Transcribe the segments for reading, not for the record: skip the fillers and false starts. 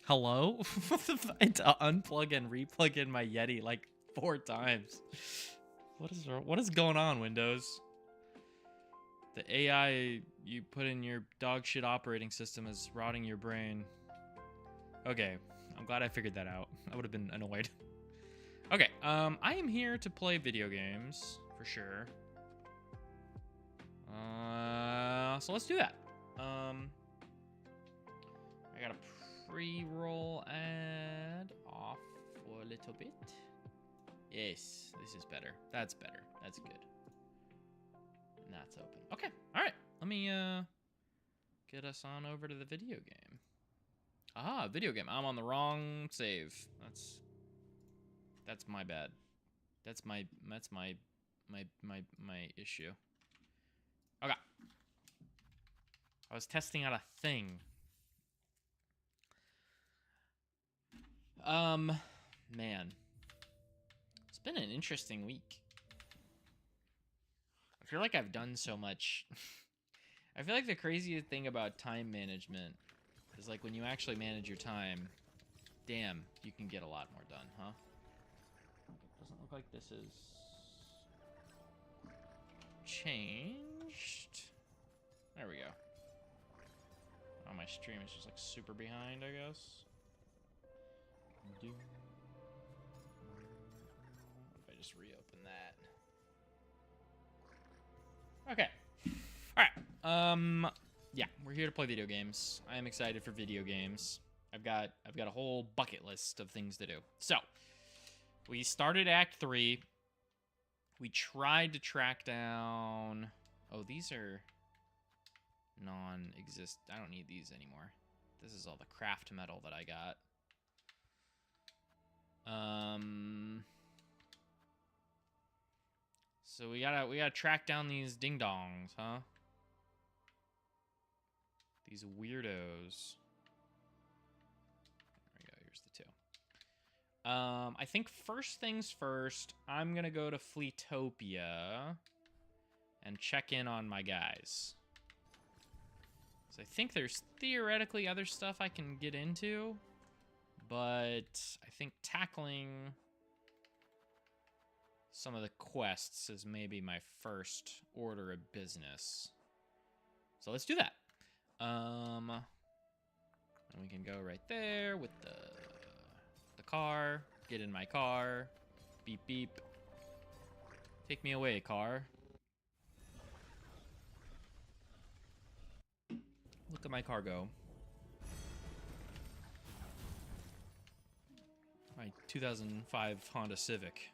Hello? I had to unplug and replug in my Yeti like 4 times. What is going on, Windows? The AI you put in your dog shit operating system is rotting your brain. Okay, I'm glad I figured that out. I would have been annoyed. Okay, I am here to play video games, for sure. So let's do that. I got a pre-roll ad off for a little bit. Yes, this is better. That's better. That's good. And that's open. Okay, all right. Let me get us on over to the video game. Ah, video game. I'm on the wrong save. That's my bad. That's my issue. Okay. I was testing out a thing. Man. It's been an interesting week. I feel like I've done so much. I feel like the craziest thing about time management is like when you actually manage your time, damn, you can get a lot more done, huh? Doesn't look like this is changed. There we go. Oh, my stream is just like super behind, I guess. If I just reopen that. Okay. Alright. Yeah, we're here to play video games. I am excited for video games. I've got a whole bucket list of things to do. So, we started Act 3. We tried to track down... Oh, these are non-exist. I don't need these anymore. This is all the craft metal that I got. So we gotta track down these ding-dongs, huh? These weirdos. There we go, here's the two. I think first things first, I'm gonna go to Fleetopia and check in on my guys. So I think there's theoretically other stuff I can get into, but I think tackling some of the quests is maybe my first order of business. So let's do that. And we can go right there with the car. Get in my car. Beep, beep. Take me away, car. Look at my cargo. My 2005 Honda Civic.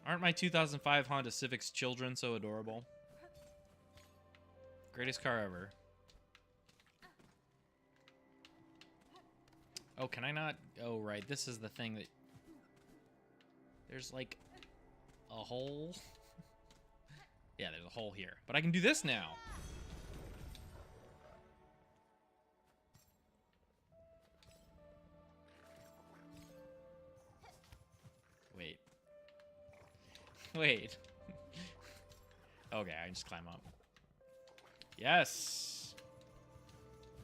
Aren't my 2005 Honda Civic's children so adorable? Greatest car ever. Oh, can I not? Oh, right. This is the thing that... There's like a hole. Yeah, there's a hole here. But I can do this now. Wait. Wait. Okay, I can just climb up. Yes!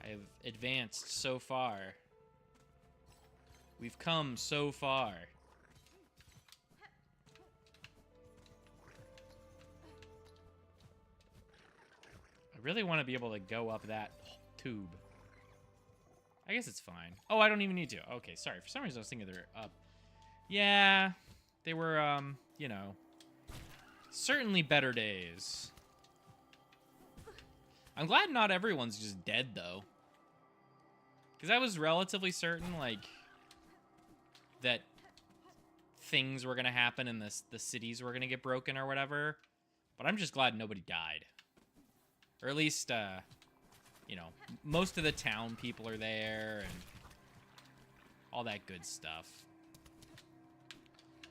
I have advanced so far. We've come so far. I really want to be able to go up that tube. I guess it's fine. Oh, I don't even need to. Okay, sorry. For some reason I was thinking they're up. Yeah, they were, you know, certainly better days. I'm glad not everyone's just dead, though. Because I was relatively certain, like, that things were going to happen and the cities were going to get broken or whatever. But I'm just glad nobody died. Or at least, you know, most of the town people are there and all that good stuff.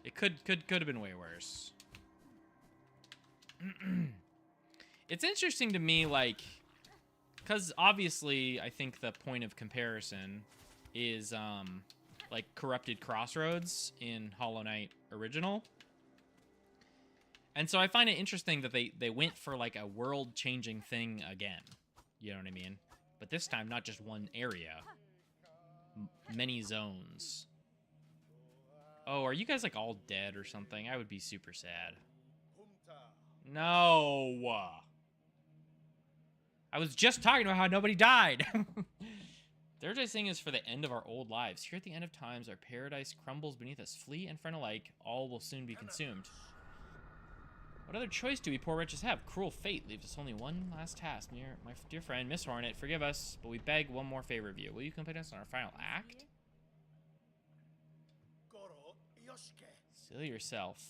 It could have been way worse. It's interesting to me, like, because obviously I think the point of comparison is, like, Corrupted Crossroads in Hollow Knight Original. And so I find it interesting that they went for, like, a world-changing thing again. You know what I mean? But this time, not just one area. Many zones. Oh, are you guys like all dead or something? I would be super sad. No. I was just talking about how nobody died. Third Eye Sing is for the end of our old lives. Here at the end of times, our paradise crumbles beneath us. Flee and friend alike, all will soon be consumed. What other choice do we poor wretches have? Cruel fate leaves us only one last task. My dear friend, Miss Hornet, forgive us, but we beg one more favor of you. Will you accompany us on our final act? Seal yourself.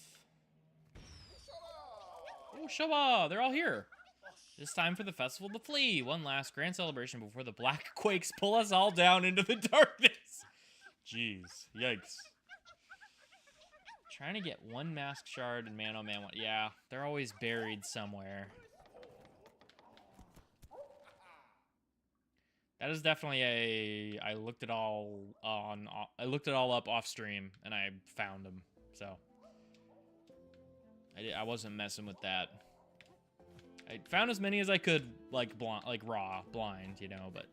Oh, Showa! They're all here. It's time for the Festival of the Flea. One last grand celebration before the black quakes pull us all down into the darkness. Jeez. Yikes. Trying to get one mask shard and man oh man. Yeah, they're always buried somewhere. That is definitely a... I looked it all up off stream and I found them. So I wasn't messing with that. I found as many as I could, like raw, blind, you know, but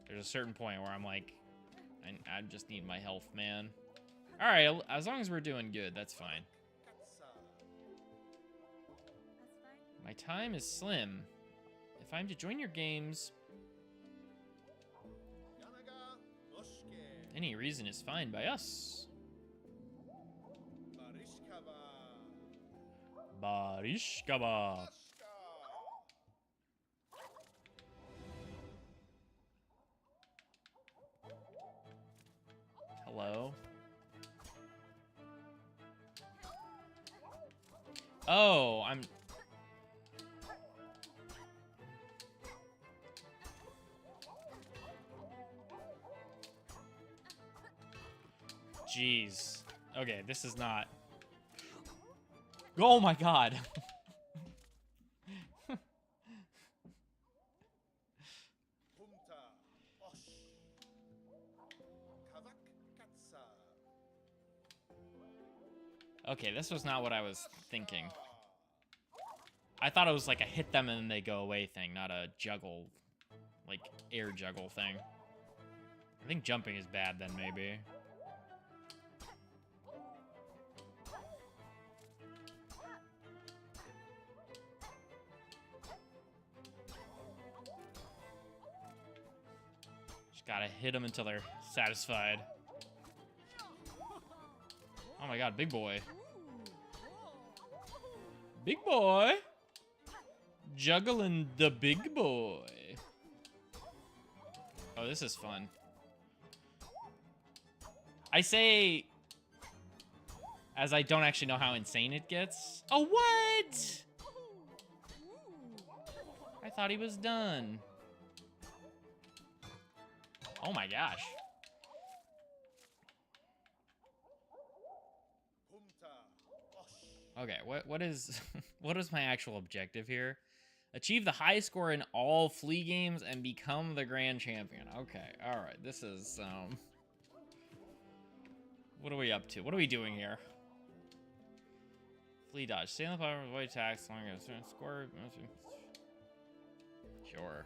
there's a certain point where I'm like, I just need my health, man. All right, as long as we're doing good, that's fine. My time is slim. If I'm to join your games, any reason is fine by us. Barishkaba. Hello? Oh, I'm... Jeez. Okay, this is not... Oh my god. Okay, this was not what I was thinking. I thought it was like a hit them and then they go away thing, not a juggle, like air juggle thing. I think jumping is bad then, maybe. Just gotta hit them until they're satisfied. Oh my god, big boy. Big boy. Juggling the big boy. Oh, this is fun. I say, as I don't actually know how insane it gets. Oh, what? I thought he was done. Oh my gosh. Okay, what is what is my actual objective here? Achieve the high score in all Flea games and become the grand champion. Okay, all right. This is what are we up to? What are we doing here? Flea dodge. Stay on the bottom of the white attacks. Long as score. Sure.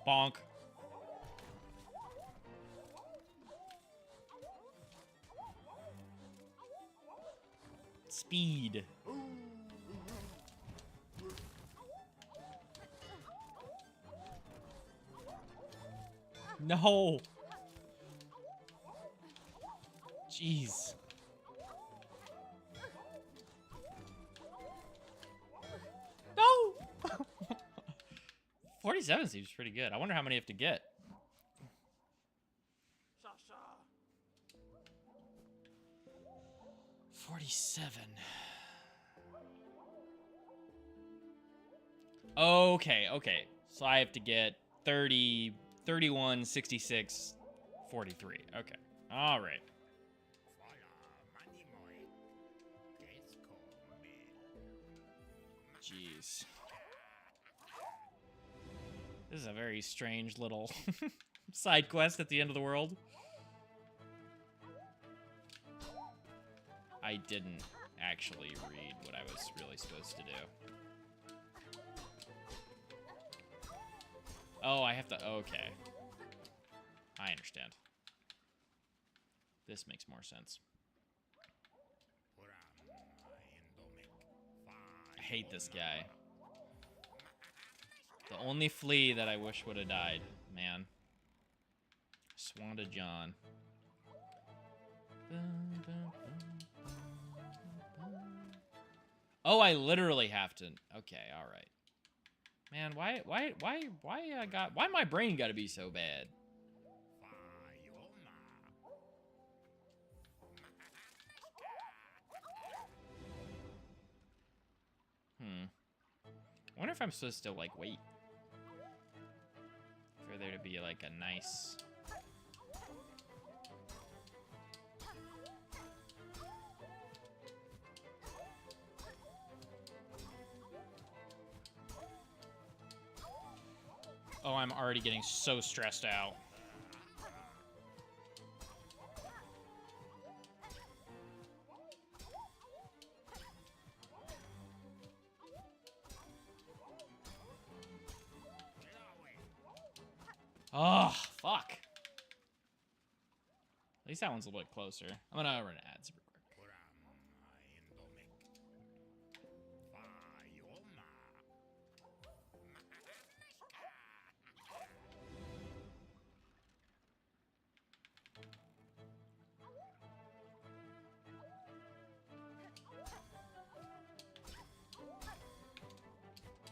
Bonk. Speed. No. Jeez. No. 47 seems pretty good. I wonder how many you have to get. 47. Okay. So I have to get 33 31, 66, 43. Okay. All right. Jeez. This is a very strange little side quest at the end of the world. I didn't actually read what I was really supposed to do. Oh, I have to... Okay. I understand. This makes more sense. I hate this guy. The only flea that I wish would have died. Man. Swanda John. Oh, I literally have to... Okay, alright. Man, why my brain gotta be so bad? I wonder if I'm supposed to, like, wait. For there to be, like, a nice... Oh, I'm already getting so stressed out. Oh, fuck. At least that one's a little bit closer. I'm gonna run ads super quick.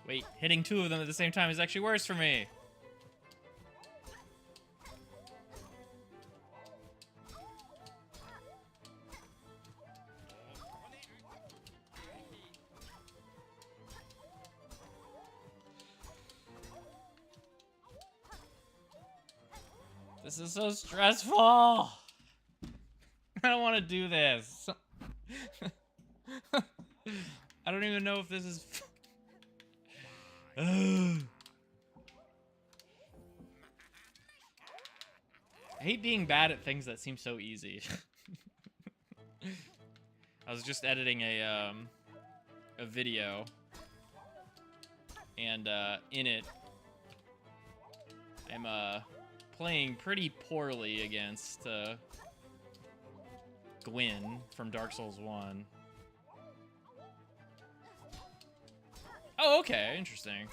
Wait, hitting two of them at the same time is actually worse for me. This is so stressful. I don't want to do this. I don't even know if this is... I hate being bad at things that seem so easy. I was just editing a video, and in it, I'm playing pretty poorly against Gwyn from Dark Souls 1. Oh, okay, interesting.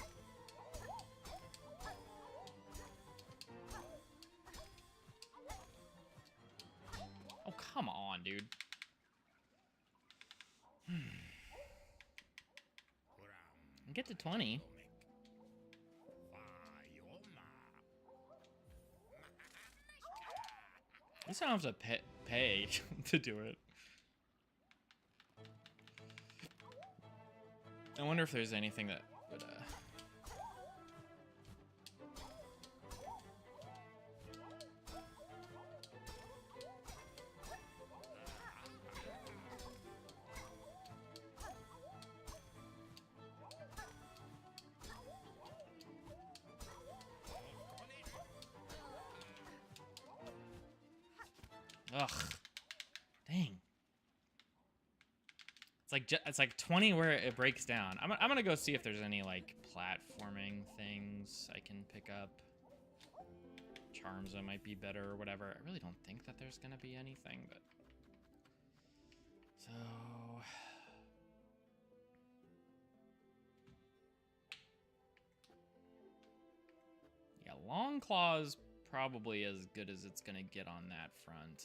Oh, come on, dude. Get to 20. At least I don't have to pay to do it. I wonder if there's anything that would, Ugh. Dang. It's like 20 where it breaks down. I'm gonna go see if there's any like platforming things I can pick up. Charms that might be better or whatever. I really don't think that there's gonna be anything, but so yeah, Long Claw's probably as good as it's gonna get on that front.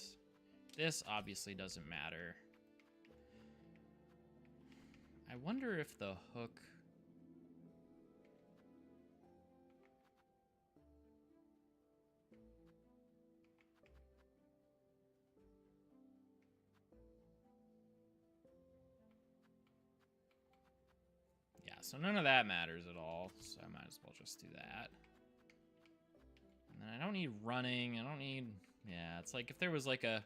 This obviously doesn't matter. I wonder if the hook... Yeah, so none of that matters at all, so I might as well just do that. And I don't need running. I don't need... Yeah, it's like if there was like a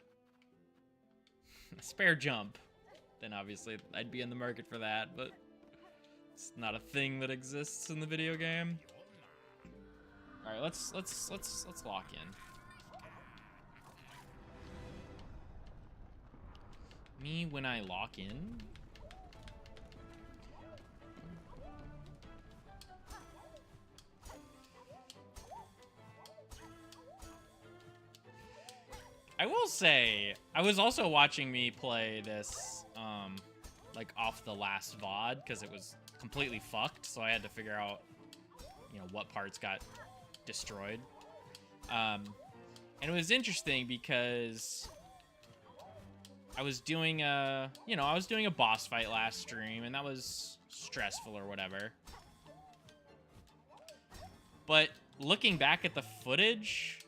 spare jump, then obviously I'd be in the market for that, but it's not a thing that exists in the video game. All right, let's lock in. Me when I lock in? I will say, I was also watching me play this, like, off the last VOD, because it was completely fucked, so I had to figure out, you know, what parts got destroyed. And it was interesting because I was doing a, you know, I was doing a boss fight last stream, and that was stressful or whatever. But looking back at the footage...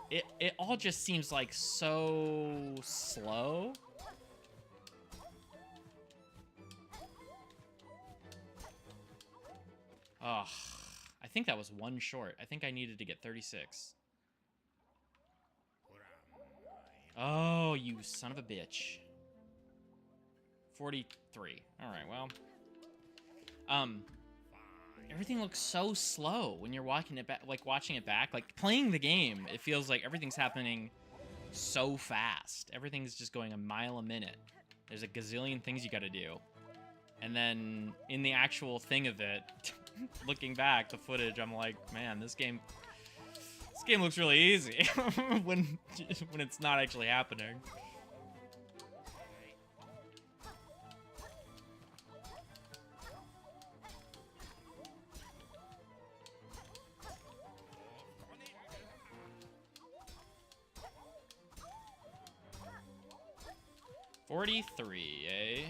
It all just seems like so slow. Ugh. I think that was one short. I think I needed to get 36. Oh, you son of a bitch. 43. All right, well. Everything looks so slow when you're watching it back, like playing the game. It feels like everything's happening so fast. Everything's just going a mile a minute. There's a gazillion things you got to do, and then in the actual thing of it, looking back the footage, I'm like, man, this game looks really easy when it's not actually happening. $43, eh?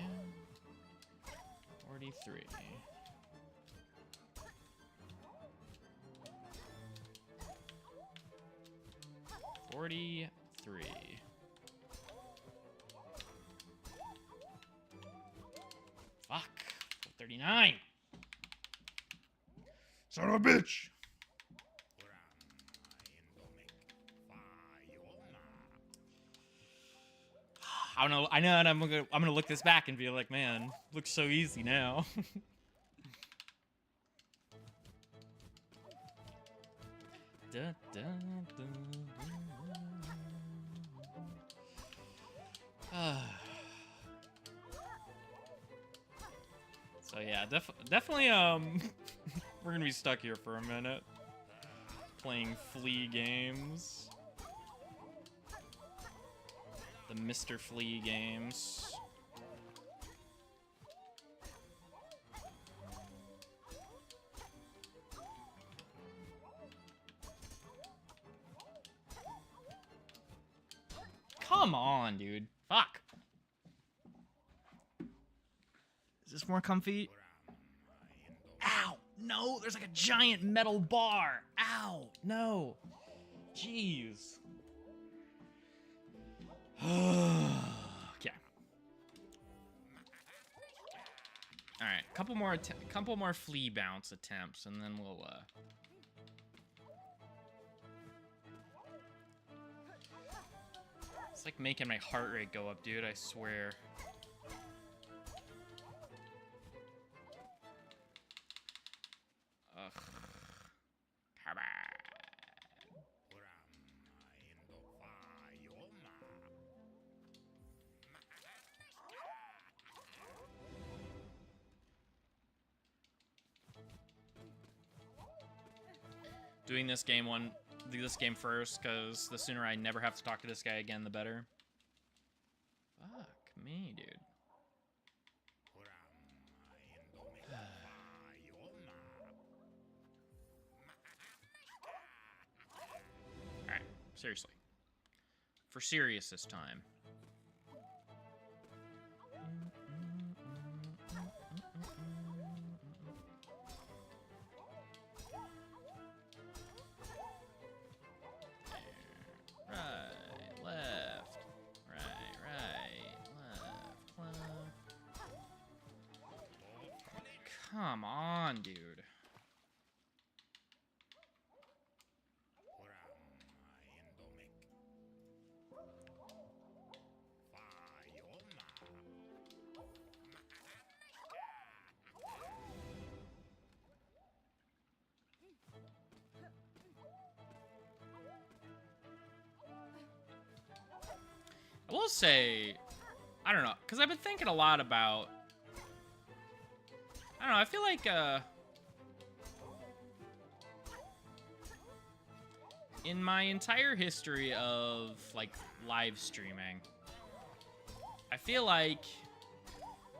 43. Fuck. 39. Son of a bitch. I don't know. I know, and I'm gonna look this back and be like, man, looks so easy now. Da, da, da, da. So yeah, definitely we're gonna be stuck here for a minute, playing Flea games. The Mr. Flea games. Come on, dude. Fuck. Is this more comfy? Ow! No, there's like a giant metal bar. Ow! No. Jeez. Okay. All right, couple more flea bounce attempts, and then we'll It's like making my heart rate go up, dude. I swear. Ugh. Come on. Doing this game do this game first, because the sooner I never have to talk to this guy again, the better. Fuck me, dude. Alright, seriously. For serious this time. Come on, dude. will say, I don't know, because I've been thinking a lot about, I don't know, I feel like, in my entire history of, like, live streaming, I feel like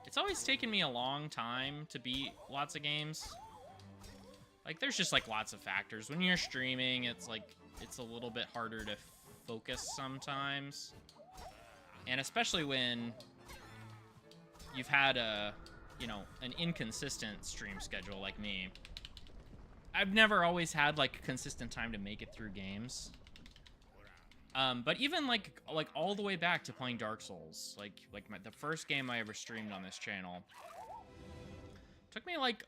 it's always taken me a long time to beat lots of games. Like, there's just, like, lots of factors. When you're streaming, it's, like, it's a little bit harder to focus sometimes. And especially when you've had a, you know, an inconsistent stream schedule like me. I've never always had, like, consistent time to make it through games. But even, like all the way back to playing Dark Souls, the first game I ever streamed on this channel, took me, like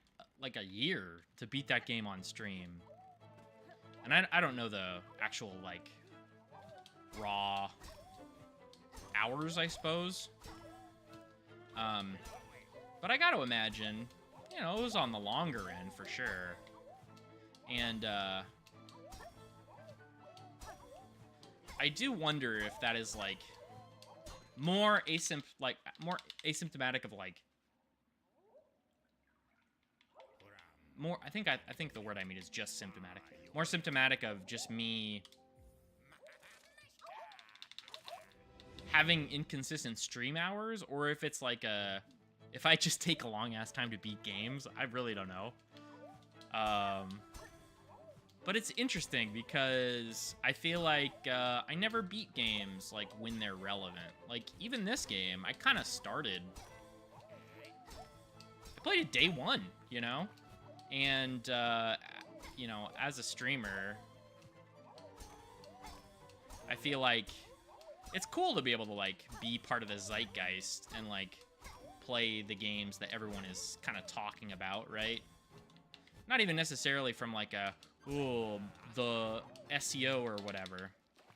a year to beat that game on stream. And I don't know the actual, like, raw hours, I suppose. But I gotta imagine, you know, it was on the longer end for sure. And, I do wonder if that is, like, more asymptomatic of, like, more, I think the word I mean is just symptomatic. More symptomatic of just me having inconsistent stream hours, or if it's like if I just take a long ass time to beat games. I really don't know. But it's interesting because I feel like I never beat games, like, when they're relevant. Like, even this game, I kind of started, I played it day one, you know? And, you know, as a streamer, I feel like it's cool to be able to, like, be part of the zeitgeist and, like, play the games that everyone is kind of talking about, right? Not even necessarily from, like, the SEO or whatever,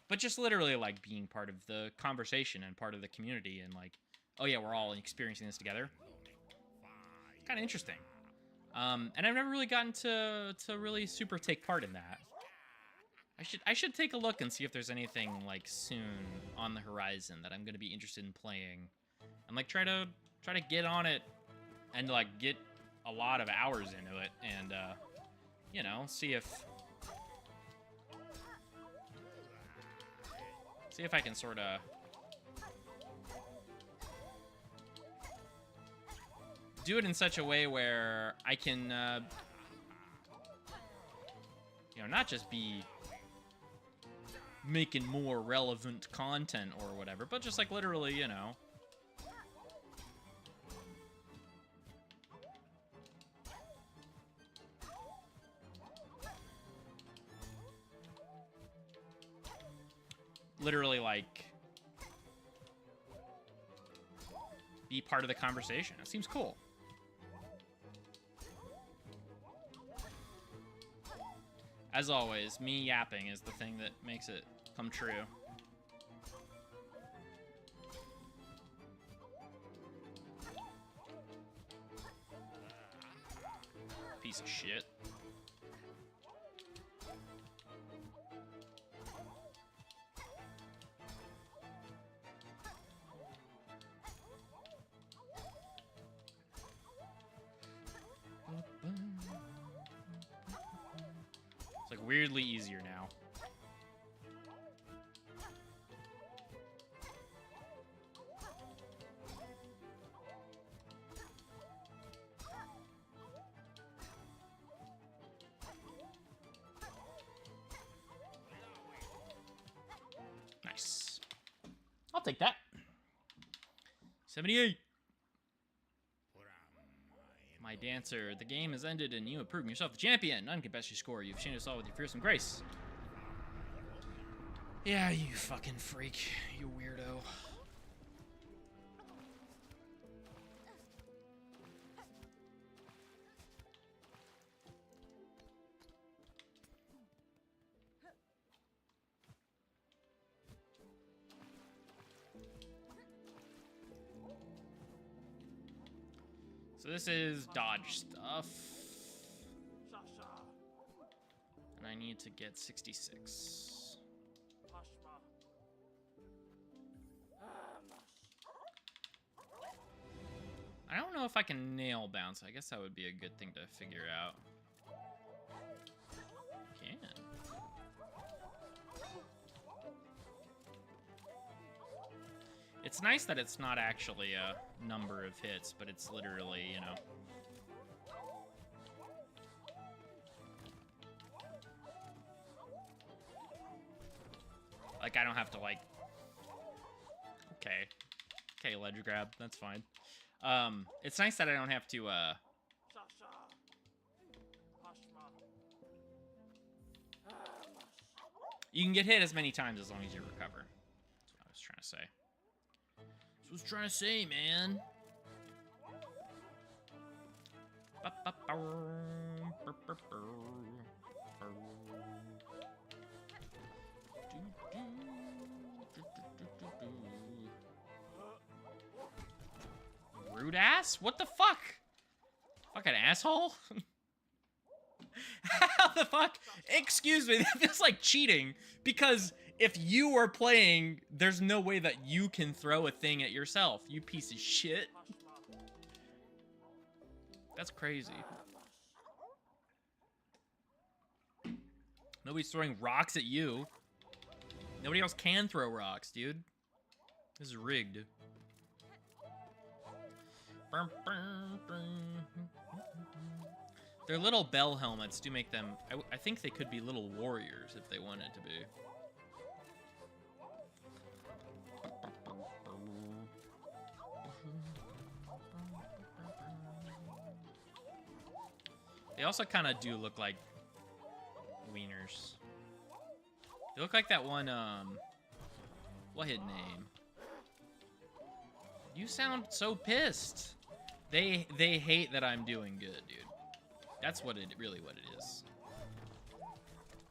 but just literally, like, being part of the conversation and part of the community and, like, oh yeah, we're all experiencing this together. It's kind of interesting. And I've never really gotten to really super take part in that. I should take a look and see if there's anything, like, soon on the horizon that I'm gonna be interested in playing, and, like, try to get on it and, like, get a lot of hours into it, and you know, see if I can sort of do it in such a way where I can, you know, not just be making more relevant content or whatever, but just, like, literally, you know, literally, like, be part of the conversation. It seems cool. As always, me yapping is the thing that makes it come true. Piece of shit. It's, like, weirdly easier now. Nice. I'll take that. 78. My dancer, the game has ended and you have proven yourself the champion. None can best your score. You've shamed us all with your fearsome grace. Yeah, you fucking freak. You weirdo. So this is dodge stuff. And I need to get 66. know if I can nail bounce. I guess that would be a good thing to figure out. Can. It's nice that it's not actually a number of hits, but it's literally, you know. Like, I don't have to, like... Okay. Okay, ledge grab. That's fine. It's nice that I don't have to, You can get hit as many times as long as you recover. That's what I was trying to say. That's what I was trying to say, man. Rude ass? What the fuck? Fucking asshole? How the fuck? Excuse me, that feels like cheating. Because if you were playing, there's no way that you can throw a thing at yourself, you piece of shit. That's crazy. Nobody's throwing rocks at you. Nobody else can throw rocks, dude. This is rigged. Their little bell helmets do make them... I think they could be little warriors if they wanted to be. They also kind of do look like wieners. They look like that one, what his name? You sound so pissed. They hate that I'm doing good, dude. That's what it what it is.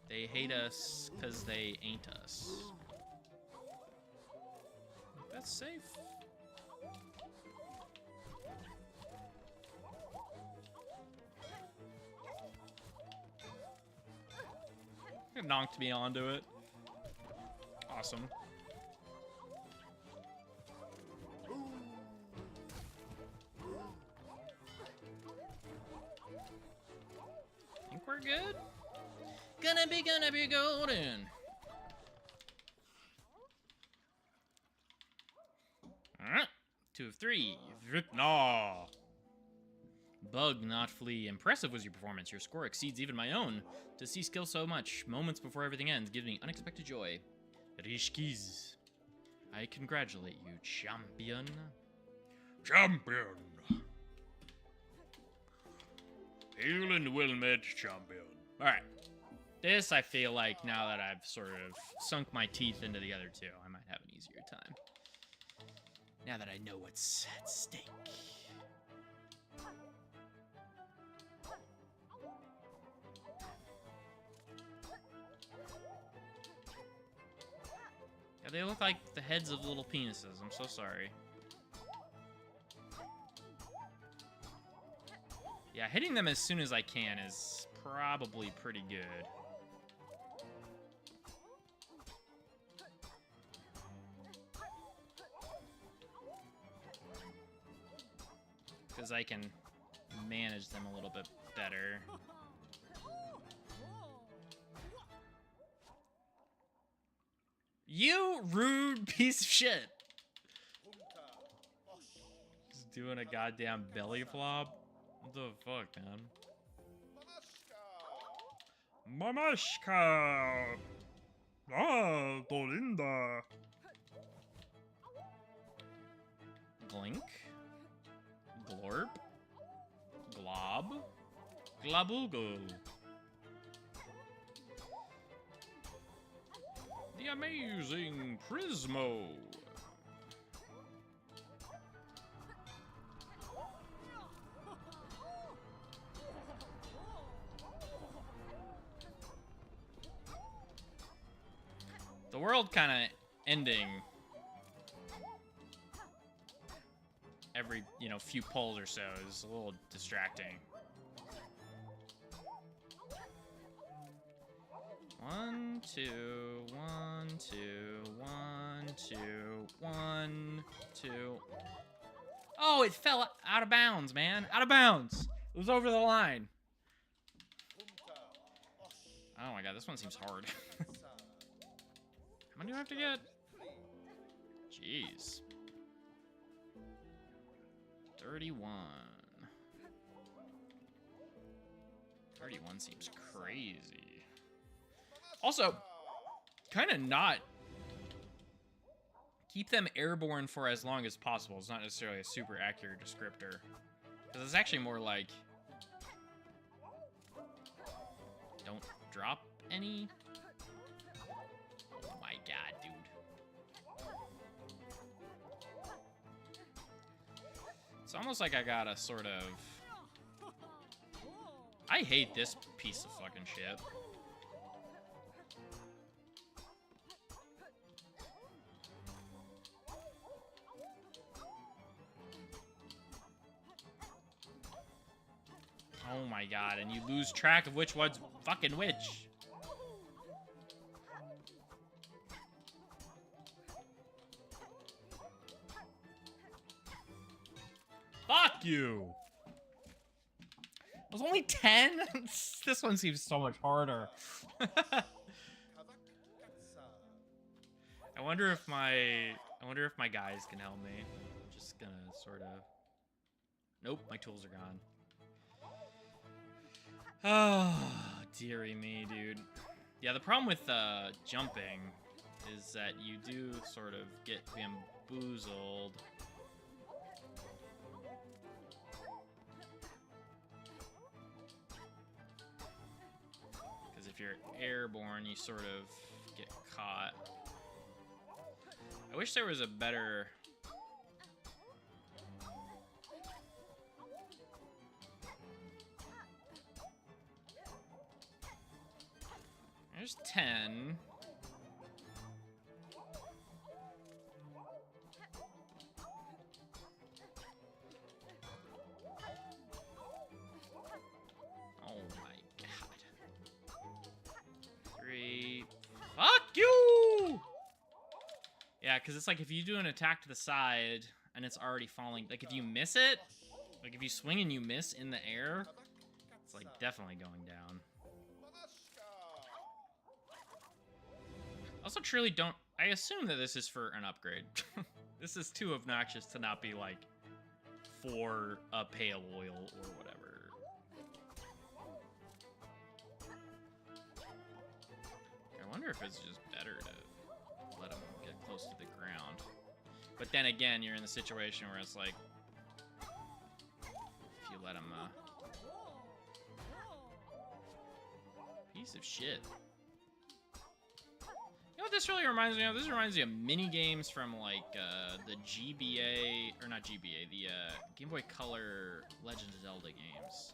They hate us because they ain't us. That's safe. It knocked me onto it. Awesome. Think we're good? Gonna be golden. 2 of 3. No. Bug, not flee. Impressive was your performance. Your score exceeds even my own. To see skill so much, moments before everything ends, gives me unexpected joy. Rishkiz. I congratulate you, champion. Champion. Hail and well met, champion. Alright. This, I feel like, now that I've sort of sunk my teeth into the other two, I might have an easier time. Now that I know what's at stake. Yeah, they look like the heads of little penises. I'm so sorry. Yeah, hitting them as soon as I can is probably pretty good. Because I can manage them a little bit better. You rude piece of shit. Just doing a goddamn belly flop. What the fuck, man? Mamashka! Ah, Dolinda. Glink. Glorp. Glob. Glaboogle. The amazing Prismo. The world kind of ending every, few pulls or so is a little distracting. 1, 2, 1, 2, 1, 2, 1, 2. Oh, it fell out of bounds, man. Out of bounds. It was over the line. Oh my god, this one seems hard. How many do I have to get? Jeez. 31. 31 seems crazy. Also, kind of not. Keep them airborne for as long as possible. It's not necessarily a super accurate descriptor. Because it's actually more like... Don't drop any. Oh my god, dude. It's almost like I gotta sort of... I hate this piece of fucking shit. Oh my god, and you lose track of which one's fucking which. Fuck you! It was only 10? This one seems so much harder. I wonder if my guys can help me. I'm just gonna sort of... Nope, my tools are gone. Oh, dearie me, dude. Yeah, the problem with jumping is that you do sort of get bamboozled. Because if you're airborne, you sort of get caught. I wish there was a better... There's 10. Oh my god. 3. Fuck you! Yeah, because it's like if you do an attack to the side and it's already falling, like if you miss it, like if you swing and you miss in the air, it's like definitely going down. Also, truly don't... I assume that this is for an upgrade. This is too obnoxious to not be, like, for a pale oil or whatever. I wonder if it's just better to let them get close to the ground. But then again, you're in the situation where it's like... If you let them, piece of shit. You know what this really reminds me of? This reminds me of mini games from like the GBA, or not GBA, the Game Boy Color Legend of Zelda games.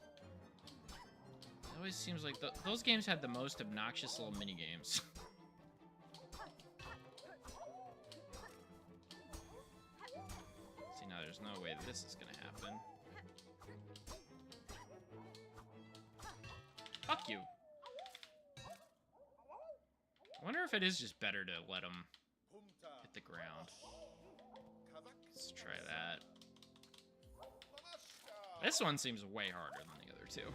It always seems like those games had the most obnoxious little mini games. See, now there's no way that this is gonna happen. Fuck you. I wonder if it is just better to let them hit the ground. Let's try that. This one seems way harder than the other two.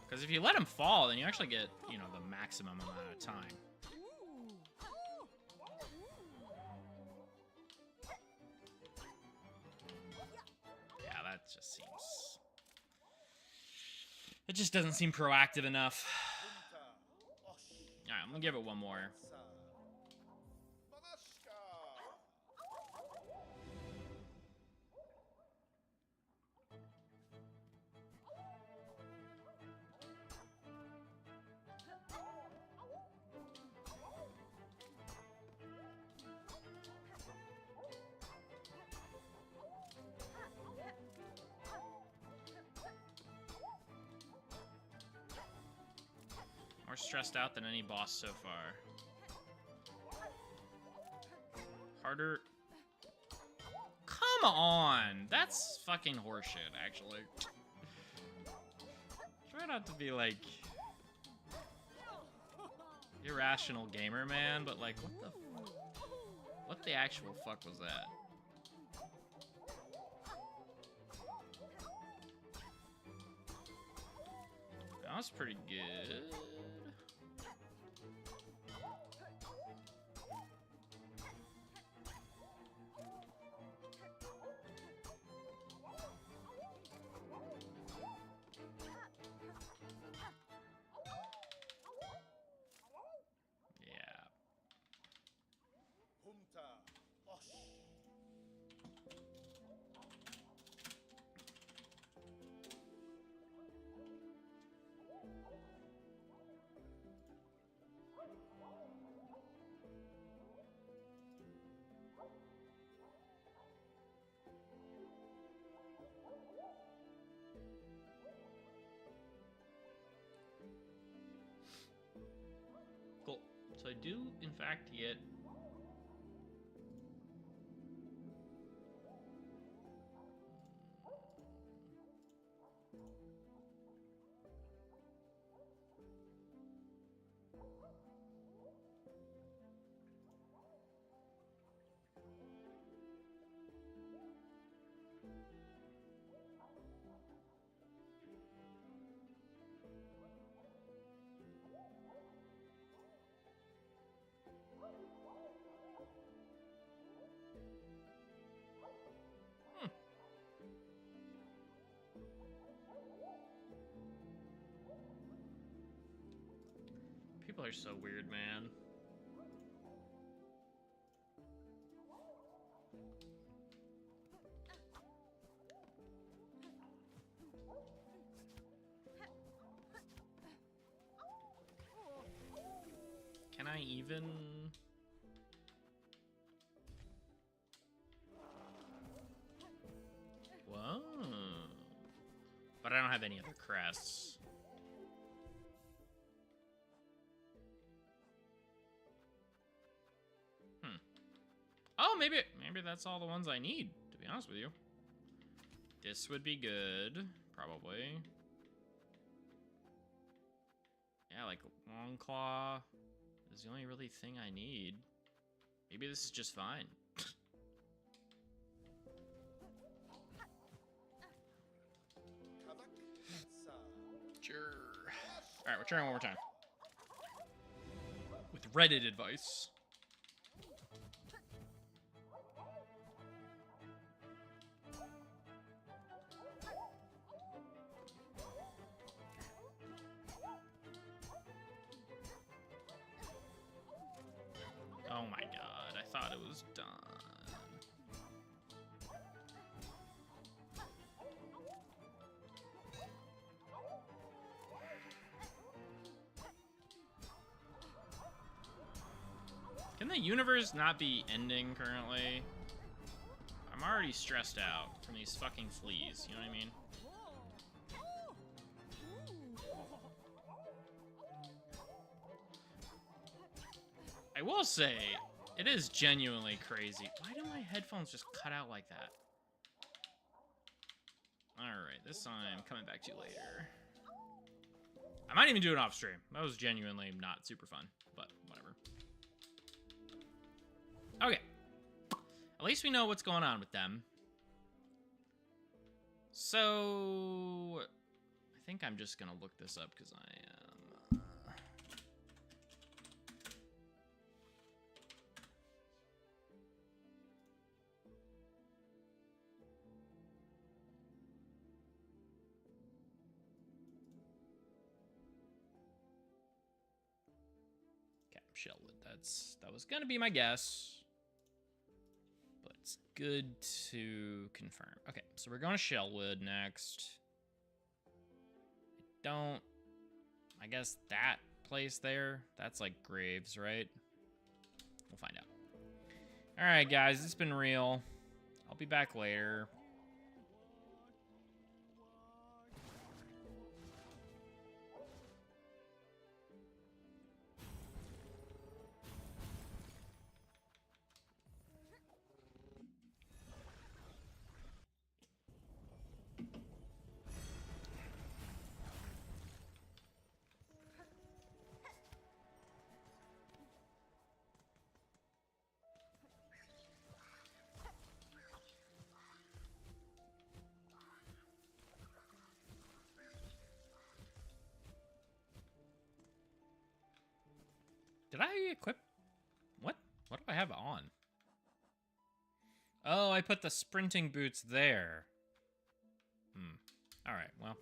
Because if you let him fall, then you actually get, you know, the maximum amount of time. Yeah, that just seems... It just doesn't seem proactive enough. Alright, I'm gonna give it one more. stressed out than any boss so far. Harder. Come on! That's fucking horseshit, actually. Try not to be, like, irrational gamer, man, but, like, what the actual fuck was that? That was pretty good. Cool. So I do, in fact, get... People are so weird, man. Can I even... Whoa. But I don't have any other crests. Oh, maybe that's all the ones I need, to be honest with you. This would be good, probably. Yeah, like Long Claw is the only really thing I need. Maybe this is just fine. Sure. Alright, we're trying one more time. With Reddit advice. Oh my god, I thought it was done. Can the universe not be ending currently? I'm already stressed out from these fucking fleas, you know what I mean? I will say, it is genuinely crazy. Why do my headphones just cut out like that? Alright, this I'm coming back to you later. I might even do it off stream. That was genuinely not super fun, but whatever. Okay. At least we know what's going on with them. So... I think I'm just gonna look this up because I am... Shellwood. That was gonna be my guess, but it's good to confirm. Okay, so we're going to Shellwood next. I guess that place there, that's like graves, right? We'll find out. All right, guys, it's been real. I'll be back later. Did I equip? What? What do I have on? Oh, I put the sprinting boots there. All right, well.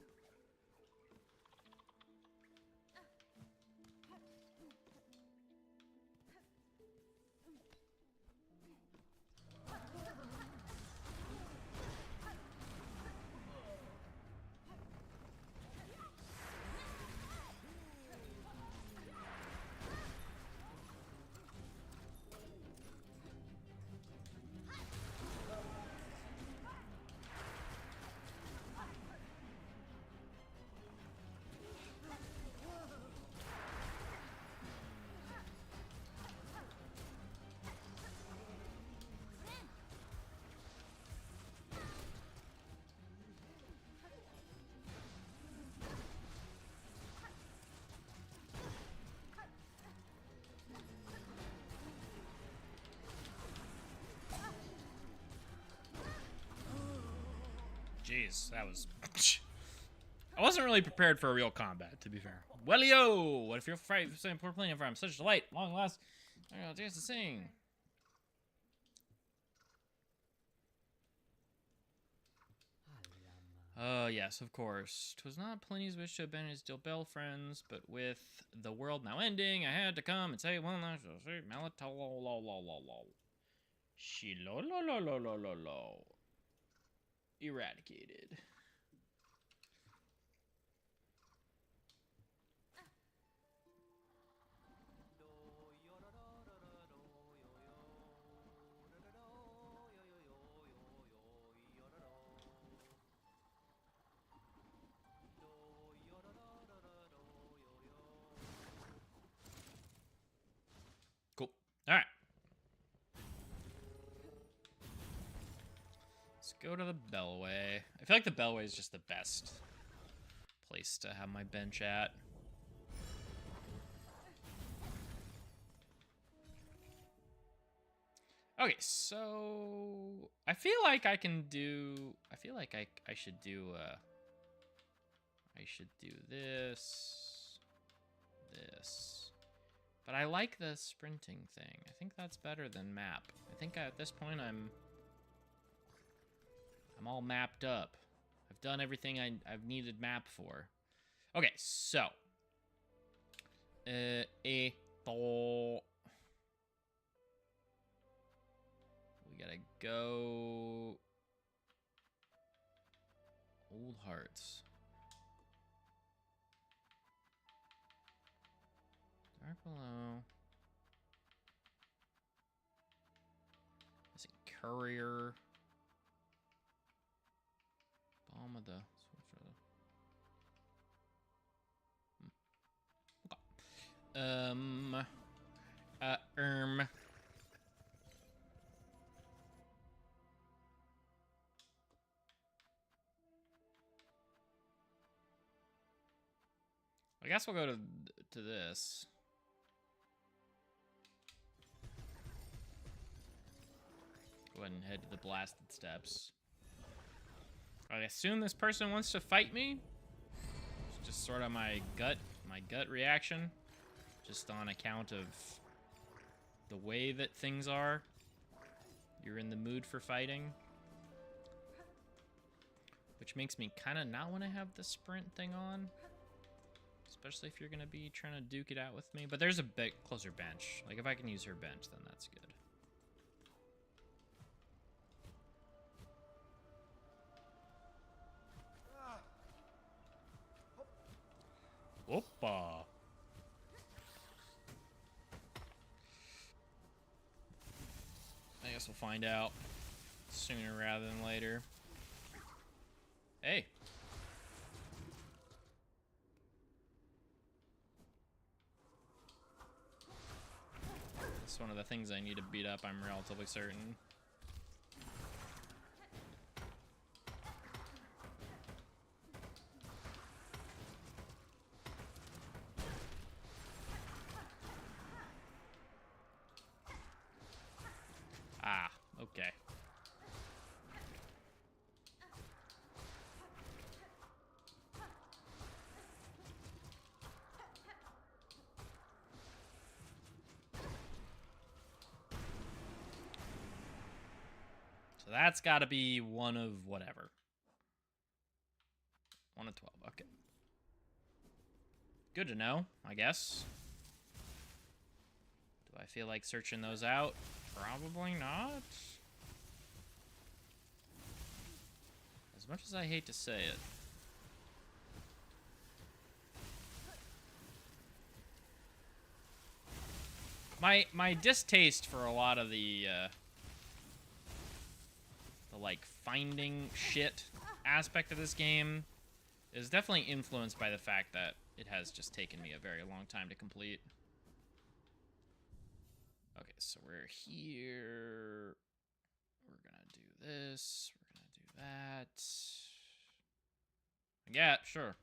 Jeez, that was... I wasn't really prepared for a real combat, to be fair. Well-yo! What if you're saying poor playing for I'm such a delight? Long last, I don't know, chance to sing. Oh, yes, of course. 'Twas not Pliny's wish to have been his Dilbel friends, but with the world now ending, I had to come and say one last Malatololololol. Shilolololololol. Eradicated. Cool. All right. Let's go to the Bellway. I feel like the Bellway is just the best place to have my bench at. Okay, so I feel like I can do. I feel like I should do. I should do this, this. But I like the sprinting thing. I think that's better than map. I think at this point I'm all mapped up. I've done everything I've needed map for. Okay, so. We gotta go. Old Hearts. Dark Below. Is it Courier? Balm of the... I guess we'll go to this. Go ahead and head to the blasted steps. I assume this person wants to fight me. It's just sort of my gut reaction, just on account of the way that things are. You're in the mood for fighting, which makes me kind of not want to have the sprint thing on, especially if you're gonna be trying to duke it out with me. But there's a bit closer bench. Like if I can use her bench, then that's good. Whoopa. I guess we'll find out sooner rather than later. Hey. That's one of the things I need to beat up, I'm relatively certain. Ah, okay. that's got to be one of whatever. 1 of 12. Okay. Good to know, I guess. Do I feel like searching those out? Probably not. As much as I hate to say it. My distaste for a lot of the like finding shit aspect of this game is definitely influenced by the fact that it has just taken me a very long time to complete. Okay, so we're here. We're gonna do this. We're gonna do that. Yeah, sure.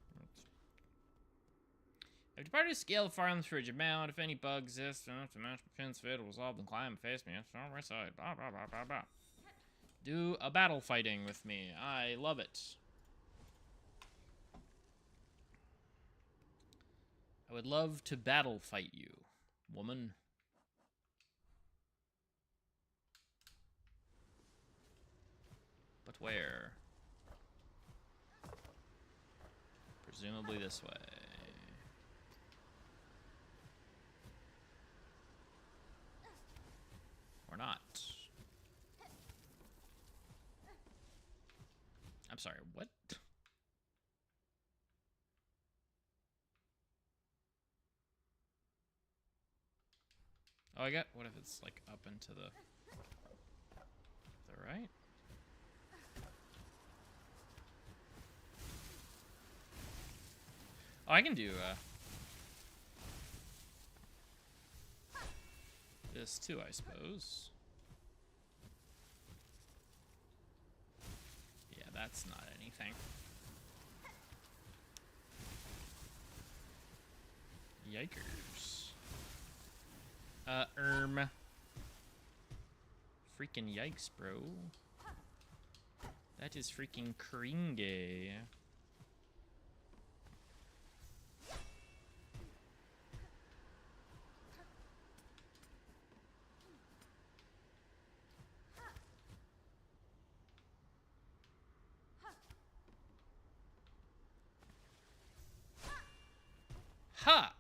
I've departed to scale the farm through a amount. If any bugs exist, if the match pins fit, will resolve, then climb and face me. On my side. Blah, blah, blah, blah, blah. Do a battle fighting with me. I love it. I would love to battle fight you, woman. But where? Presumably this way. Or not. I'm sorry, what? Oh, I got, what if it's like up into the right? Oh, I can do this too, I suppose. Yeah, that's not anything. Yikers. Freaking yikes, bro. That is freaking cringy. Ha!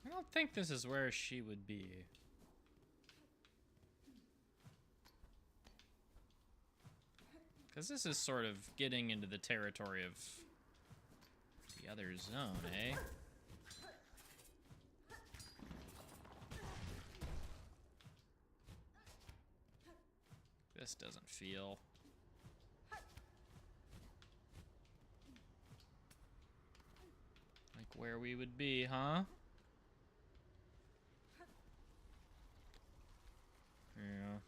I don't think this is where she would be. Because this is sort of getting into the territory of the other zone, eh? This doesn't feel... like where we would be, huh? Yeah.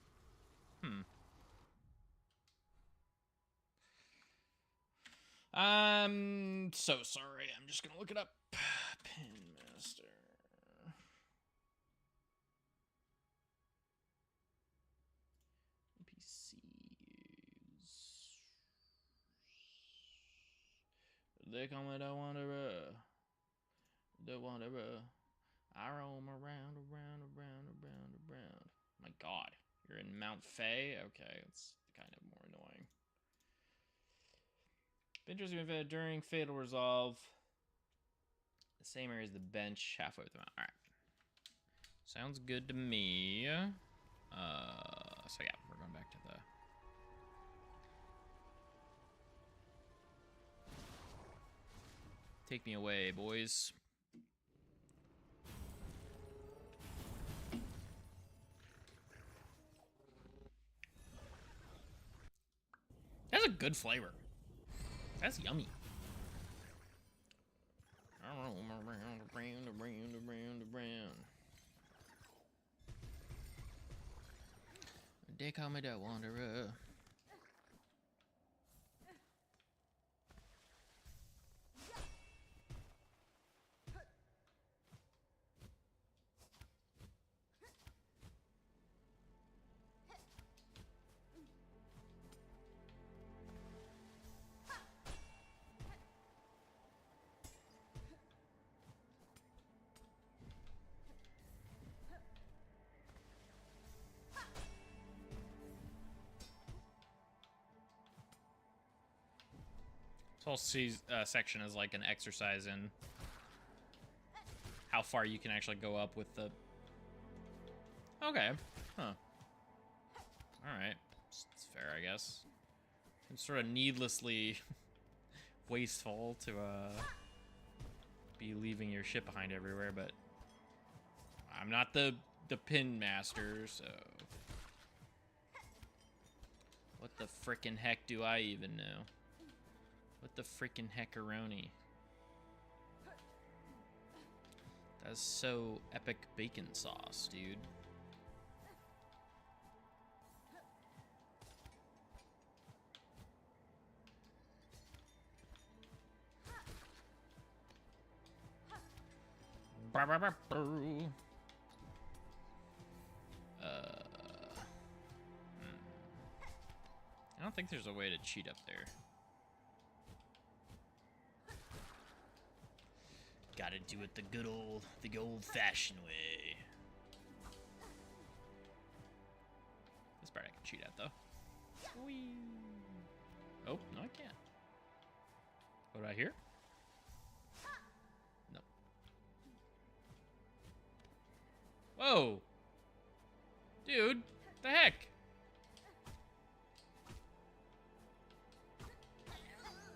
I'm so sorry. I'm just gonna look it up. Pinmaster. NPCs. They call me the Wanderer. The Wanderer. I roam around. My God. You're in Mount Fay? Okay, it's kind of more annoying. Benchers have been during Fatal Resolve. The same area as the bench, halfway with the mountain. Alright. Sounds good to me. So yeah, we're going back to the... Take me away, boys. That's a good flavor. That's yummy. They call me the Wanderer. This whole section is like an exercise in how far you can actually go up with the... Okay. Huh. Alright. It's fair, I guess. It's sort of needlessly wasteful to be leaving your shit behind everywhere, but I'm not the pin master, so... What the frickin' heck do I even know? What the frickin' heckaroni? That's so epic bacon sauce, dude. I don't think there's a way to cheat up there. Gotta do it the good old-fashioned way. This part I can cheat at, though. Whee. Oh, no, I can't. What do I hear? No. Whoa! Dude, the heck?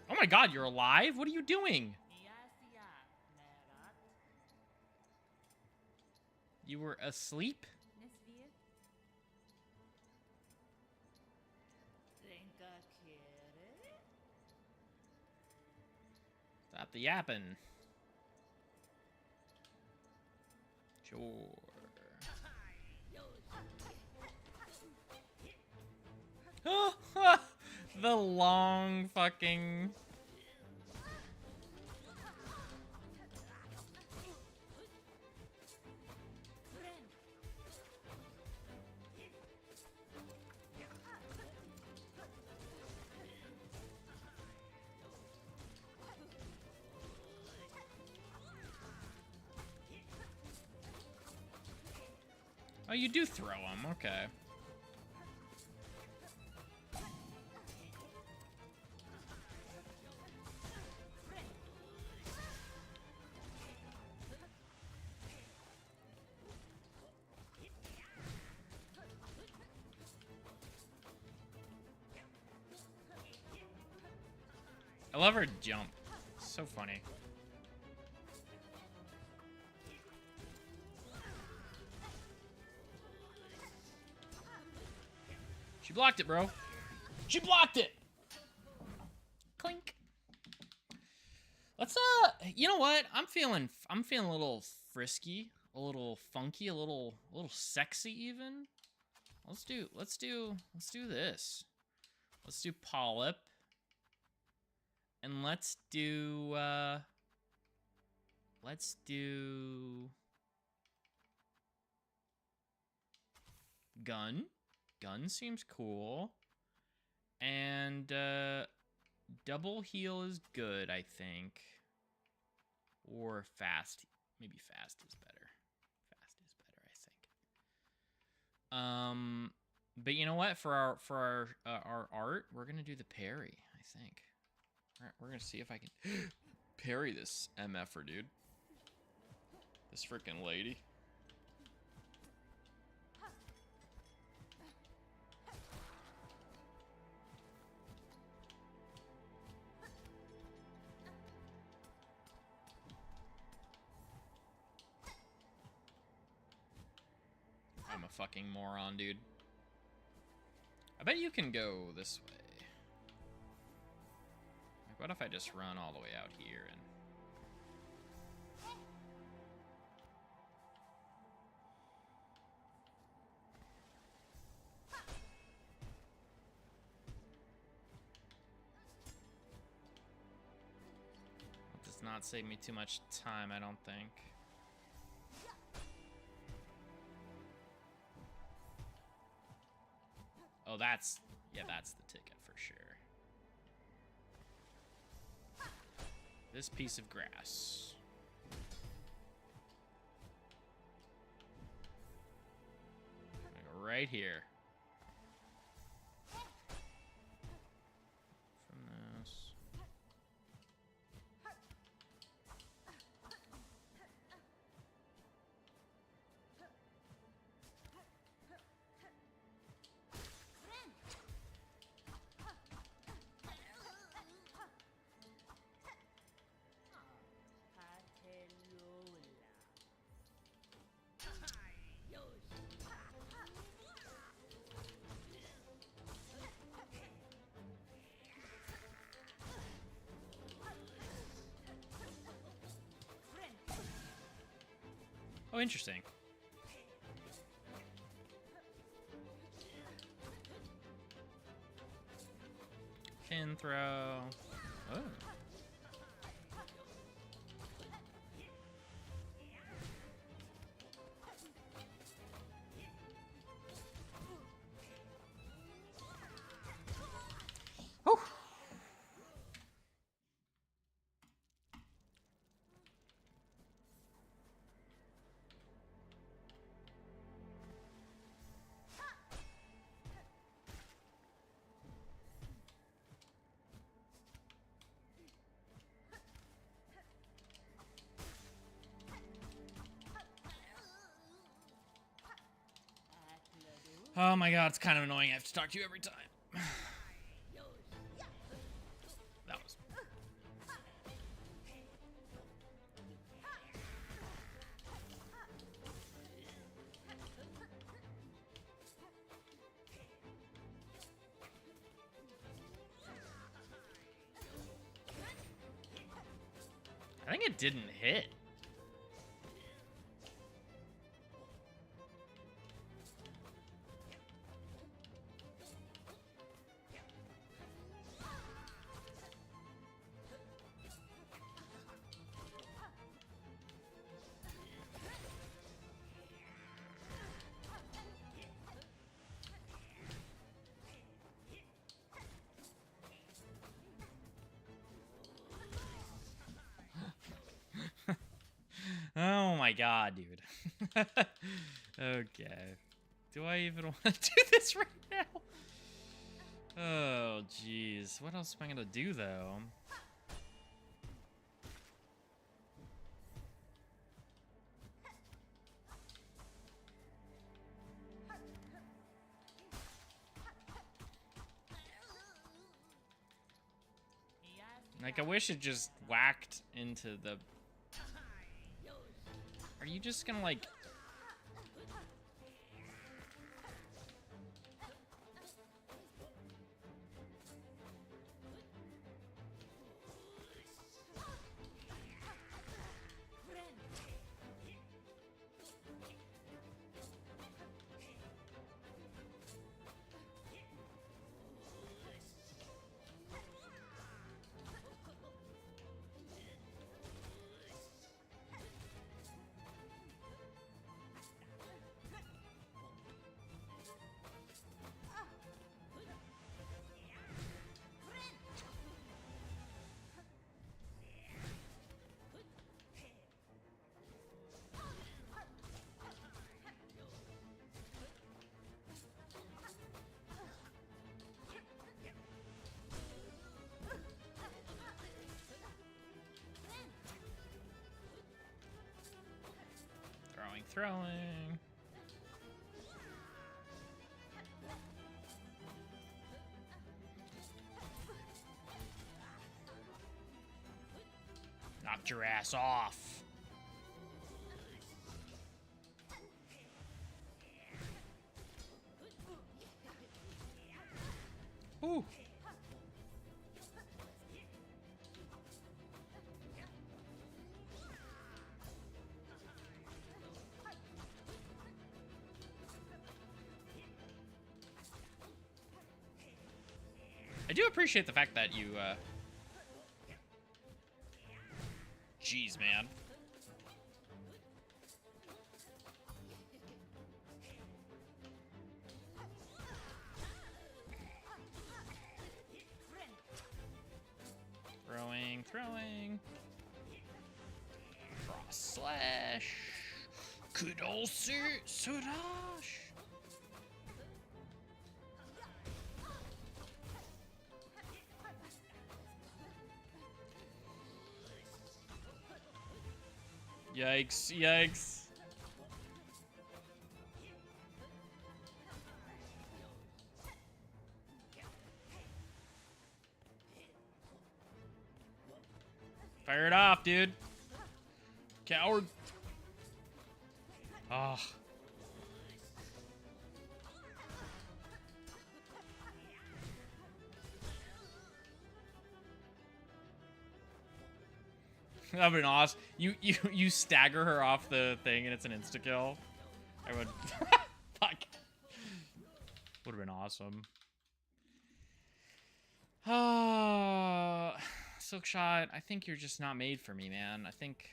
Oh my god, you're alive? What are you doing? You were asleep? Stop the yapping. Sure. The long fucking... Oh, you do throw them, okay. I love her jump. So funny. She blocked it, bro. She blocked it. Clink. Let's you know what? I'm feeling a little frisky, a little funky, a little sexy even. Let's do this. Let's do polyp. And let's do gun. Gun seems cool. And double heal is good, I think. Or fast. Maybe fast is better. Fast is better, I think. But you know what? For our art, we're gonna do the parry, I think. Alright, we're gonna see if I can parry this MFer, dude. This freaking lady. I'm a fucking moron, dude. I bet you can go this way. Like, what if I just run all the way out here and... That does not save me too much time, I don't think. Oh, that's the ticket for sure. This piece of grass. Go right here. From this. Oh, interesting. Pin throw. Oh. Whew. Oh my god, it's kind of annoying. I have to talk to you every time. That was... I think it didn't hit. Oh my god, dude. Okay. Do I even want to do this right now? Oh, jeez. What else am I gonna do, though? Like, I wish it just whacked into the... Are you just gonna, like... Throwing. Knocked your ass off. Ooh. I do appreciate the fact that you, Jeez, man. Throwing. Cross slash. Could also Sodash. Yikes. Fire it off, dude. Coward. Oh. That'd been awesome. You stagger her off the thing and it's an insta kill. I would. Fuck. Would have been awesome. Silkshot, I think you're just not made for me, man. I think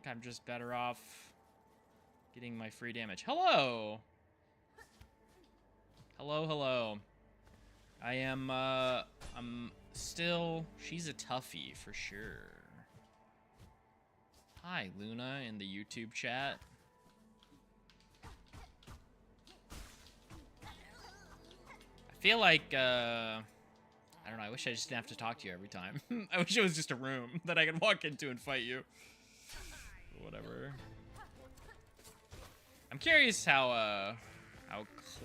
I'm just better off getting my free damage. Hello. Hello. I am I'm still, she's a toughie for sure. Hi, Luna in the YouTube chat. I feel like I don't know, I wish I just didn't have to talk to you every time. I wish it was just a room that I could walk into and fight you. Whatever. I'm curious how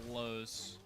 close.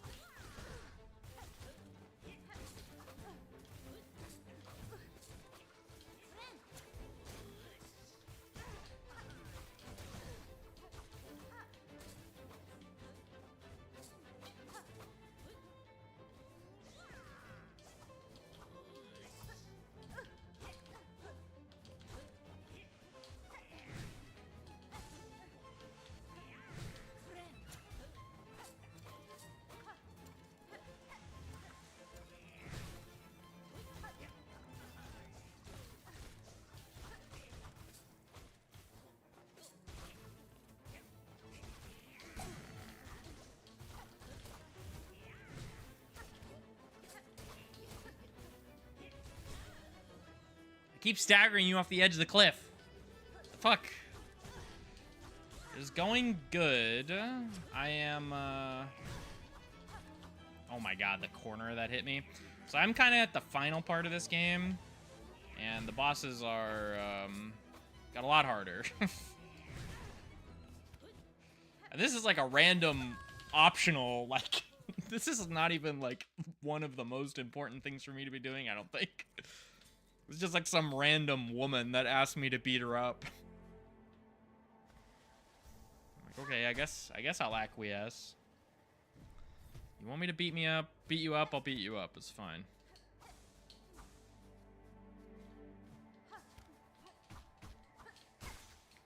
Keep staggering you off the edge of the cliff. The fuck? It's going good. I am, oh my god, the corner that hit me. So I'm kind of at the final part of this game. And the bosses are, got a lot harder. And this is like a random, optional, like, this is not even like one of the most important things for me to be doing, I don't think. It's just like some random woman that asked me to beat her up. Like, okay, I guess I'll acquiesce. You want me to beat you up, I'll beat you up. It's fine.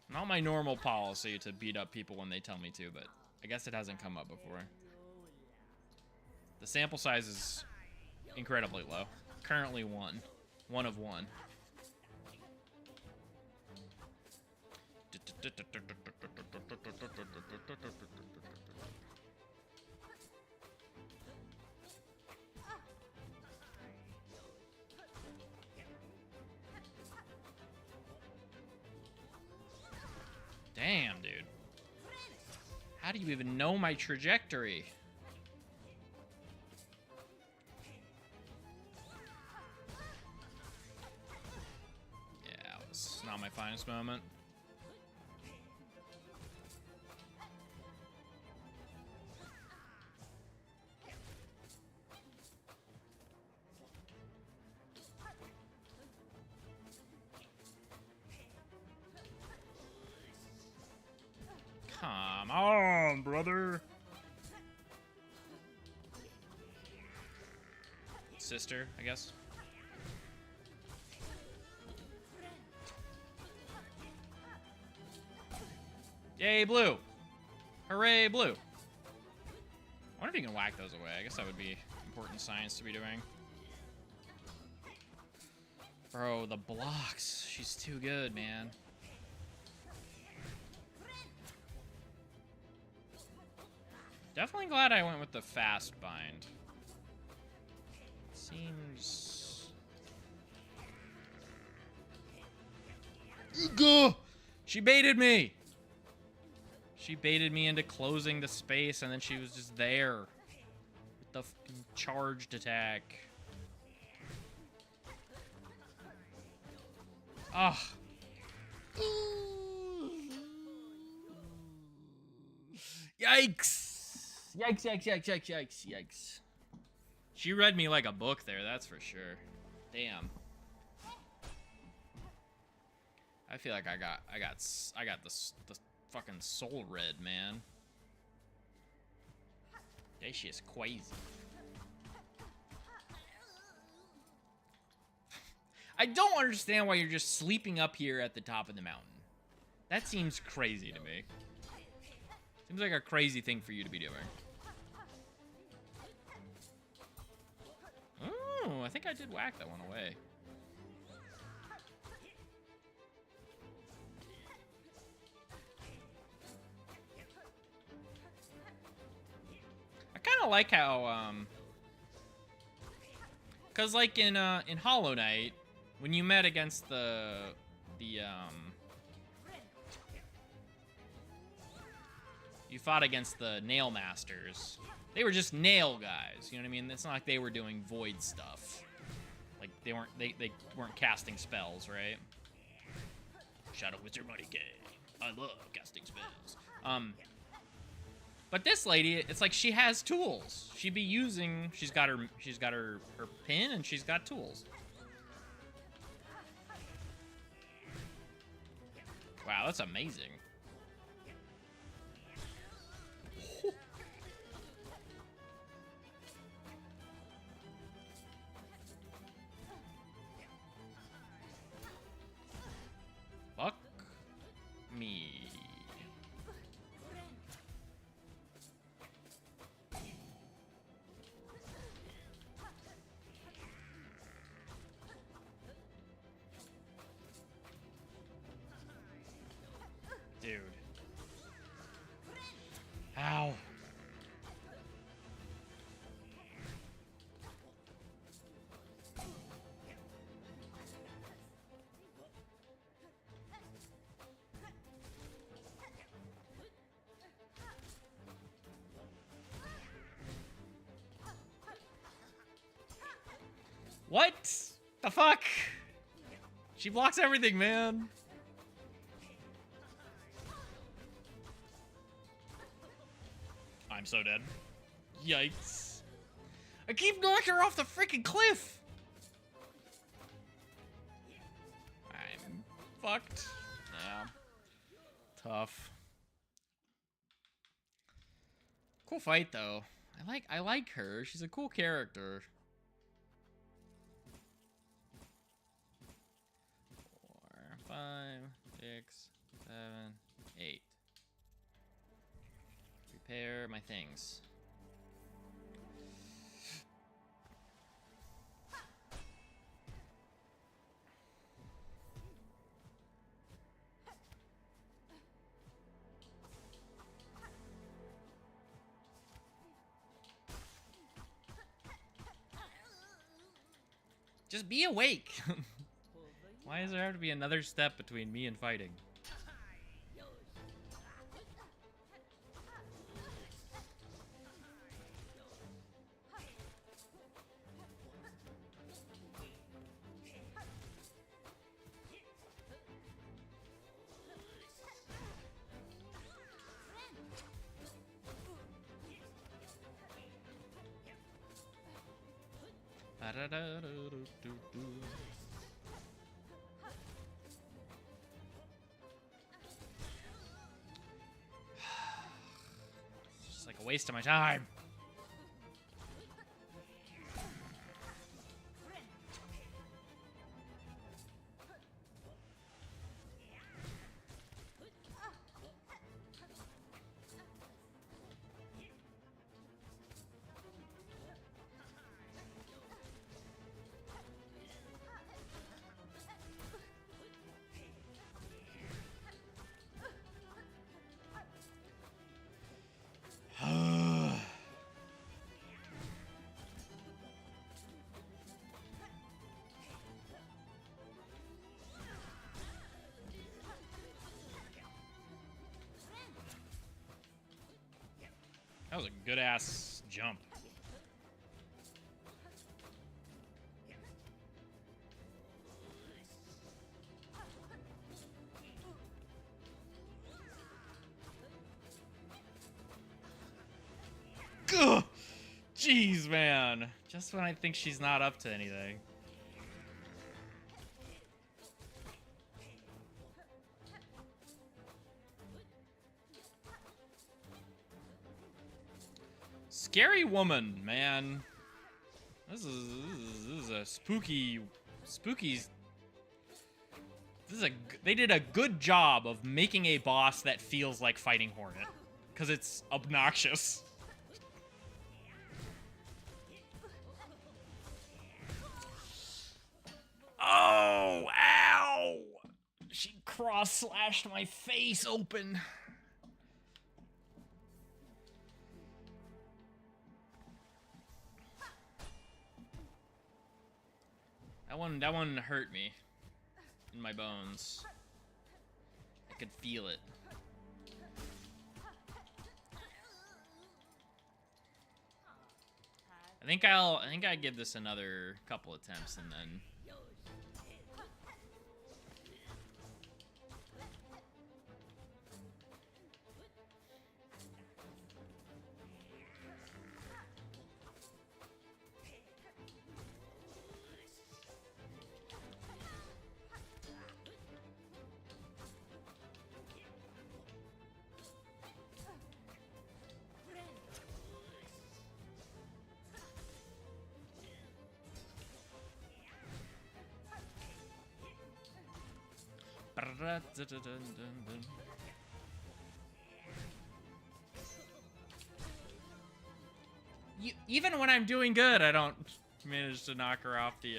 Not my normal policy to beat up people when they tell me to, but I guess it hasn't come up before. The sample size is incredibly low. Currently one. One of one. Damn, dude. How do you even know my trajectory? Not my finest moment. Come on, brother. Sister, I guess. Yay, blue. Hooray, blue. I wonder if you can whack those away. I guess that would be important science to be doing. Bro, the blocks. She's too good, man. Definitely glad I went with the fast bind. Seems... Ugh! She baited me! She baited me into closing the space, and then she was just there with the fucking charged attack. Ugh. Yikes! Yikes. She read me like a book there, that's for sure. Damn. I feel like I got the fucking soul red, man. That shit's crazy. I don't understand why you're just sleeping up here at the top of the mountain. That seems crazy to me. Seems like a crazy thing for you to be doing. Oh, I think I did whack that one away. I kind of like how, cause like in Hollow Knight, when you met against you fought against the Nail Masters. They were just nail guys, you know what I mean? It's not like they were doing void stuff. Like they weren't casting spells, right? Shadow Wizard Money Game. I love casting spells. But this lady, it's like she has tools. She'd be using. She's got her pin and she's got tools. Wow, that's amazing. Fuck me. Dude. Ow. What the fuck? She blocks everything, man. I'm so dead. Yikes. I keep knocking her off the freaking cliff. I'm fucked. Yeah. Tough. Cool fight though. I like her. She's a cool character. 4, 5, 6, 7, 8. Repair my things. Just be awake. Why does there have to be another step between me and fighting? It's just like a waste of my time. That was a good ass jump. Ugh. Jeez, man. Just when I think she's not up to anything. Scary woman, man. This is a spooky They did a good job of making a boss that feels like fighting Hornet, because it's obnoxious. Oh, ow! She cross-slashed my face open. That one hurt me in my bones. I could feel it. I think I give this another couple attempts and then. Even when I'm doing good, I don't manage to knock her off the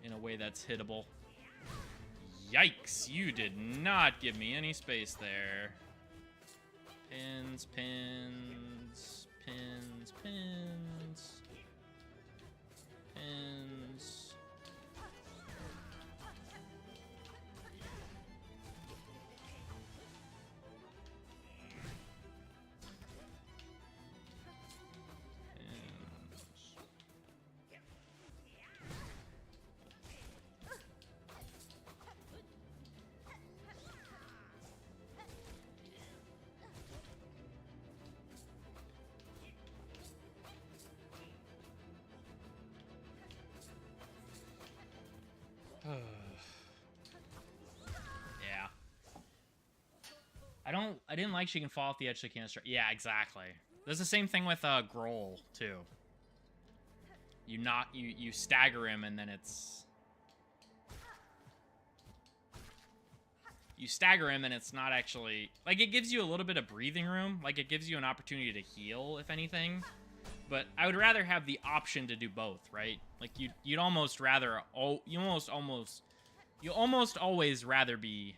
in a way that's hittable. Yikes, you did not give me any space there. Pins, pins, pins, pins. Pins. Yeah. I didn't like she can fall off the edge, so can't strike. Yeah, exactly. There's the same thing with Grohl too. You stagger him and then it's not actually like it gives you a little bit of breathing room, like it gives you an opportunity to heal if anything. But I would rather have the option to do both, right? Like you'd almost rather you almost always rather be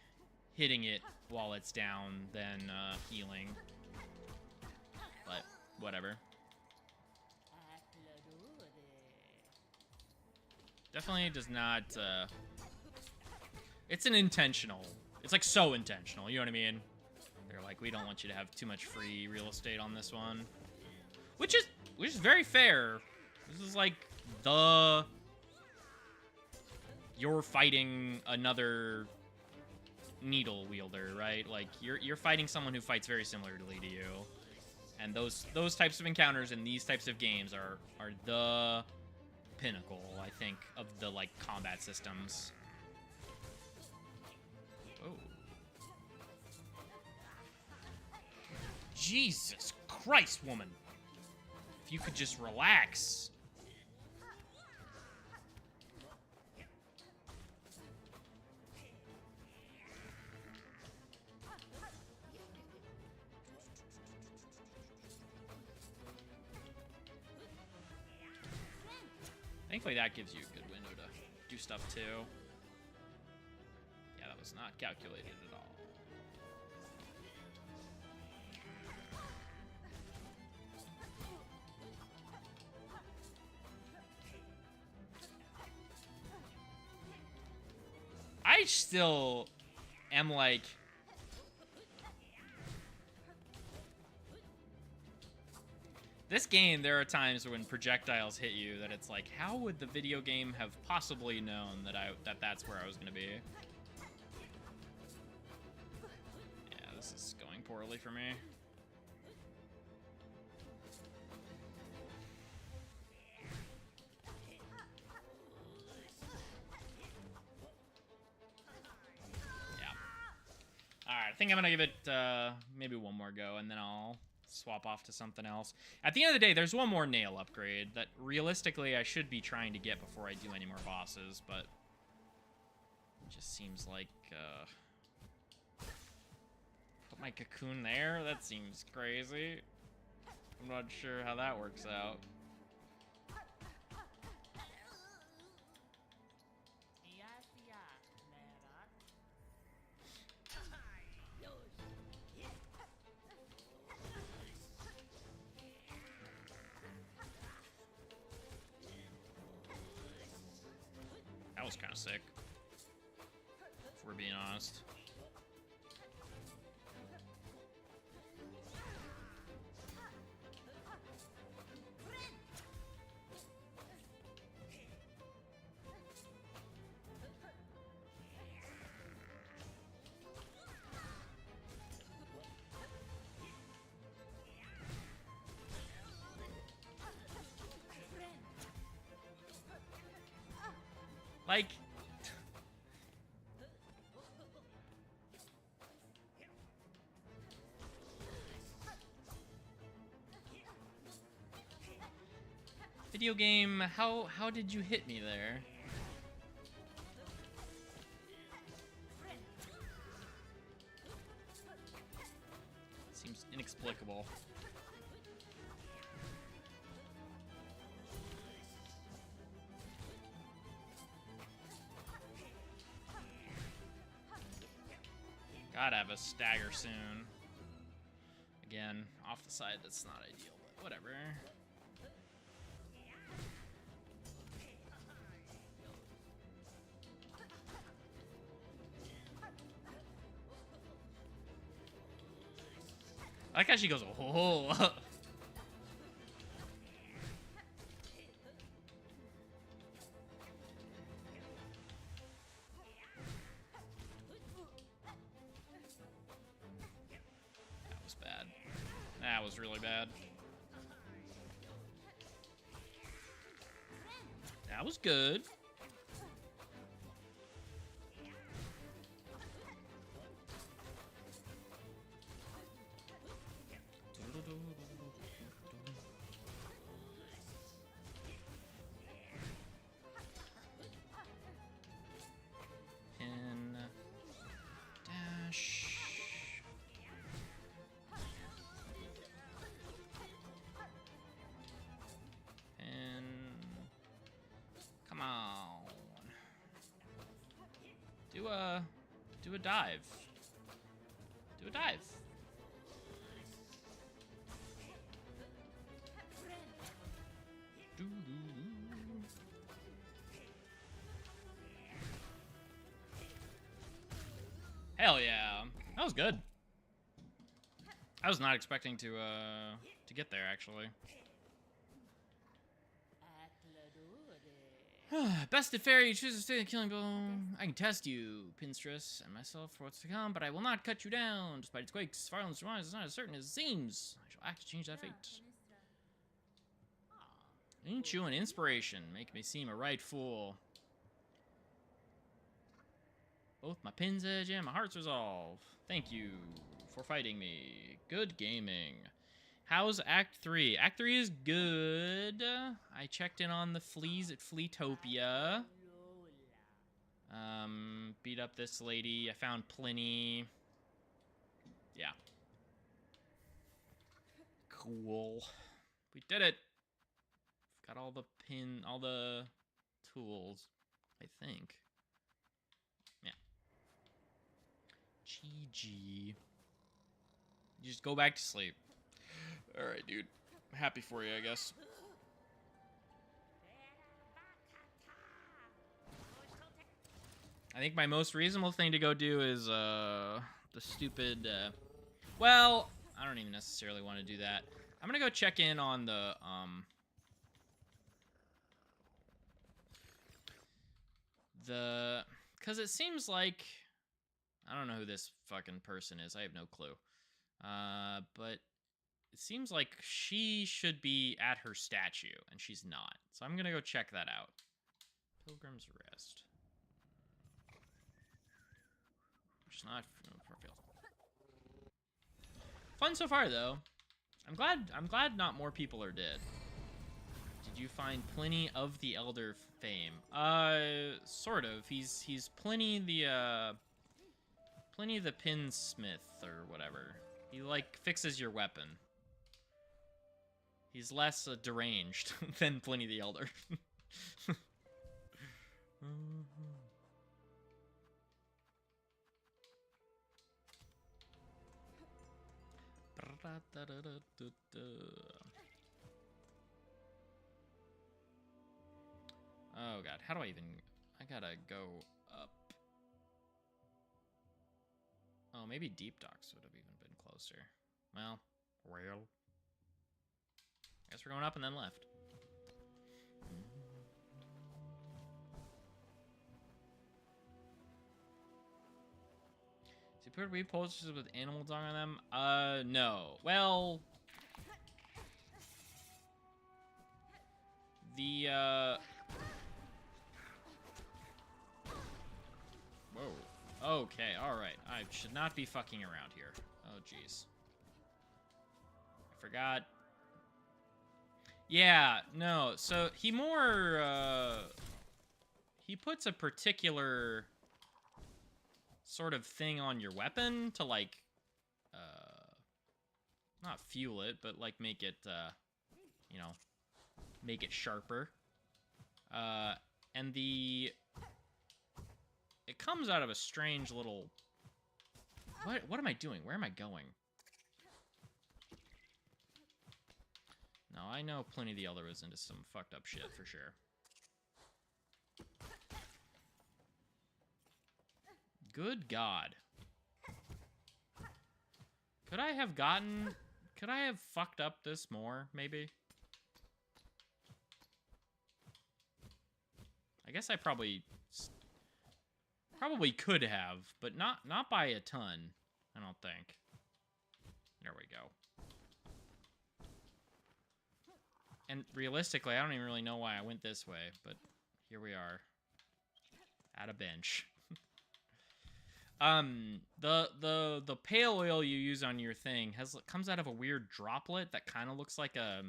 hitting it while it's down than healing. But whatever. Definitely does not it's an intentional. It's like so intentional, you know what I mean? They're like, we don't want you to have too much free real estate on this one. Which is very fair. This is like you're fighting another needle wielder, right? Like you're fighting someone who fights very similarly to you. And those types of encounters in these types of games are the pinnacle, I think, of the like combat systems. Oh. Jesus Christ, woman. If you could just relax. Thankfully, that gives you a good window to do stuff too. Yeah, that was not calculated at all. I still am like... This game, there are times when projectiles hit you that it's like, how would the video game have possibly known that that's where I was going to be? Yeah, this is going poorly for me. Yeah. Alright, I think I'm going to give it maybe one more go, and then I'll swap off to something else. At the end of the day, there's one more nail upgrade that realistically I should be trying to get before I do any more bosses, but it just seems like, put my cocoon there? That seems crazy. I'm not sure how that works out. That was kind of sick, if we're being honest. Like, video game, how did you hit me there? Seems inexplicable. Gotta have a stagger soon. Again, off the side, that's not ideal, but whatever. I like how she goes, oh. That was really bad. That was good. Pin. Dash. Do a dive. Do a dive. Hell yeah. That was good. I was not expecting to get there, actually. Bested fairy, choose to stay in killing blow. I can test you, Pinstress, and myself for what's to come, but I will not cut you down. Despite its quakes, violence is not as certain as it seems. I shall act to change that fate. Ain't you an inspiration? Make me seem a right fool. Both my pin's edge and my heart's resolve. Thank you for fighting me. Good gaming. How's Act 3? Act 3 is good. I checked in on the fleas at Fleetopia. Beat up this lady. I found Pliny. Yeah. Cool. We did it. Got all the tools, I think. Yeah. GG. You just go back to sleep. Alright, dude. I'm happy for you, I guess. I think my most reasonable thing to go do is, the stupid, well, I don't even necessarily want to do that. I'm gonna go check in on the, because it seems like, I don't know who this fucking person is. I have no clue. But it seems like she should be at her statue, and she's not. So I'm gonna go check that out. Pilgrim's Rest. Which is not fun so far, though. I'm glad not more people are dead. Did you find Pliny of the Elder fame? Sort of. He's Pliny the pinsmith or whatever. He like fixes your weapon. He's less deranged than Pliny the Elder. Oh god, how do I even... I gotta go up. Oh, maybe Deep Docks would have even been closer. Well. I guess we're going up and then left. So you put weed posters with animal dung on them? No. Well... The, Whoa. Okay, alright. I should not be fucking around here. Oh, jeez. I forgot. Yeah, no. So, he more, he puts a particular sort of thing on your weapon to, like, not fuel it, but, like, make it, you know, make it sharper. And it comes out of a strange little... What am I doing? Where am I going? No, I know Pliny the Elder was into some fucked up shit, for sure. Good God. Could I have fucked up this more, maybe? I guess I probably could have, but not by a ton, I don't think. There we go. And realistically, I don't even really know why I went this way, but here we are. At a bench. The pale oil you use on your thing comes out of a weird droplet that kind of looks like the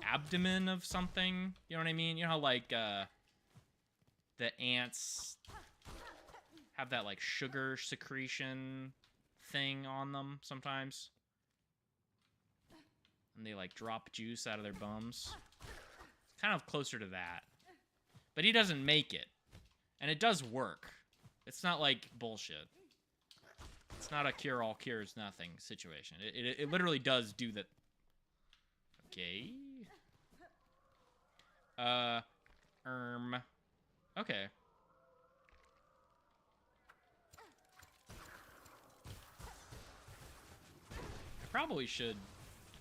abdomen of something. You know what I mean? You know how, like, the ants have that, like, sugar secretion thing on them sometimes? And they, like, drop juice out of their bums. It's kind of closer to that. But he doesn't make it. And it does work. It's not, like, bullshit. It's not a cure-all cures nothing situation. It literally does do that. Okay. Okay. I probably should...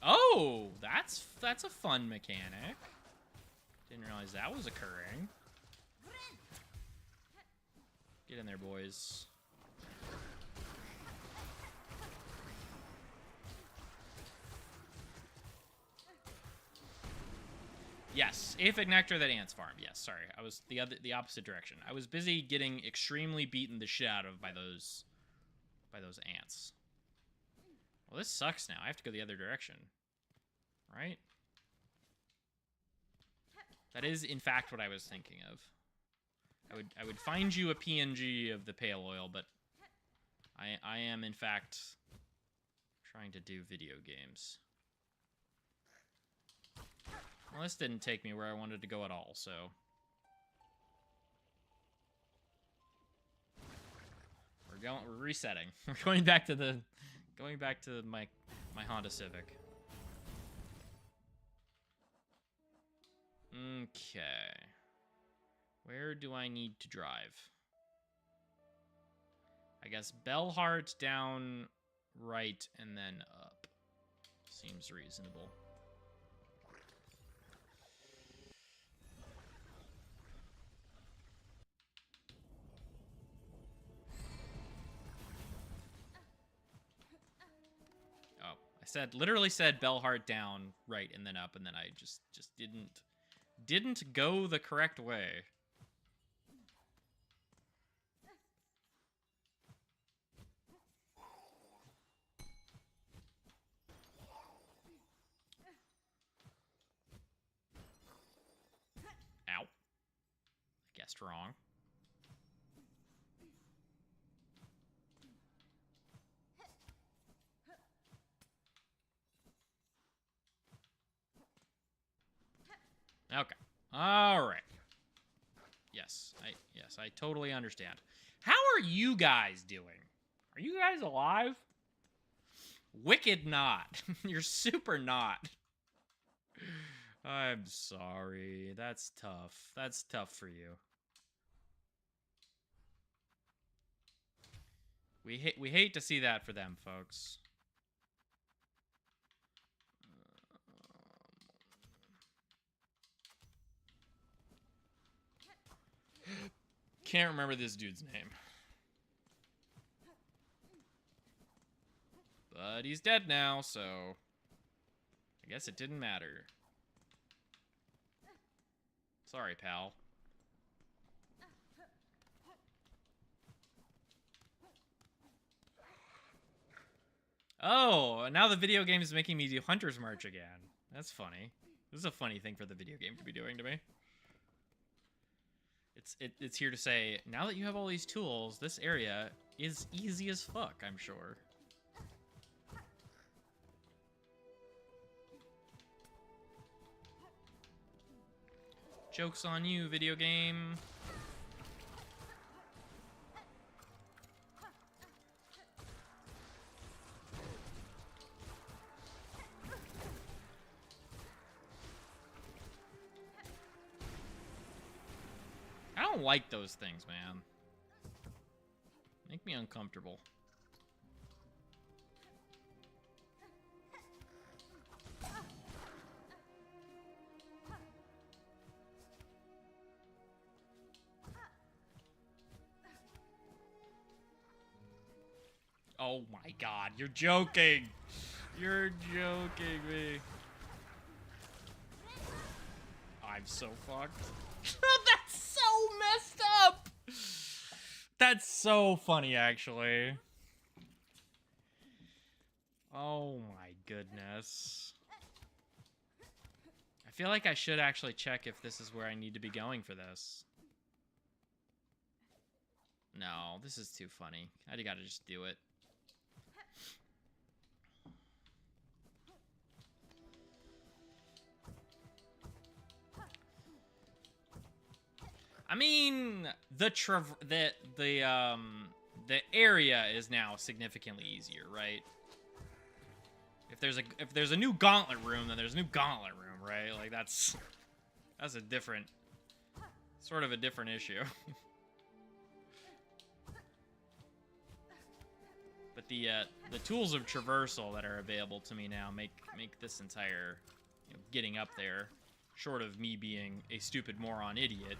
Oh! That's a fun mechanic. Didn't realize that was occurring. Get in there, boys. Yes, aphid nectar that ants farm. Yes, sorry, I was the opposite direction. I was busy getting extremely beaten the shit out of by those ants. Well, this sucks now. I have to go the other direction, right? That is, in fact, what I was thinking of. I would find you a PNG of the pale oil, but I am, in fact, trying to do video games. Well, this didn't take me where I wanted to go at all, so... We're resetting. We're going back to my Honda Civic. Okay. Where do I need to drive? I guess Bellhart down right and then up. Seems reasonable. Oh, I literally said Bellhart down right and then up, and then I just didn't go the correct way. strong. Okay. All right. Yes, I totally understand. How are you guys doing? Are you guys alive? Wicked not. You're super not. I'm sorry. That's tough. That's tough for you. We hate to see that for them, folks. Can't remember this dude's name. But he's dead now, so I guess it didn't matter. Sorry, pal. Oh, now the video game is making me do Hunter's March again. That's funny. This is a funny thing for the video game to be doing to me. It's here to say, now that you have all these tools, this area is easy as fuck, I'm sure. Joke's on you, video game. I don't like those things, man. Make me uncomfortable. Oh my god, you're joking! You're joking me. I'm so fucked. That's so messed up! That's so funny, actually. Oh my goodness. I feel like I should actually check if this is where I need to be going for this. No, this is too funny. I gotta just do it. I mean, the area is now significantly easier, right? If there's a new gauntlet room, then there's a new gauntlet room, right? Like that's a different sort of a different issue. But the tools of traversal that are available to me now make this entire, you know, getting up there, short of me being a stupid moron idiot.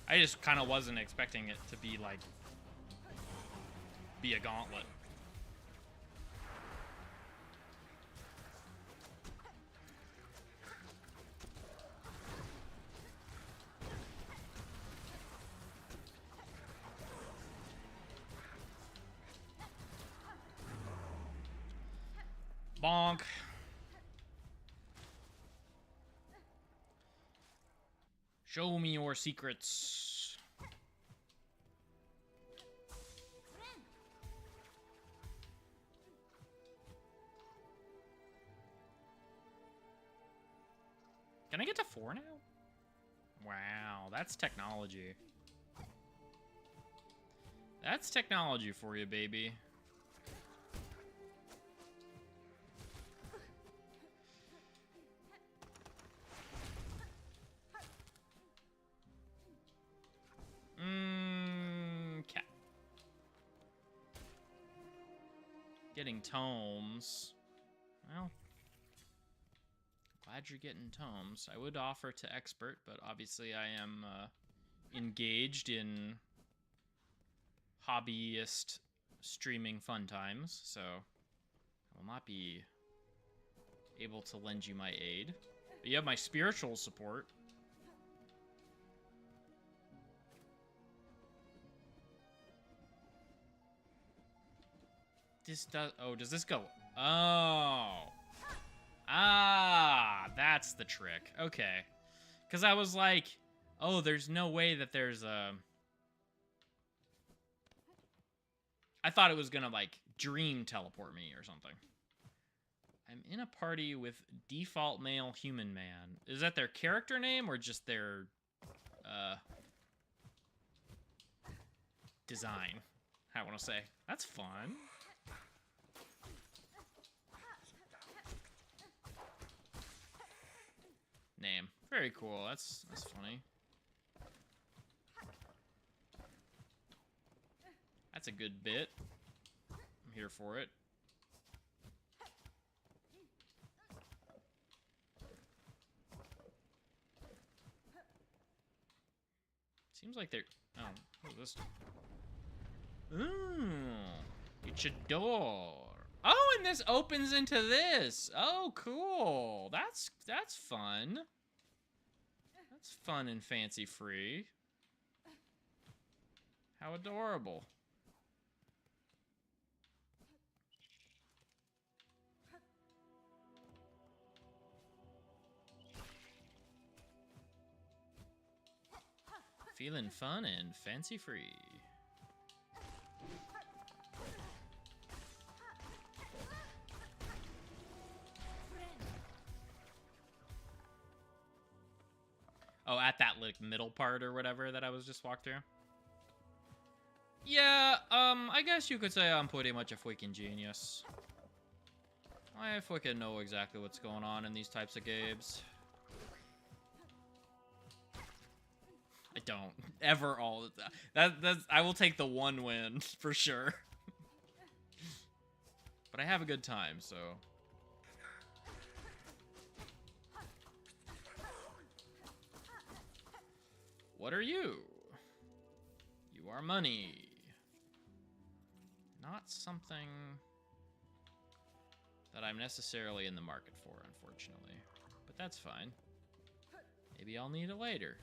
I just kind of wasn't expecting it to be like be a gauntlet. Bonk. Show me your secrets. Can I get to 4 now? Wow, that's technology. That's technology for you, baby. Okay. Getting tomes. Well, glad you're getting tomes. I would offer to expert, but obviously I am engaged in hobbyist streaming fun times, so I will not be able to lend you my aid. But you have my spiritual support. This does... Oh, does this go... Oh. Ah, that's the trick. Okay. Because I was like, oh, there's no way that there's a... I thought it was going to, like, dream teleport me or something. I'm in a party with default male human man. Is that their character name or just their design? I want to say. That's fun. Name. Very cool. That's funny. That's a good bit. I'm here for it. Seems like they're... Oh, what is this? Ooh, it's a door. Oh, and this opens into this. Oh, cool. That's fun. That's fun and fancy free. How adorable. Feeling fun and fancy free. Oh, at that like middle part or whatever that I was just walked through. Yeah, I guess you could say I'm pretty much a freaking genius. I freaking know exactly what's going on in these types of games. I don't ever all the time. That's I will take the one win for sure. But I have a good time, so. What are you? You are money. Not something that I'm necessarily in the market for, unfortunately. But that's fine. Maybe I'll need it later.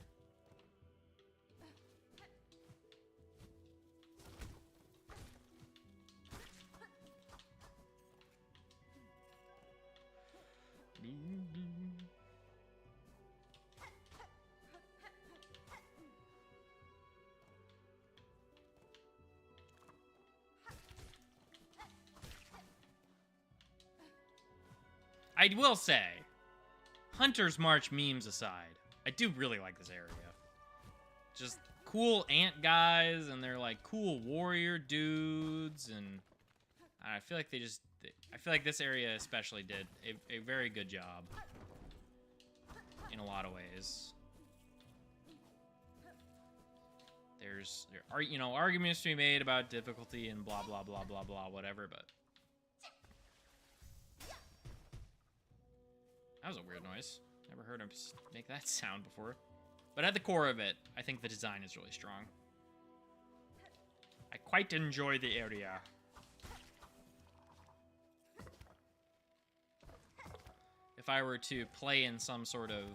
I will say, Hunter's March memes aside, I do really like this area. Just cool ant guys, and they're like cool warrior dudes, and I feel like I feel like this area especially did a very good job in a lot of ways. There are, you know, arguments to be made about difficulty and blah, blah, blah, blah, blah, whatever, but... That was a weird noise. Never heard him make that sound before. But at the core of it, I think the design is really strong. I quite enjoy the area. If I were to play in some sort of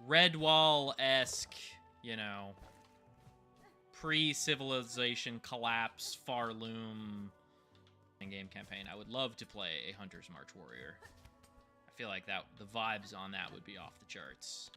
Redwall-esque, you know, pre-civilization collapse, Farloom game campaign, I would love to play a Hunter's March warrior. I feel like that the vibes on that would be off the charts.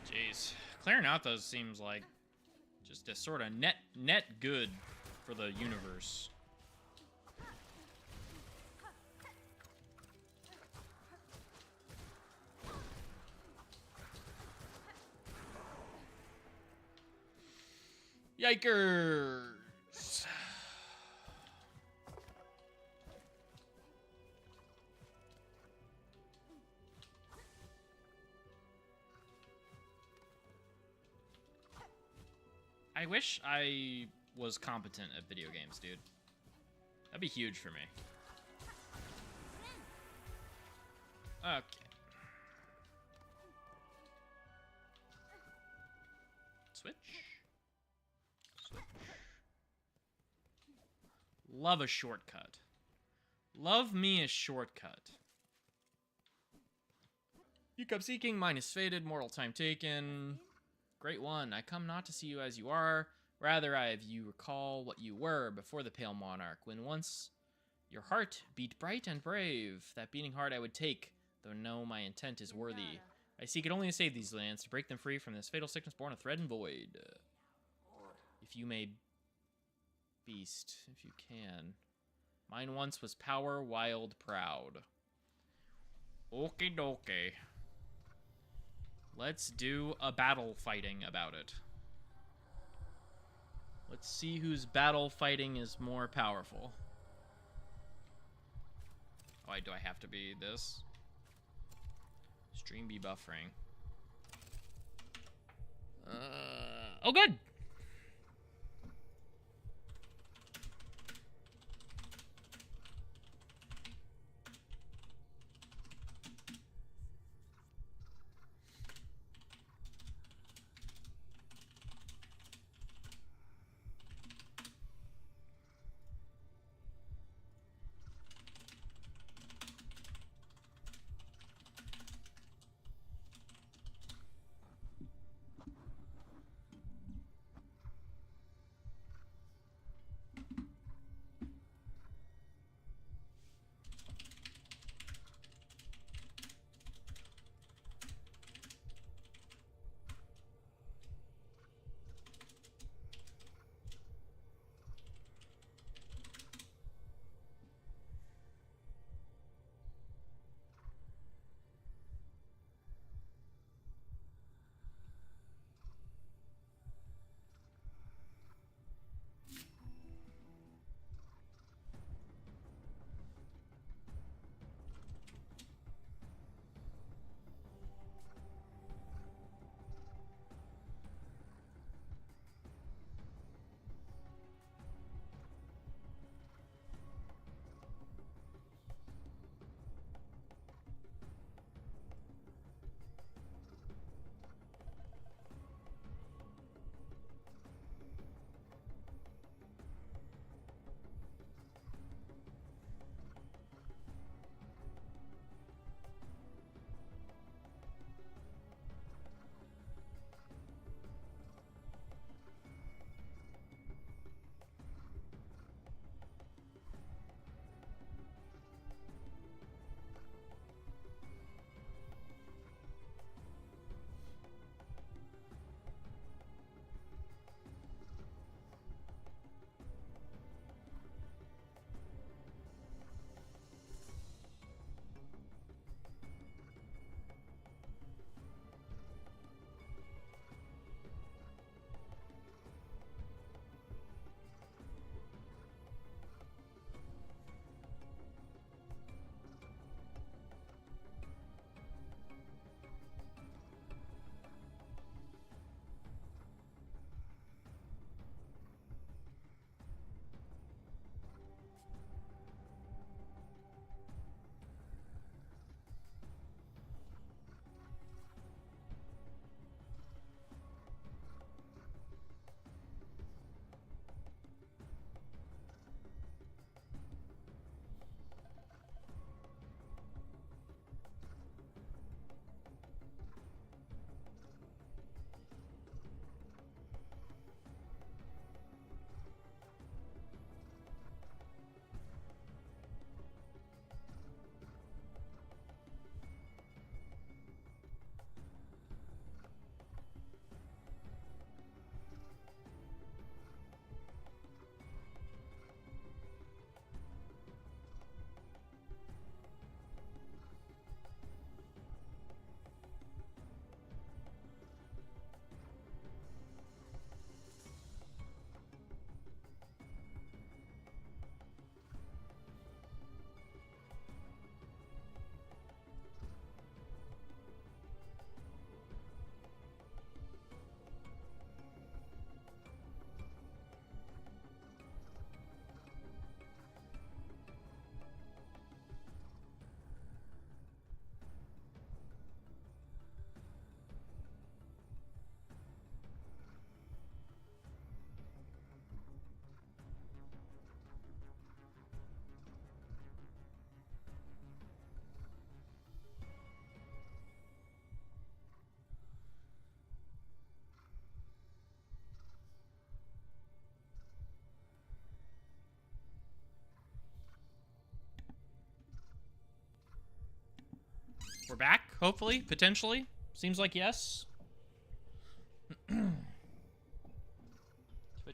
Jeez, clearing out those seems like just a sort of net good for the universe. Yikers! I wish I was competent at video games, dude. That'd be huge for me. Okay. Switch. Switch. Love a shortcut. Love me a shortcut. You come seeking, mine is fated, mortal time taken. Great one, I come not to see you as you are. Rather, I have you recall what you were before the pale monarch, when once your heart beat bright and brave. That beating heart I would take, though know my intent is worthy. I seek it only to save these lands, to break them free from this fatal sickness born of thread and void. If you may, beast, if you can. Mine once was power, wild, proud. Okie dokie. Let's do a battle fighting about it. Let's see whose battle fighting is more powerful. Oh, do I have to be this? Stream be buffering. Oh, good! We're back, hopefully, potentially. Seems like yes. Twitch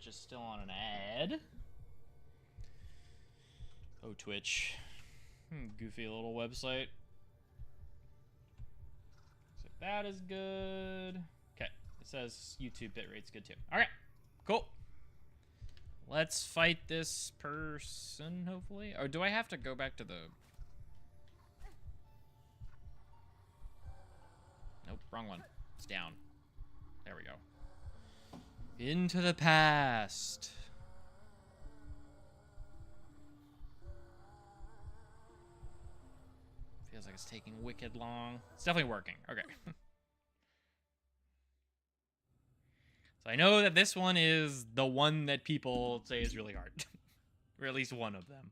is still on an ad. Oh, Twitch. Goofy little website. So that is good. Okay, it says YouTube bitrate's good too. All right, cool. Let's fight this person, hopefully. Or do I have to go back to the... Nope, wrong one. It's down. There we go. Into the past. Feels like it's taking wicked long. It's definitely working. Okay. So I know that this one is the one that people say is really hard. Or at least one of them.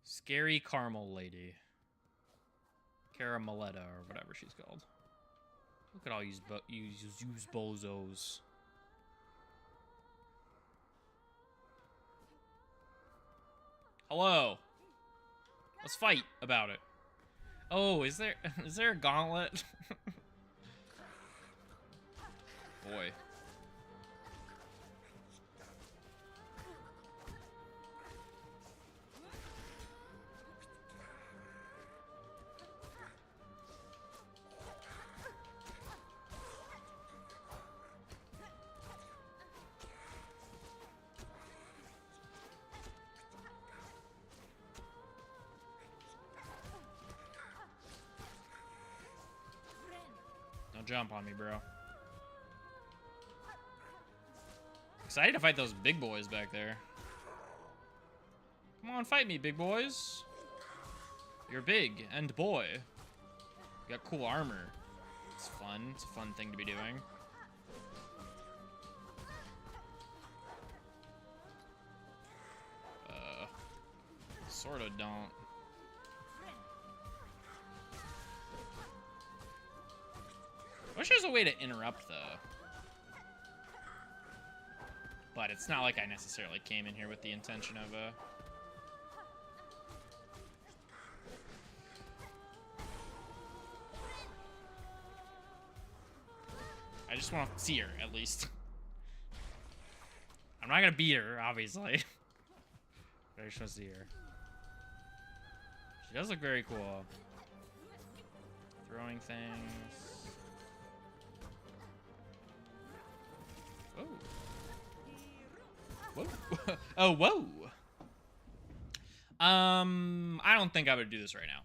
Scary Caramel Lady. Carameletta or whatever she's called. Look at all use bozos. Hello. Let's fight about it. Oh, is there a gauntlet? Boy. Don't jump on me, bro. Excited to fight those big boys back there. Come on, fight me, big boys. You're big and boy. You got cool armor. It's fun. It's a fun thing to be doing. Sorta don't. I wish there's a way to interrupt, though. But it's not like I necessarily came in here with the intention of, I just want to see her, at least. I'm not gonna beat her, obviously. But I just want to see her. She does look very cool. Throwing things. Whoa. Whoa. Oh, whoa. I don't think I would do this right now.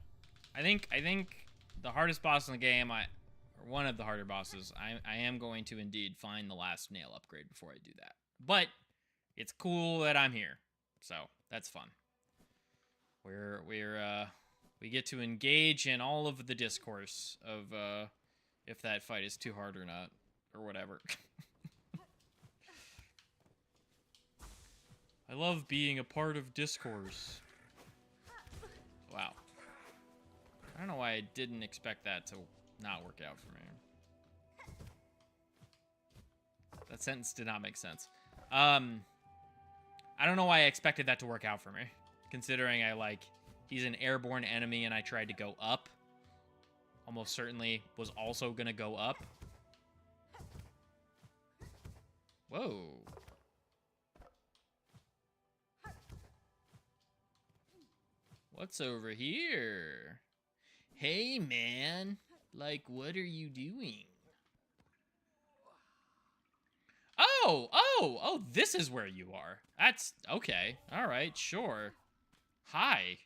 I think the hardest boss in the game, or one of the harder bosses, I am going to indeed find the last nail upgrade before I do that. But it's cool that I'm here, so that's fun. We get to engage in all of the discourse of if that fight is too hard or not, or whatever. I love being a part of discourse. Wow. I don't know why I didn't expect that to not work out for me. That sentence did not make sense. I don't know why I expected that to work out for me. Considering he's an airborne enemy and I tried to go up. Almost certainly was also gonna go up. Whoa. What's over here? Hey, man. What are you doing? Oh, this is where you are. That's, okay. All right, sure. Hi.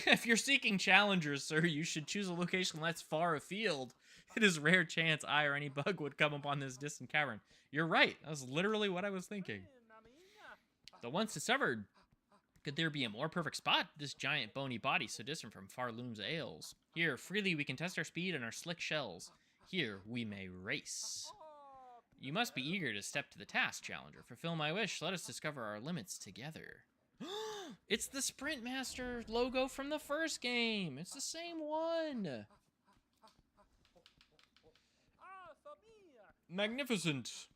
If you're seeking challengers, sir, you should choose a location less far afield. It is a rare chance I or any bug would come upon this distant cavern. You're right. That was literally what I was thinking. The once discovered. Could there be a more perfect spot? This giant bony body so distant from Farloom's ales. Here, freely we can test our speed and our slick shells. Here, we may race. You must be eager to step to the task, challenger. Fulfill my wish. Let us discover our limits together. It's the Sprint Master logo from the first game. It's the same one. Magnificent.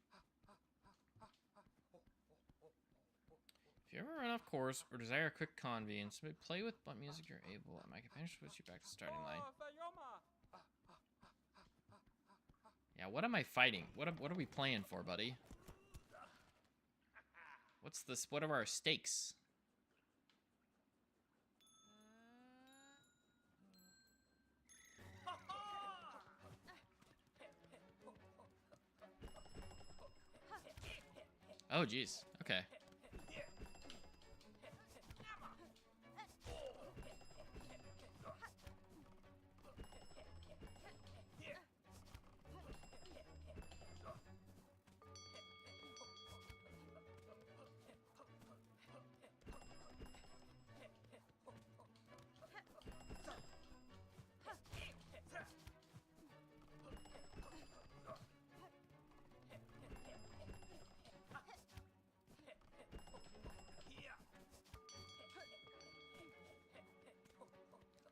If you ever run off course or desire a quick convenience, play with what music you're able, and my companion switch you back to starting line. Yeah, what am I fighting? What are we playing for, buddy? What's this? What are our stakes? Oh, geez. Okay.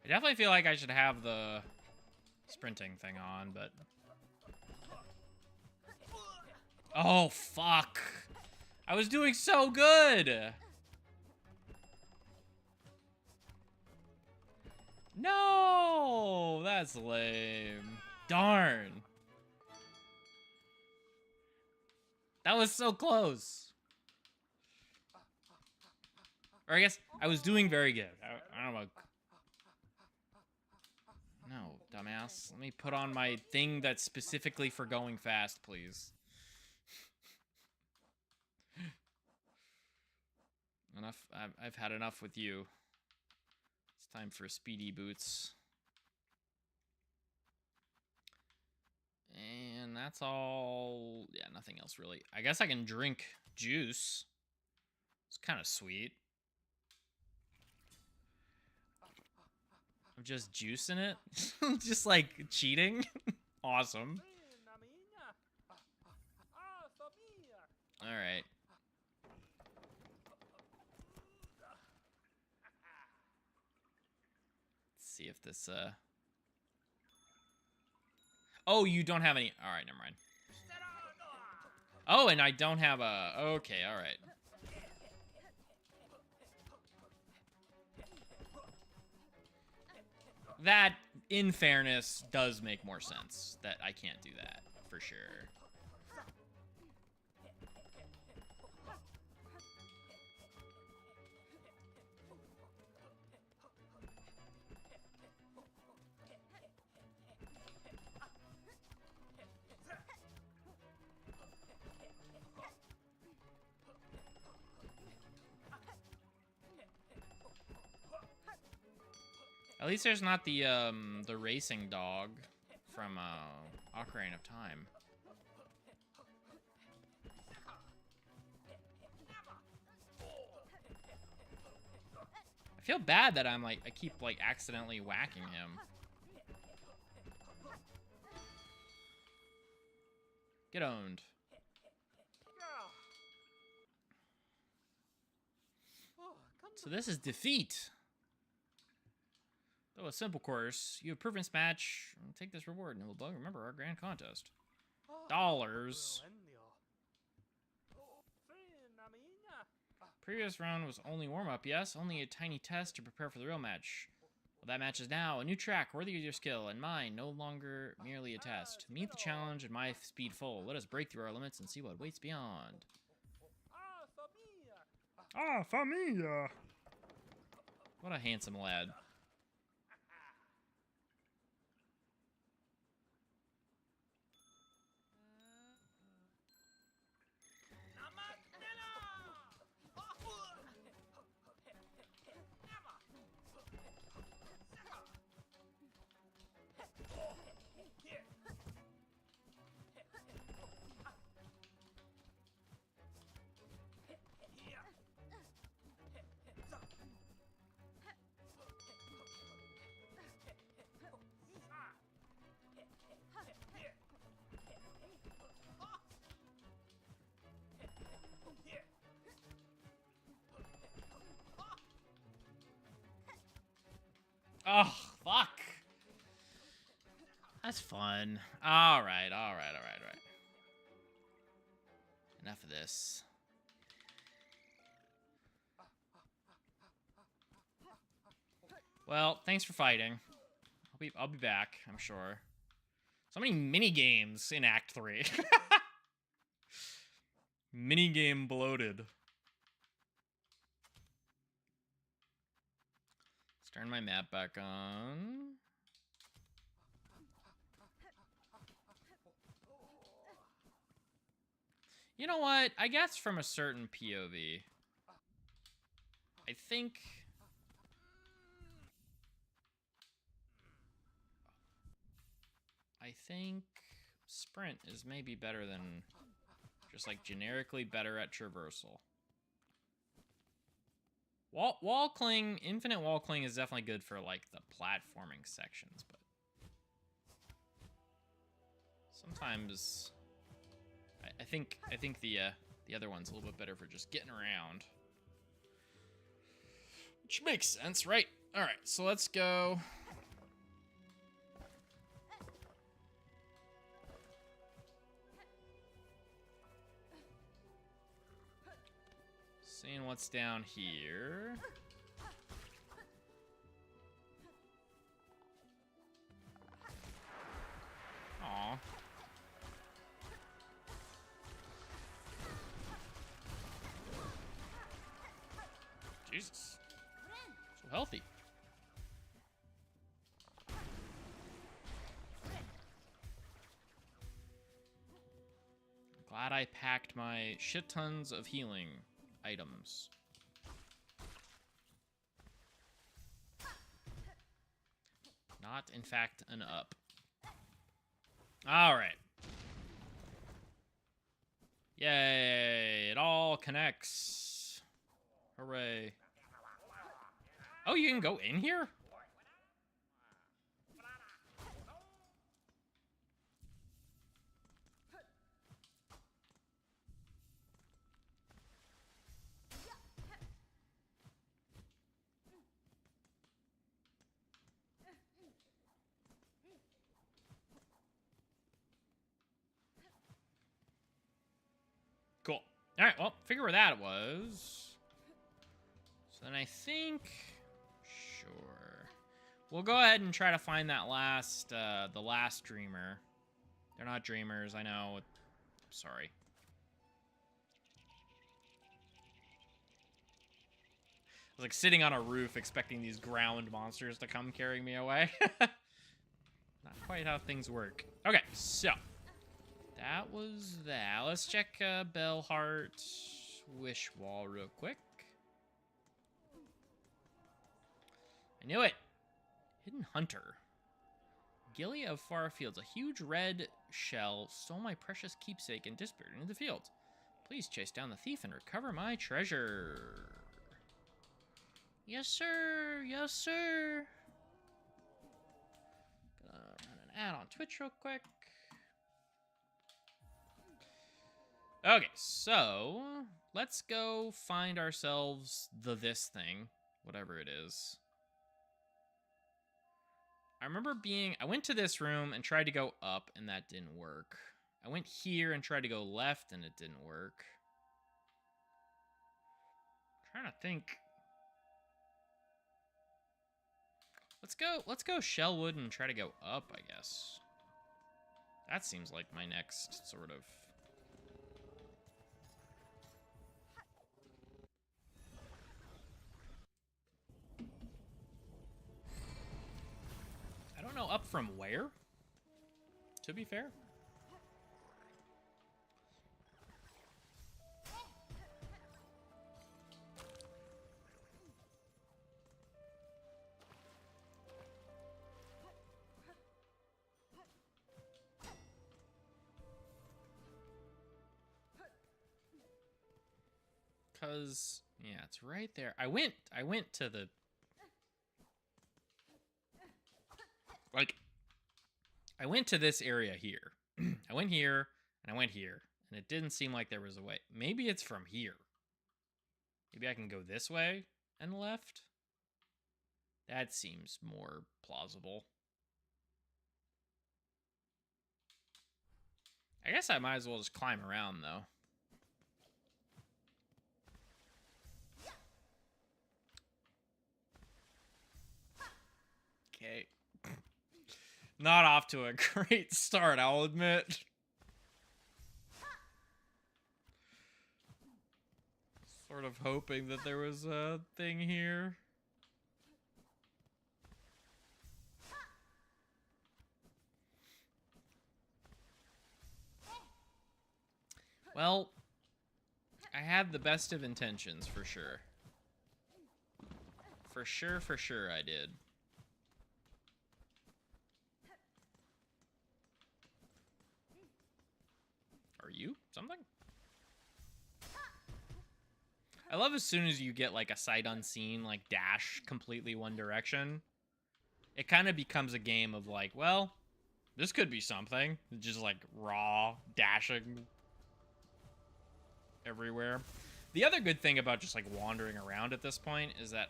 I definitely feel like I should have the sprinting thing on, but... Oh, fuck. I was doing so good. No, that's lame. Darn. That was so close. Or I guess I was doing very good. I don't know. No, dumbass. Let me put on my thing that's specifically for going fast, please. Enough. I've had enough with you. It's time for speedy boots. And that's all. Yeah, nothing else really. I guess I can drink juice. It's kind of sweet. I'm just juicing it. Just like cheating. Awesome. All right. Let's see if this Oh, you don't have any. All right, never mind. Oh, and I don't have a. Okay, all right. That, in fairness, does make more sense. That I can't do that, for sure. At least there's not the racing dog from Ocarina of Time. I feel bad that I keep like accidentally whacking him. Get owned. So this is defeat. Though a simple course, you have proven this match. Take this reward and it will remember our grand contest. $. Previous round was only warm-up, yes. Only a tiny test to prepare for the real match. Well, that match is now a new track worthy of your skill and mine, no longer merely a test. Meet the challenge at my speed full. Let us break through our limits and see what waits beyond. Ah, familia! What a handsome lad. Oh, fuck. That's fun. All right. Enough of this. Well, thanks for fighting. I'll be back, I'm sure. So many mini games in Act 3. Mini game bloated. Let's turn my map back on. You know what? I guess from a certain POV, I think sprint is maybe better than just like generically better at traversal. Wall cling, infinite wall cling is definitely good for like the platforming sections, but sometimes I think the other one's a little bit better for just getting around, which makes sense, right? All right, so let's go. Seeing what's down here. Aw. Jesus. So healthy. Glad I packed my shit tons of healing items. Not, in fact, an up. All right. Yay, it all connects. Hooray. Oh, you can go in here? Cool. All right, well, figure where that was. So then I think, sure. We'll go ahead and try to find that last, the last dreamer. They're not dreamers, I know. Sorry. I was like sitting on a roof expecting these ground monsters to come carry me away. Not quite how things work. Okay, so. That was that. Let's check Bellheart Wish Wall real quick. I knew it. Hidden Hunter. Gilly of Far Fields. A huge red shell stole my precious keepsake and disappeared into the field. Please chase down the thief and recover my treasure. Yes, sir. Yes, sir. Gonna run an ad on Twitch real quick. Okay, so let's go find ourselves this thing, whatever it is. I remember I went to this room and tried to go up, and that didn't work. I went here and tried to go left, and it didn't work. I'm trying to think. Let's go Shellwood and try to go up, I guess. That seems like my next sort of... I don't know up from where, to be fair. Cause yeah, it's right there. I went to the I went to this area here. I went here, and I went here, and it didn't seem like there was a way. Maybe it's from here. Maybe I can go this way and left? That seems more plausible. I guess I might as well just climb around, though. Not off to a great start, I'll admit. Sort of hoping that there was a thing here. Well, I had the best of intentions, for sure. For sure I did. Are you something? I love as soon as you get like a sight unseen, like dash completely one direction, it kind of becomes a game of like, well, this could be something. Just like raw dashing everywhere. The other good thing about just like wandering around at this point is that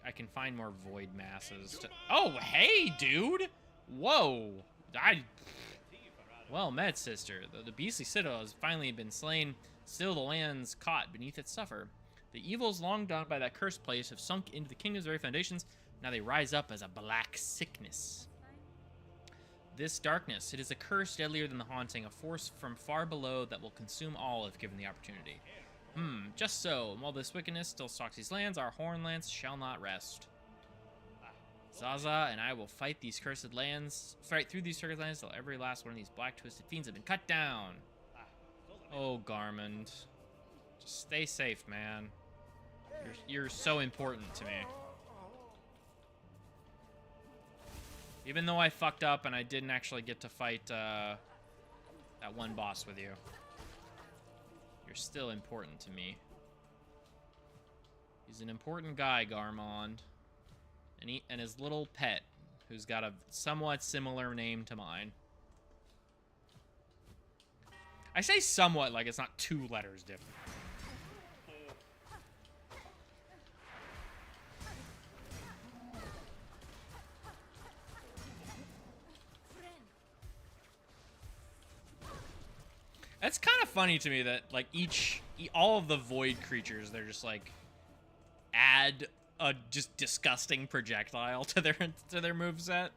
I can find more void masses. Oh, hey, dude! Whoa! Well met, sister. The beastly citadel has finally been slain. Still, the lands caught beneath its suffer. The evils long done by that cursed place have sunk into the kingdom's very foundations. Now they rise up as a black sickness. This darkness, it is a curse deadlier than the haunting, a force from far below that will consume all if given the opportunity. Just so. And while this wickedness still stalks these lands, our horn lance shall not rest. Zaza and I will fight these cursed lands, fight through these cursed lands till every last one of these black twisted fiends have been cut down. Oh, Garmund. Just stay safe, man. You're so important to me. Even though I fucked up and I didn't actually get to fight that one boss with you. You're still important to me. He's an important guy, Garmond. And his little pet, who's got a somewhat similar name to mine. I say somewhat like it's not 2 letters different. It's kind of funny to me that like all of the void creatures, they're just like add a just disgusting projectile to their moveset.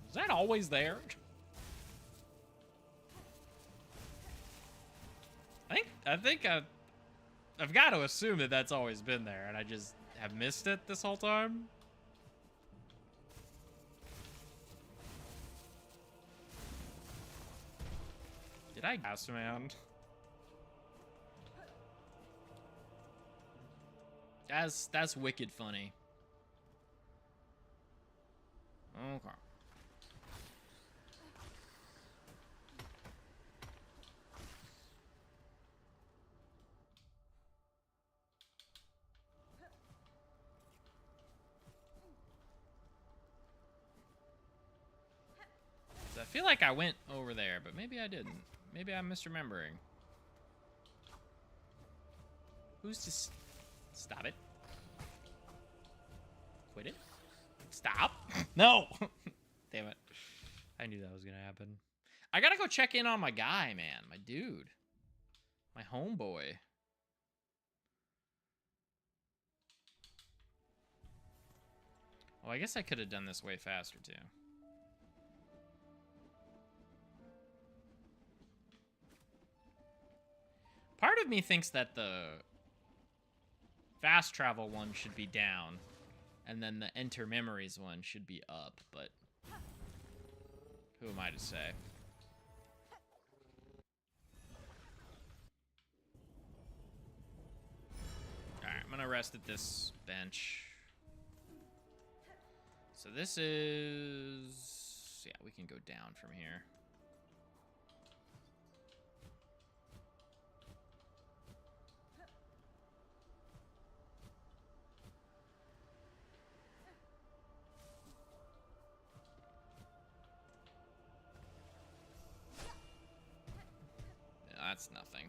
Was that always there? I think I've got to assume that that's always been there, and I just have missed it this whole time. Did I guess, man? That's wicked funny. Okay. I feel like I went over there, but maybe I didn't. Maybe I'm misremembering. Who's to stop it? Quit it? Stop! No! Damn it. I knew that was gonna happen. I gotta go check in on my guy, man. My dude. My homeboy. Oh, I guess I could have done this way faster, too. Part of me thinks that the fast travel one should be down, and then the enter memories one should be up, but who am I to say? Alright, I'm gonna rest at this bench. So this is... yeah, we can go down from here. That's nothing.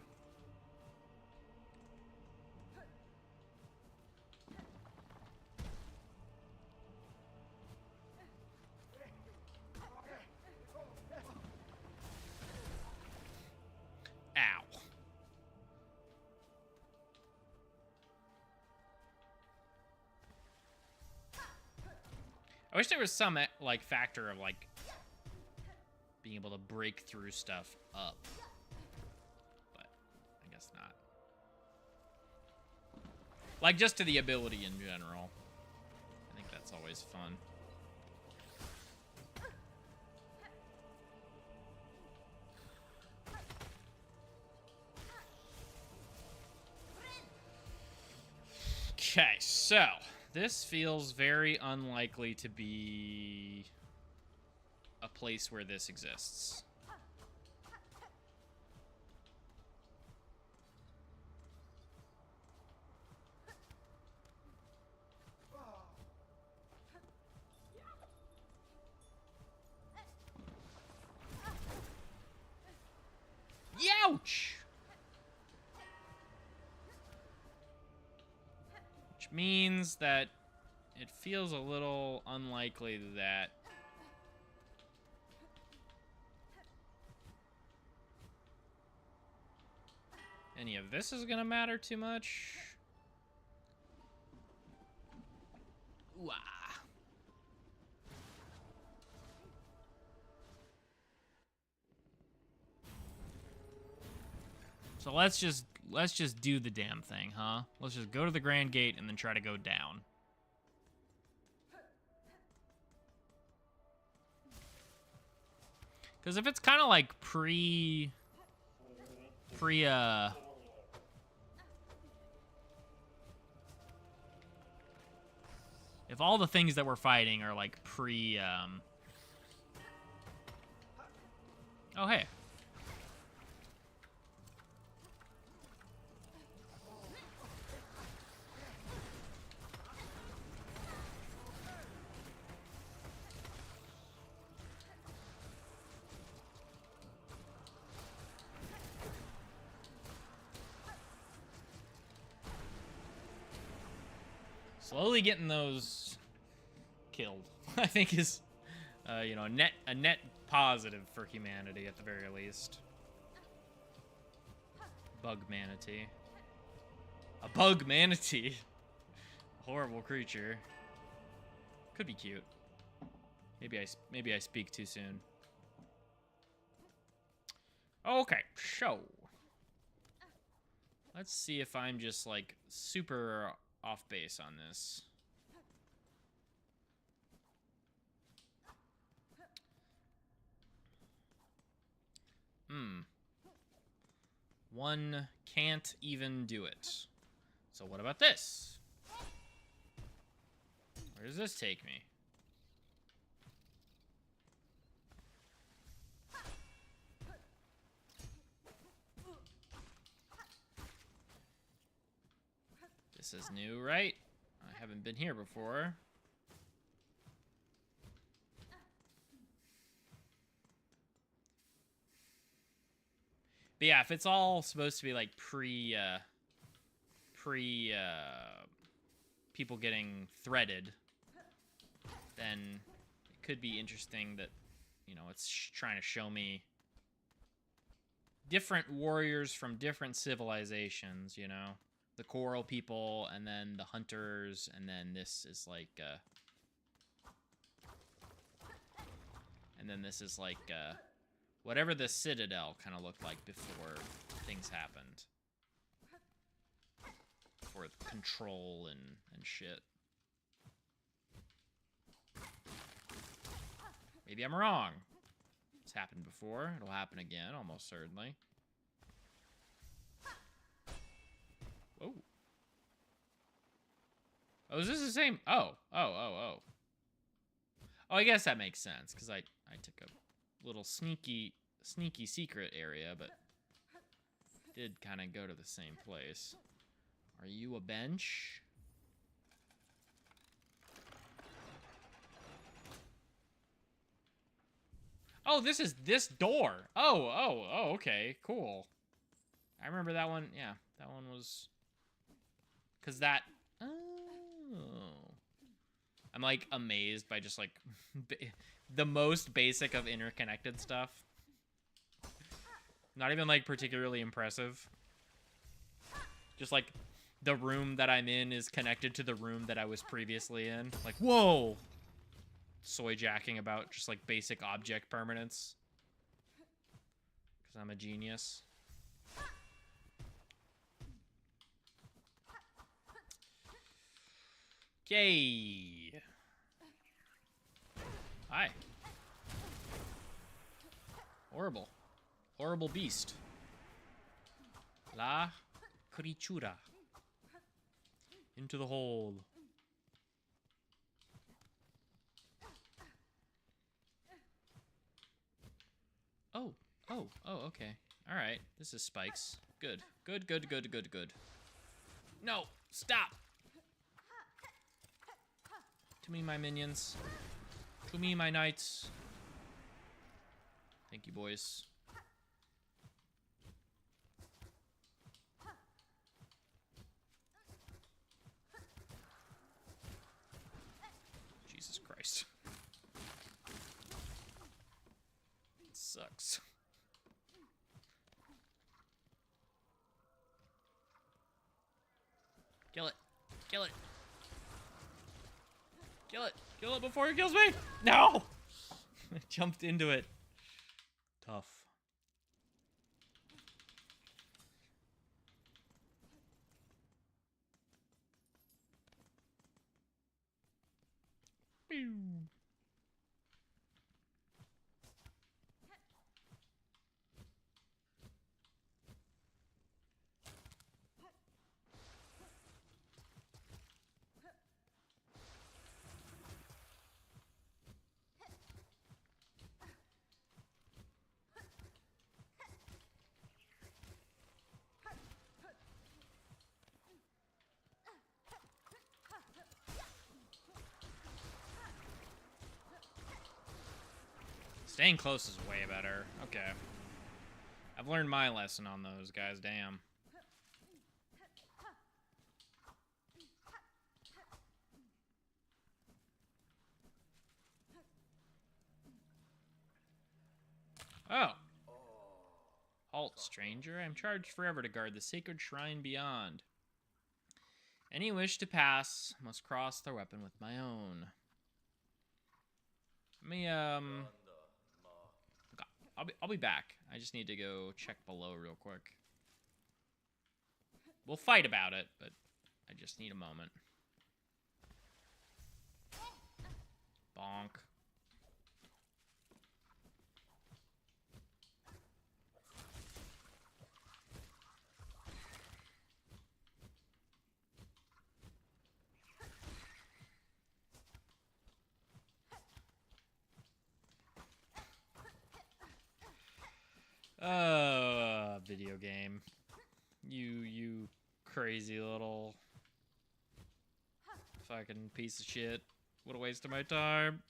I wish there was some, like, factor of, like, being able to break through stuff up. But I guess not. Like, just to the ability in general. I think that's always fun. Okay, so this feels very unlikely to be a place where this exists. Youch! Which means that it feels a little unlikely that any of this is gonna matter too much. Ooh, ah. So let's just do the damn thing, huh? Let's just go to the Grand Gate and then try to go down. Because if it's kind of like if all the things that we're fighting are like oh, hey. Slowly getting those killed, I think is, you know, a net positive for humanity at the very least. Bug manatee. A bug manatee. A horrible creature. Could be cute. Maybe I speak too soon. Okay, so let's see if I'm just like super off base on this. One can't even do it. So what about this? Where does this take me? This is new, right? I haven't been here before. But yeah, if it's all supposed to be like people getting threaded, then it could be interesting that, you know, it's trying to show me different warriors from different civilizations, you know? The coral people, and then the hunters, and then this is like, and then this is like, whatever the Citadel kind of looked like before things happened. For control and shit. Maybe I'm wrong. It's happened before. It'll happen again, almost certainly. Whoa. Oh, is this the same? Oh, oh, I guess that makes sense, because I took a little sneaky secret area, but did kind of go to the same place. Are you a bench? Oh, this is this door. Oh, okay, cool. I remember that one. Yeah, that one was... Because that... Oh. I'm, like, amazed by just, like, the most basic of interconnected stuff. Not even, like, particularly impressive. Just, like, the room that I'm in is connected to the room that I was previously in. Like, whoa! soy jacking about just like basic object permanence. Because I'm a genius. Okay. Hi. Horrible. Horrible beast. La criatura. Into the hole. Oh, okay. Alright, this is spikes. Good. Good. No! Stop! To me, my minions. To me, my knights. Thank you, boys. Jesus Christ. It sucks. Kill it. Kill it. Kill it. Kill it before it kills me. No! I jumped into it. Tough. Pew. Staying close is way better. Okay. I've learned my lesson on those guys, damn. Oh. Halt, stranger. I'm charged forever to guard the sacred shrine beyond. Any wish to pass must cross their weapon with my own. Let me, I'll be back. I just need to go check below real quick. We'll fight about it, but I just need a moment. Bonk. Video game. You crazy little fucking piece of shit. What a waste of my time.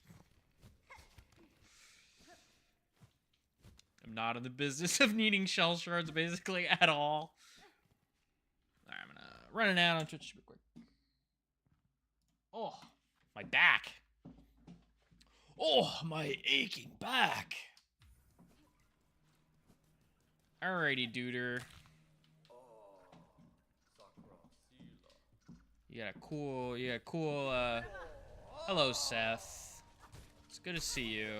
I'm not in the business of needing shell shards basically at all. Alright, I'm gonna run it out on Twitch real quick. Oh, my back. Oh, my aching back. Alrighty, duder. You got a cool, hello, Seth. It's good to see you.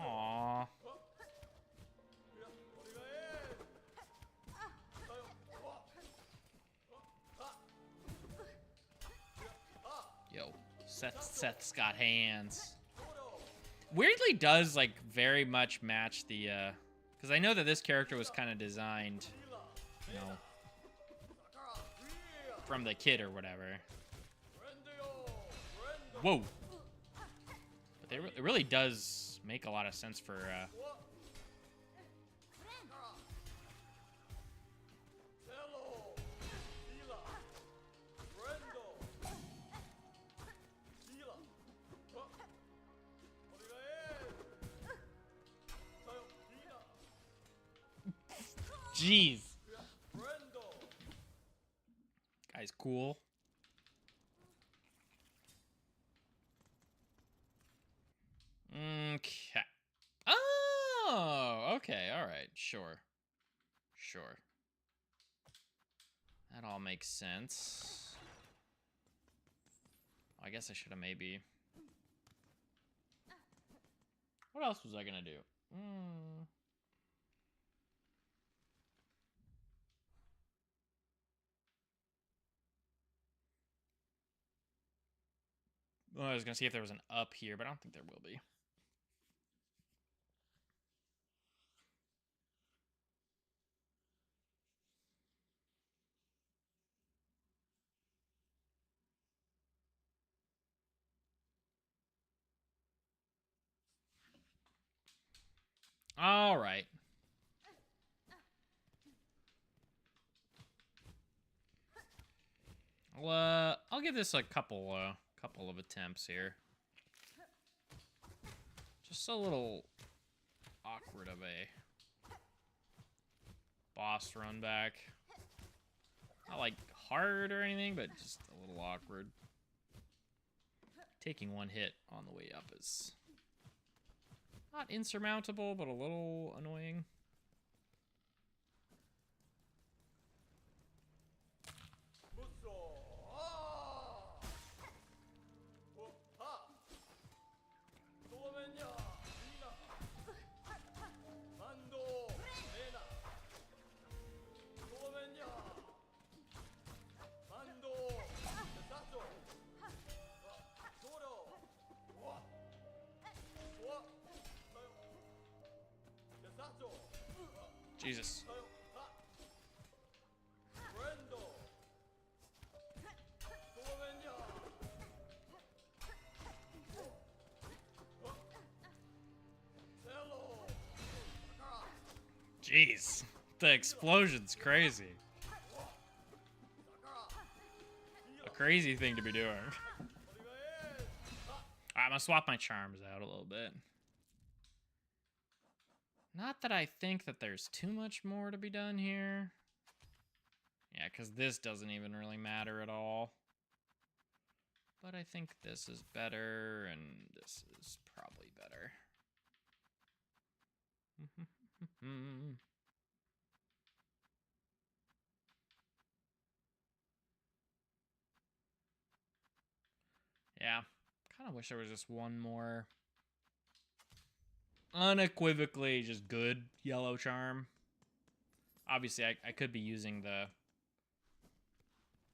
Aww. Yo, Seth's got hands. Weirdly does, like, very much match the, because I know that this character was kind of designed, you know, from the kid or whatever. Whoa. But it really does make a lot of sense for, Jeez. Guy's cool. Okay. Oh, okay. All right. Sure. That all makes sense. I guess I should have maybe... What else was I gonna do? Well, I was gonna see if there was an up here, but I don't think there will be. All right. Well, I'll give this a couple of attempts here. Just a little awkward of a boss run back. Not like hard or anything, but just a little awkward. Taking one hit on the way up is not insurmountable, but a little annoying. Jesus. Jeez. The explosion's crazy. A crazy thing to be doing. I'm gonna swap my charms out a little bit. Not that I think that there's too much more to be done here. Yeah, because this doesn't even really matter at all. But I think this is better, and this is probably better. Yeah, kind of wish there was just one more unequivocally just good yellow charm. Obviously, I could be using the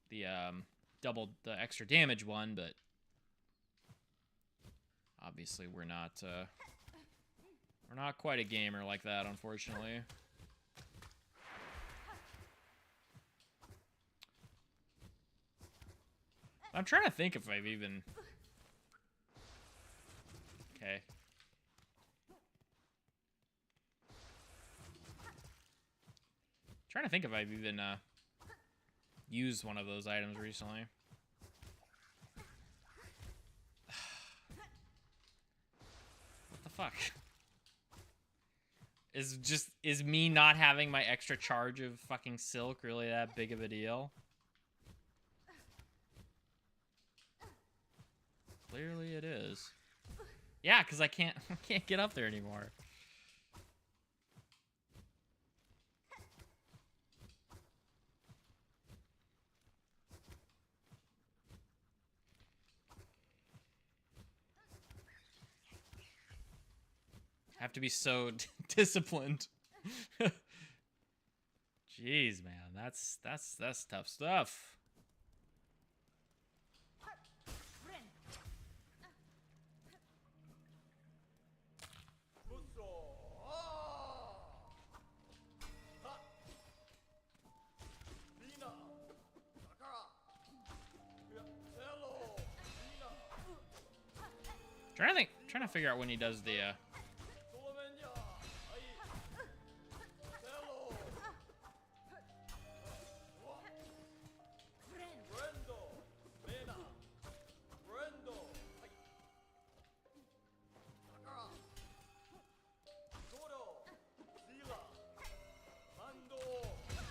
the extra damage one, but obviously we're not quite a gamer like that, unfortunately. I'm trying to think if I've even... Okay. Trying to think if I've even used one of those items recently. What the fuck? Is me not having my extra charge of fucking silk really that big of a deal? Clearly it is. Yeah, because I can't get up there anymore. I have to be so disciplined. Jeez, man, that's tough stuff. Trying to figure out when he does the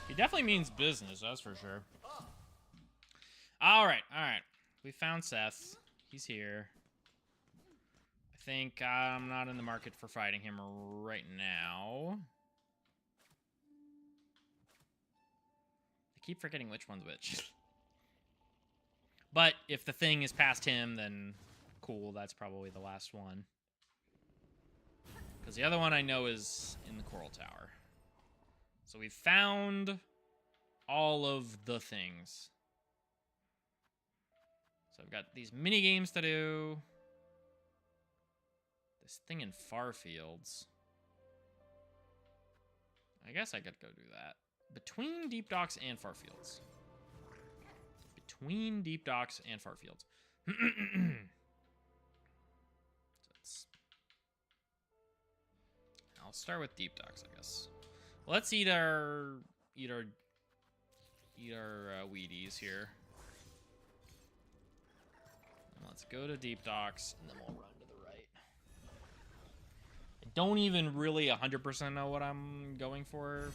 He definitely means business, that's for sure. All right. We found Seth. He's here. I think I'm not in the market for fighting him right now. I keep forgetting which one's which. But if the thing is past him, then cool. That's probably the last one. Because the other one I know is in the Coral Tower. So we've found all of the things. So I've got these mini games to do. This thing in Farfields. I guess I could go do that. Between Deep Docks and Farfields. Between Deep Docks and Farfields. I'll start with Deep Docks, I guess. Let's eat our Wheaties here. Let's go to Deep Docks, and then we'll run to the right. I don't even really 100% know what I'm going for.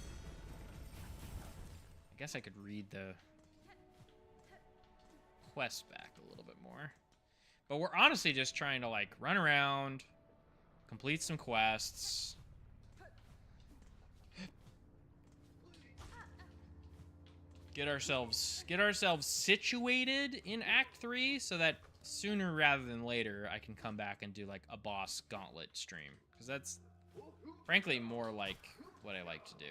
I guess I could read the quest back a little bit more. But we're honestly just trying to, like, run around, complete some quests. Get ourselves situated in Act 3 so that sooner rather than later I can come back and do like a boss gauntlet stream, because that's frankly more like what I like to do.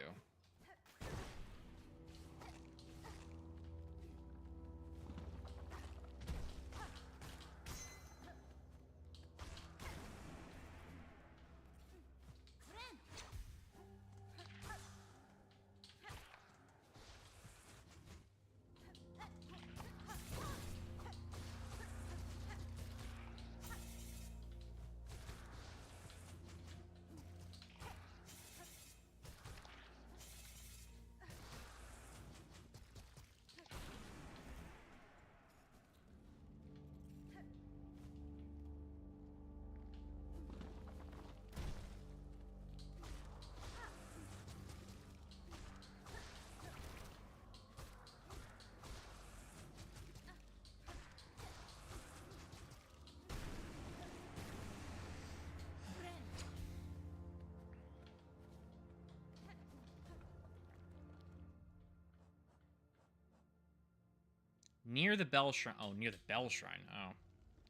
Near the Bell Shrine. Oh, near the Bell Shrine. Oh,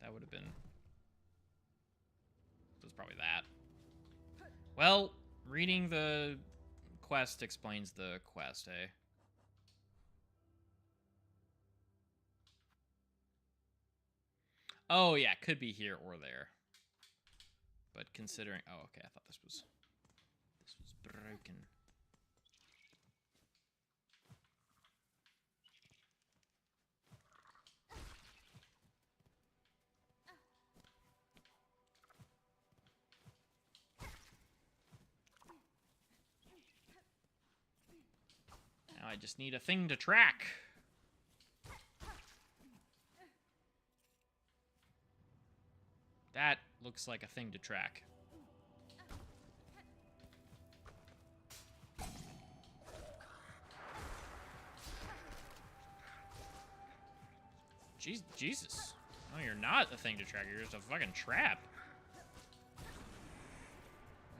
that would have been... It was probably that. Well, reading the quest explains the quest, eh? Oh, yeah, could be here or there. But considering... Oh, okay, I thought this was broken. Now I just need a thing to track. That looks like a thing to track. Jesus. No, you're not a thing to track. You're just a fucking trap.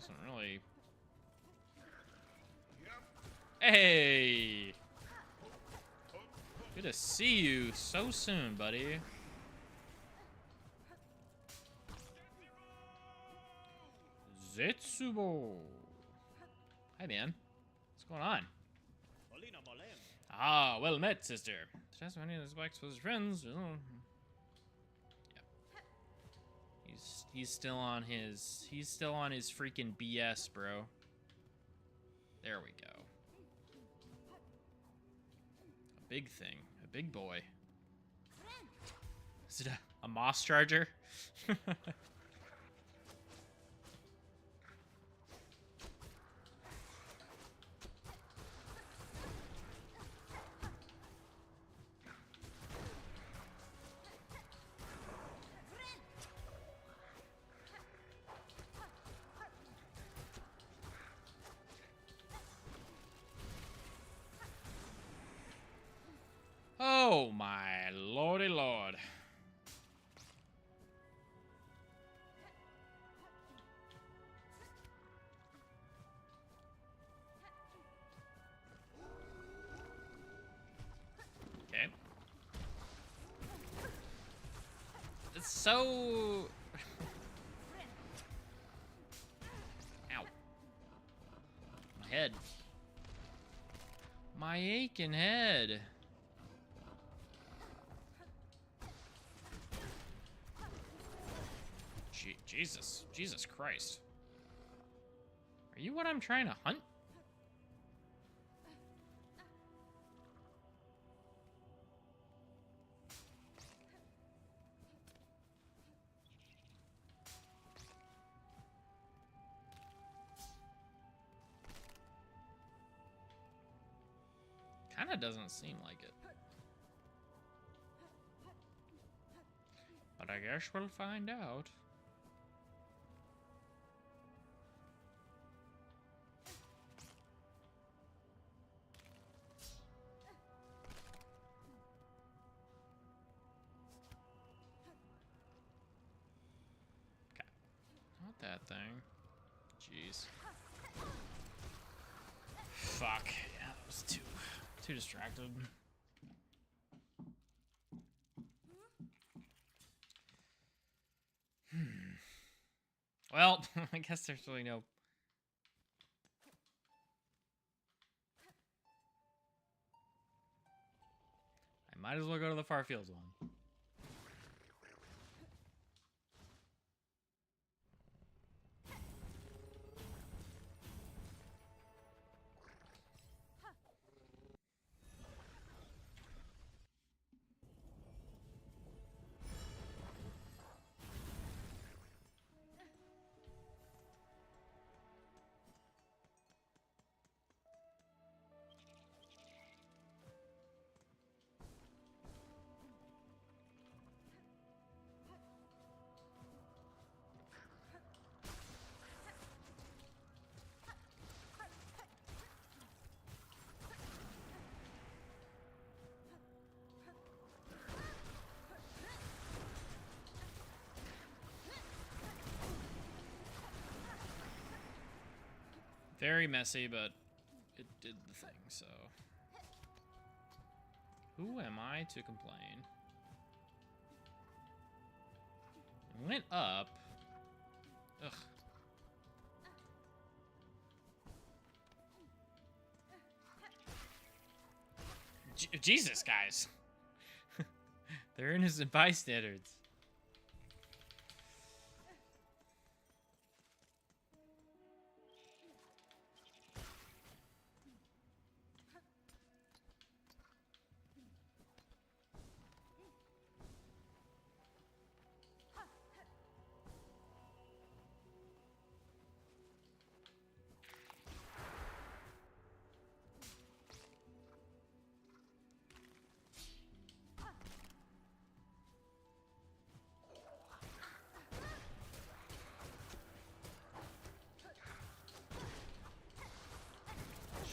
Doesn't really... Hey! Good to see you so soon, buddy. Zetsubo. Hi, man. What's going on? Ah, well met, sister. Just many of his bikes was his friends. Yep. He's still on his freaking BS, bro. There we go. A big thing. A big boy. Is it a moss charger? Oh my lordy lord. so... Ow. My head. My aching head. Jesus Christ. Are you what I'm trying to hunt? Kinda doesn't seem like it. But I guess we'll find out. Okay. Not that thing. Jeez. Fuck. Yeah, that was too distracted. Well, I guess there's really no... I might as well go to the Far Fields one. Very messy, but it did the thing, so... Who am I to complain? It went up. Ugh. Jesus, guys. They're innocent bystanders.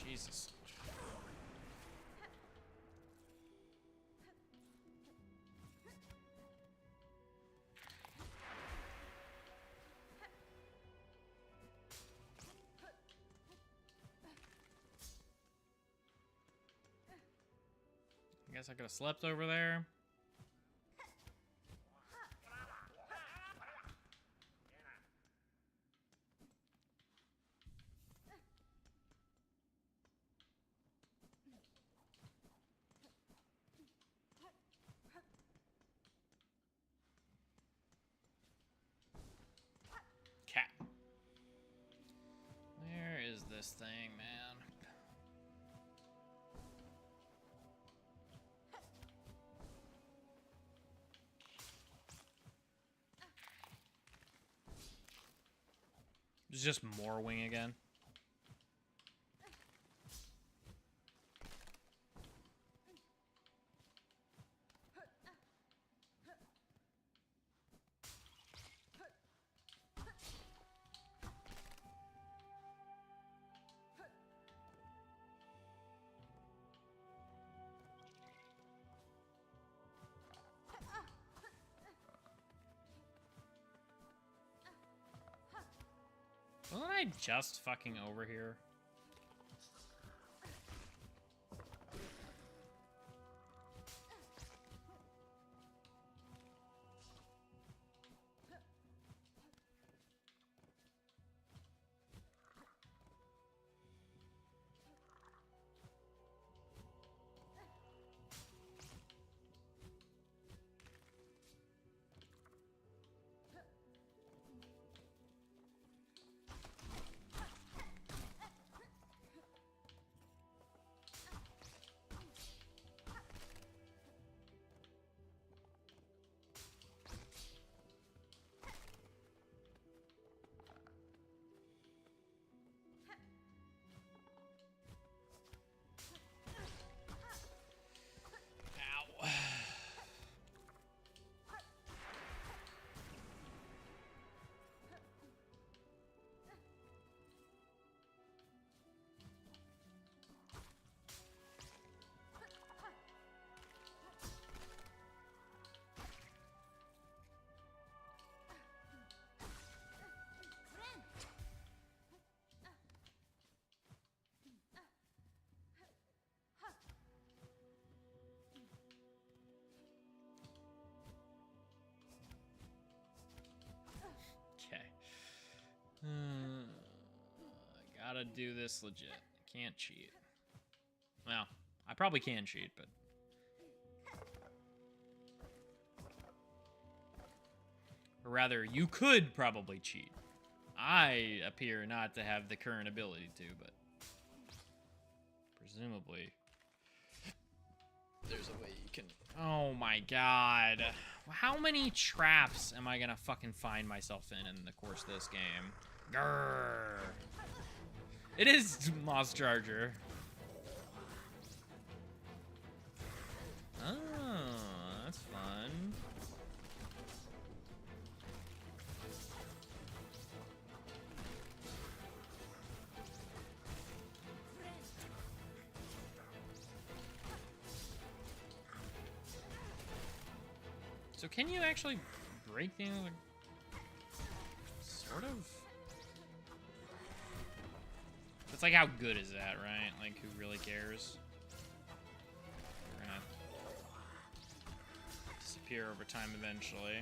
Jesus. I guess I could have slept over there. Cat. Where is this thing, man? It's just more wing again. Wasn't I just fucking over here? Gotta do this legit. Can't cheat. Well, I probably can cheat, but... Or rather, you could probably cheat. I appear not to have the current ability to, but... Presumably... There's a way you can... Oh my god. How many traps am I gonna fucking find myself in the course of this game? Grrr. It is Moss Charger. Oh, that's fun. So can you actually break the other? Sort of. It's like, how good is that, right? Like, who really cares? We're gonna disappear over time eventually.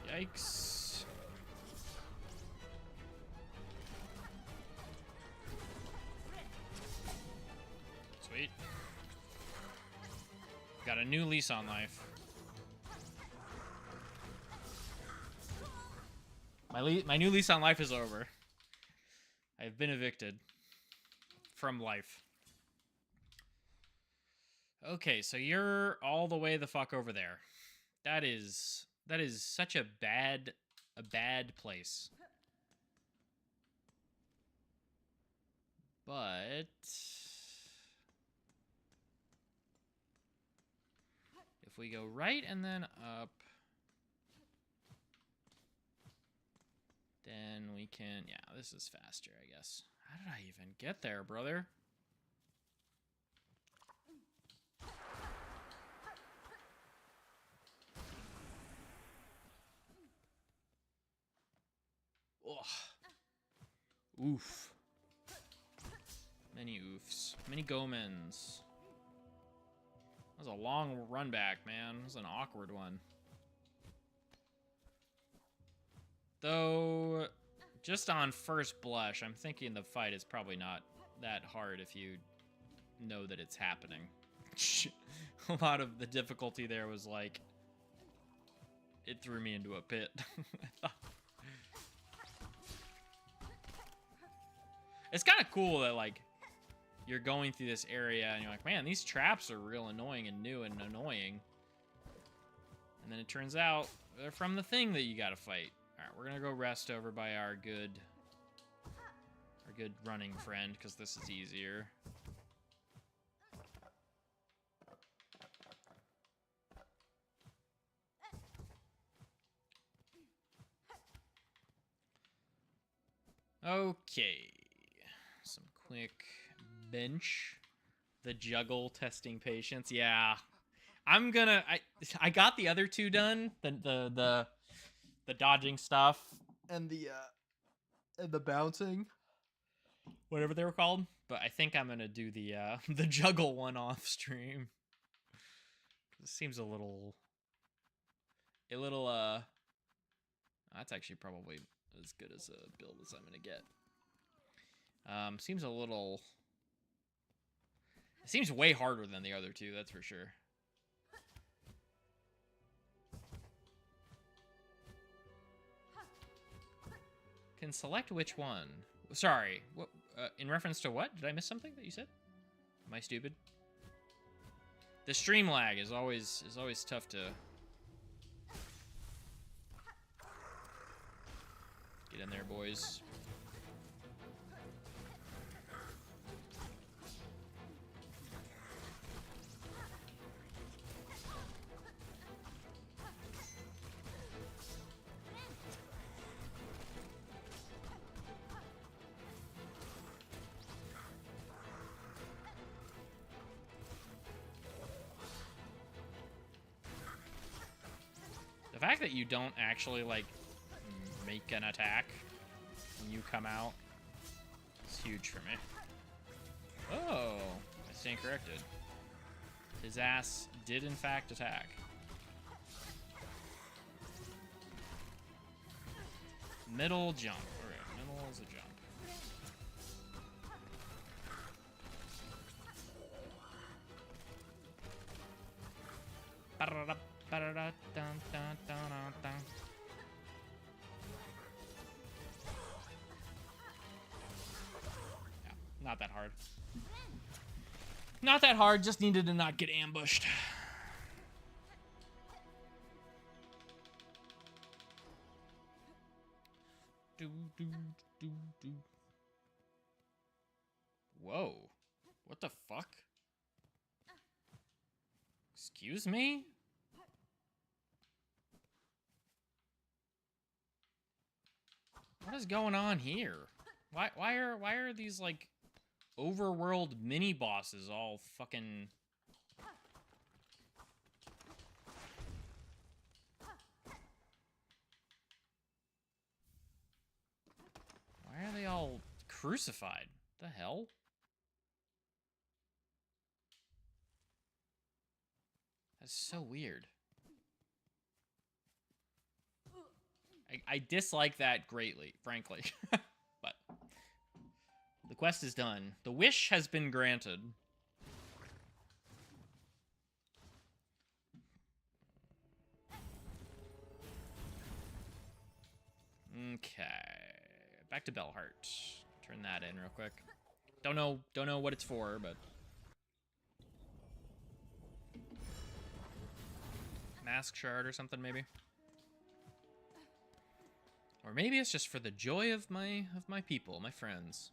Yikes. Sweet. Got a new lease on life. My new lease on life is over. I've been evicted from life. Okay, so you're all the way the fuck over there. That is such a bad place. But if we go right and then up, then we can, yeah, this is faster, I guess. How did I even get there, brother? Ugh. Oof. Many oofs. Many Gomens. That was a long run back, man. It was an awkward one. Though, just on first blush, I'm thinking the fight is probably not that hard if you know that it's happening. A lot of the difficulty there was like, it threw me into a pit. It's kind of cool that, like, you're going through this area and you're like, man, these traps are real annoying and new and annoying. And then it turns out they're from the thing that you gotta fight. Alright, we're gonna go rest over by our good running friend, because this is easier. Okay. Some quick bench. The juggle testing patience. Yeah. I'm gonna I got the other two done. The dodging stuff and the bouncing. Whatever they were called. But I think I'm gonna do the juggle one off stream. It seems a little that's actually probably as good as a build as I'm gonna get. Seems a little... It seems way harder than the other two, that's for sure. Can select which one. Sorry, what? In reference to what? Did I miss something that you said? Am I stupid? The stream lag is always tough to... Get in there, boys. The fact that you don't actually, like, make an attack when you come out is huge for me. Oh, I stand corrected. His ass did in fact attack. Middle jump. Alright, middle is a jump. Yeah, not that hard. Not that hard, just needed to not get ambushed. Whoa. What the fuck? Excuse me? What is going on here? Why are these like overworld mini bosses all fucking Why are they all crucified? The hell? That's so weird. I dislike that greatly, frankly. But the quest is done. The wish has been granted. Okay. Back to Bellheart. Turn that in real quick. Don't know what it's for, but Mask Shard or something maybe. Or maybe it's just for the joy of my people, my friends.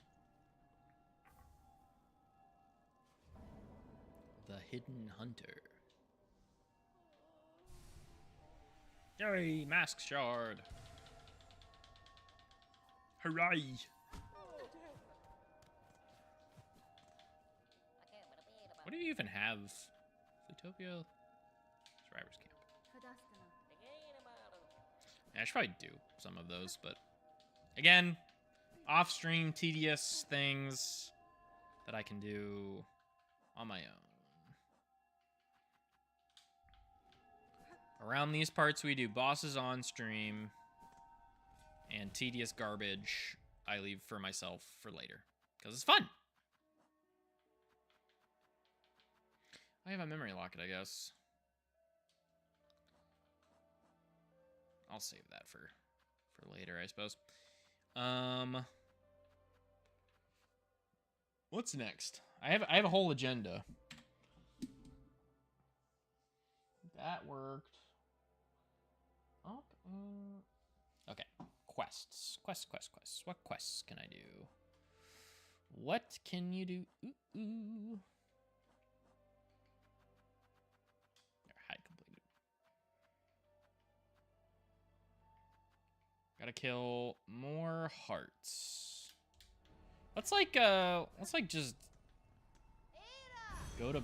The Hidden Hunter. Yay, Mask Shard. Hooray! What do you even have? Fleetopia? Survivor's Camp. Yeah, I should probably do some of those, but again, off-stream tedious things that I can do on my own. Around these parts, we do bosses on stream, and tedious garbage I leave for myself for later, because it's fun. I have a memory locket, I guess. I'll save that for later, I suppose. What's next? I have a whole agenda. That worked. Oh, okay. Quests. Quests. What quests can I do? What can you do? Ooh. Hide completed. Gotta kill more hearts. Let's like just go to.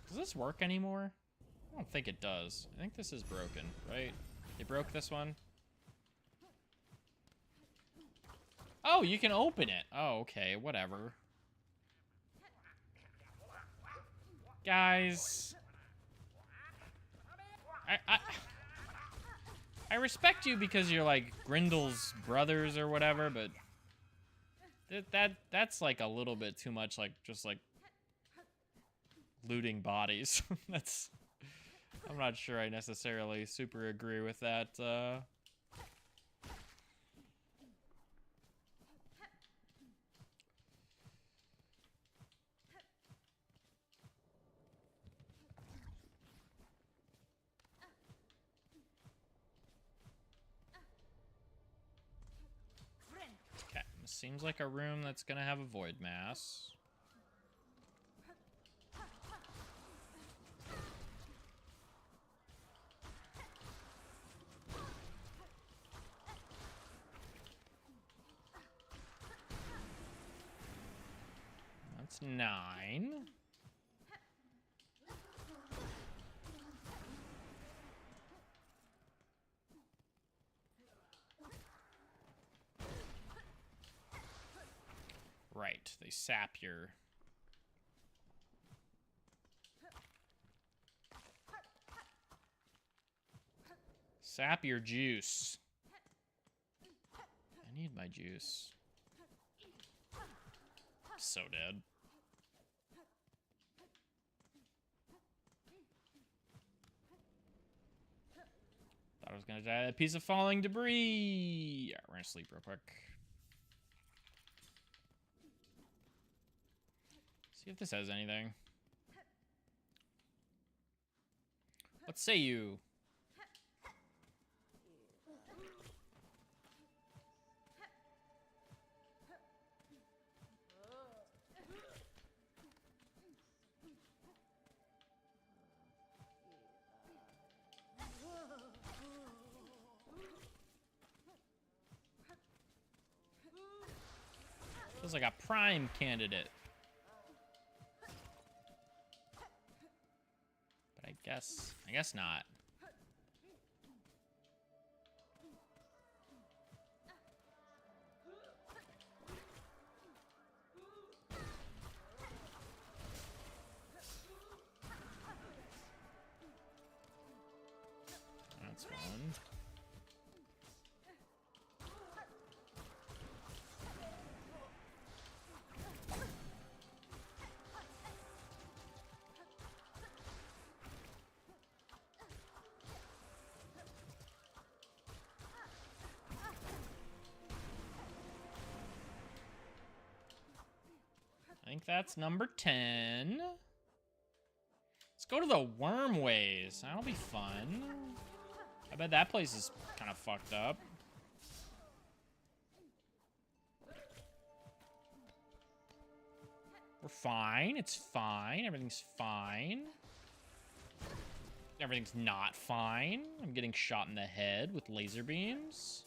Does this work anymore? I don't think it does. I think this is broken, right? They broke this one. Oh, you can open it. Oh, okay, whatever. Guys. I respect you because you're like Grindel's brothers or whatever, but that's like a little bit too much, like just like looting bodies. That's I'm not sure I necessarily super agree with that. Okay, seems like a room that's gonna have a void mass. That's 9. right. They sap your... Sap your juice. I need my juice. So dead. Thought I was gonna die. A piece of falling debris. Yeah, we're gonna sleep real quick. See if this has anything. What say you? Feels like a prime candidate. But I guess not. That's one. I think that's number 10. Let's go to the Wormways. That'll be fun. I bet that place is kind of fucked up. We're fine. It's fine. Everything's fine. Everything's not fine. I'm getting shot in the head with laser beams.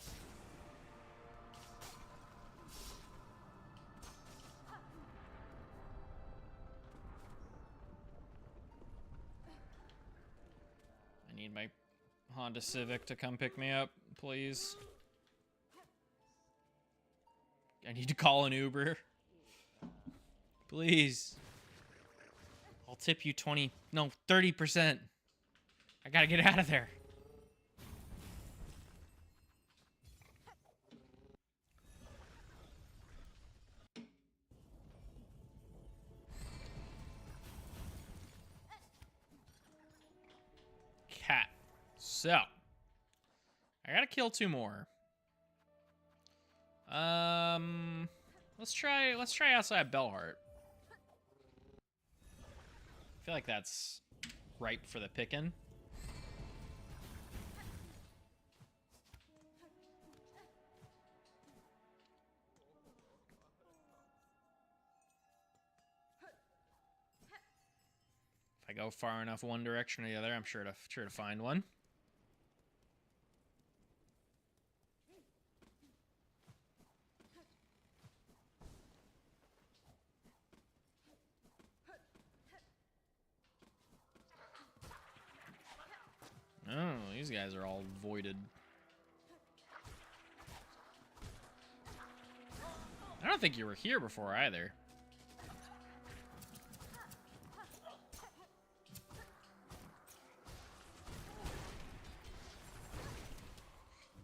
I need my Honda Civic to come pick me up, please. I need to call an Uber. Please. I'll tip you 20, no, 30%. I gotta get out of there. Cat. So, I gotta kill 2 more. Let's try outside Bellheart. I feel like that's ripe for the picking. If I go far enough one direction or the other, I'm sure to find one. Oh, these guys are all voided. I don't think you were here before either.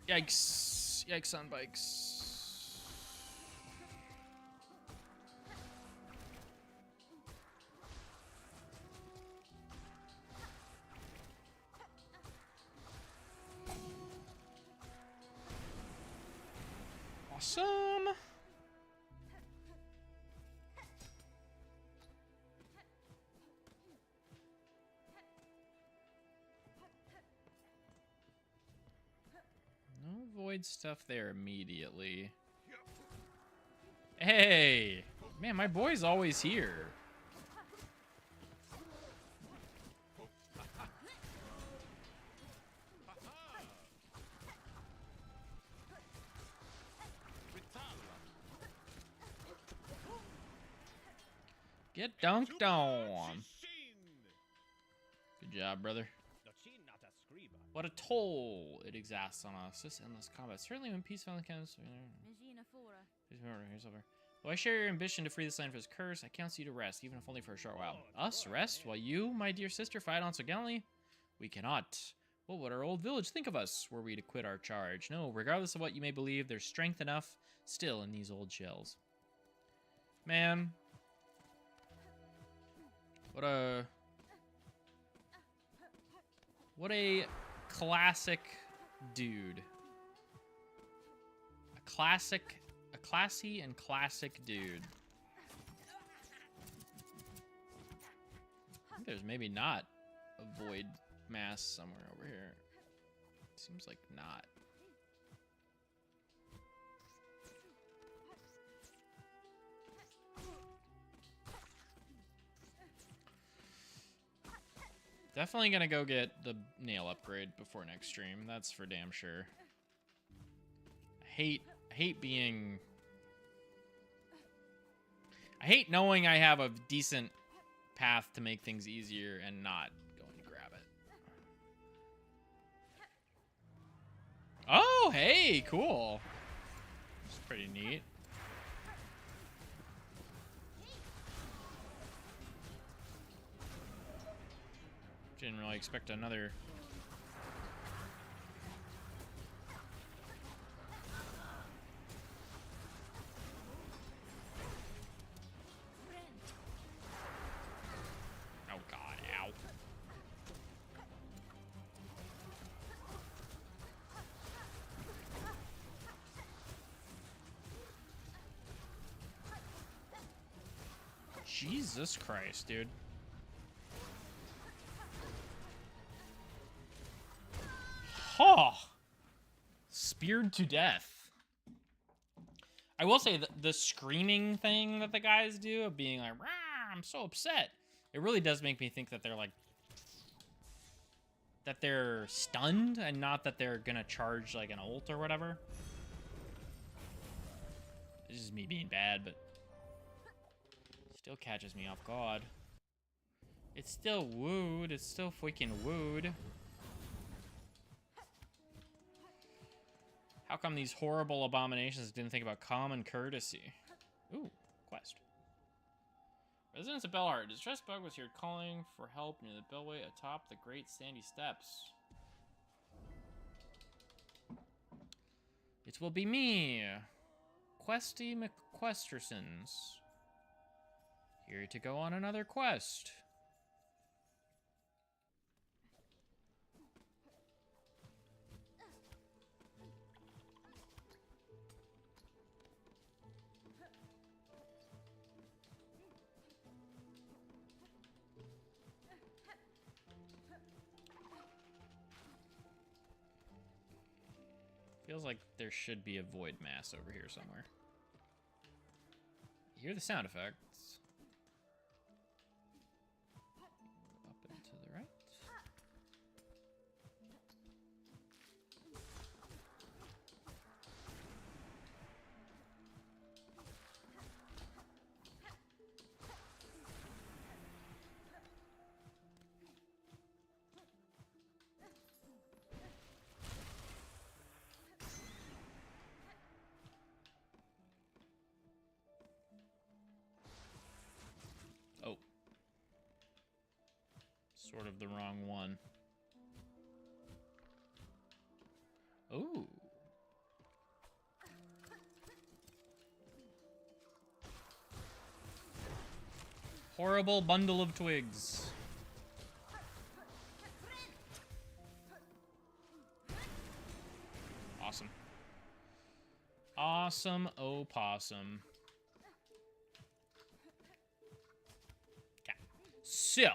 Yikes. Yikes on bikes. Awesome. No void stuff there immediately. Hey! Man, my boy's always here. Get dunked on. Good job, brother. What a toll it exacts on us. This endless combat. Certainly when peace finally comes. Here's over. Though I share your ambition to free this land from its curse, I counsel you to rest, even if only for a short while. Us rest, while you, my dear sister, fight on so gallantly? We cannot. What would our old village think of us were we to quit our charge? No, regardless of what you may believe, there's strength enough still in these old shells. Man. What a classic dude. A classy and classic dude. I think there's maybe not a void mass somewhere over here. Seems like not. Definitely gonna go get the nail upgrade before next stream. That's for damn sure. I hate knowing I have a decent path to make things easier and not going to grab it. Oh, hey, cool. It's pretty neat. Didn't really expect another. Oh God, ow. Jesus Christ, dude. Oh, speared to death. I will say that the screaming thing that the guys do of being like, "Rah, I'm so upset," it really does make me think that they're like, that they're stunned and not that they're gonna charge like an ult or whatever. This is me being bad, but still catches me off guard. It's still wooed. It's still freaking wooed. How come these horrible abominations didn't think about common courtesy? Ooh, quest. Residents of Bellheart, distressed bug was here calling for help near the bellway atop the Great Sandy Steps. It will be me, Questy McQuestersons. Here to go on another quest. Feels like there should be a void mass over here somewhere. You hear the sound effects. Up and to the right. Oh. Sort of the wrong one. Ooh. Horrible bundle of twigs. Awesome. Awesome opossum. Okay. So.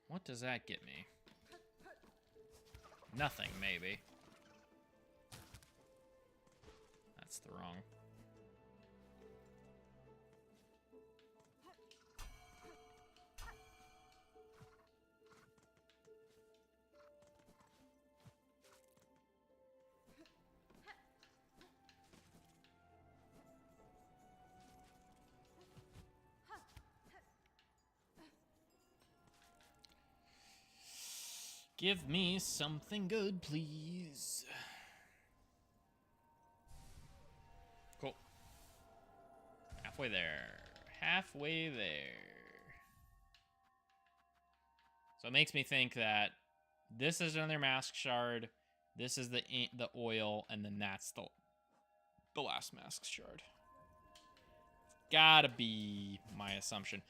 What does that get me? Nothing, maybe. That's the wrong. Give me something good, please. Cool. halfway there. Halfway there. So it makes me think that this is another mask shard. This is the oil, and then that's the last mask shard. Gotta be my assumption.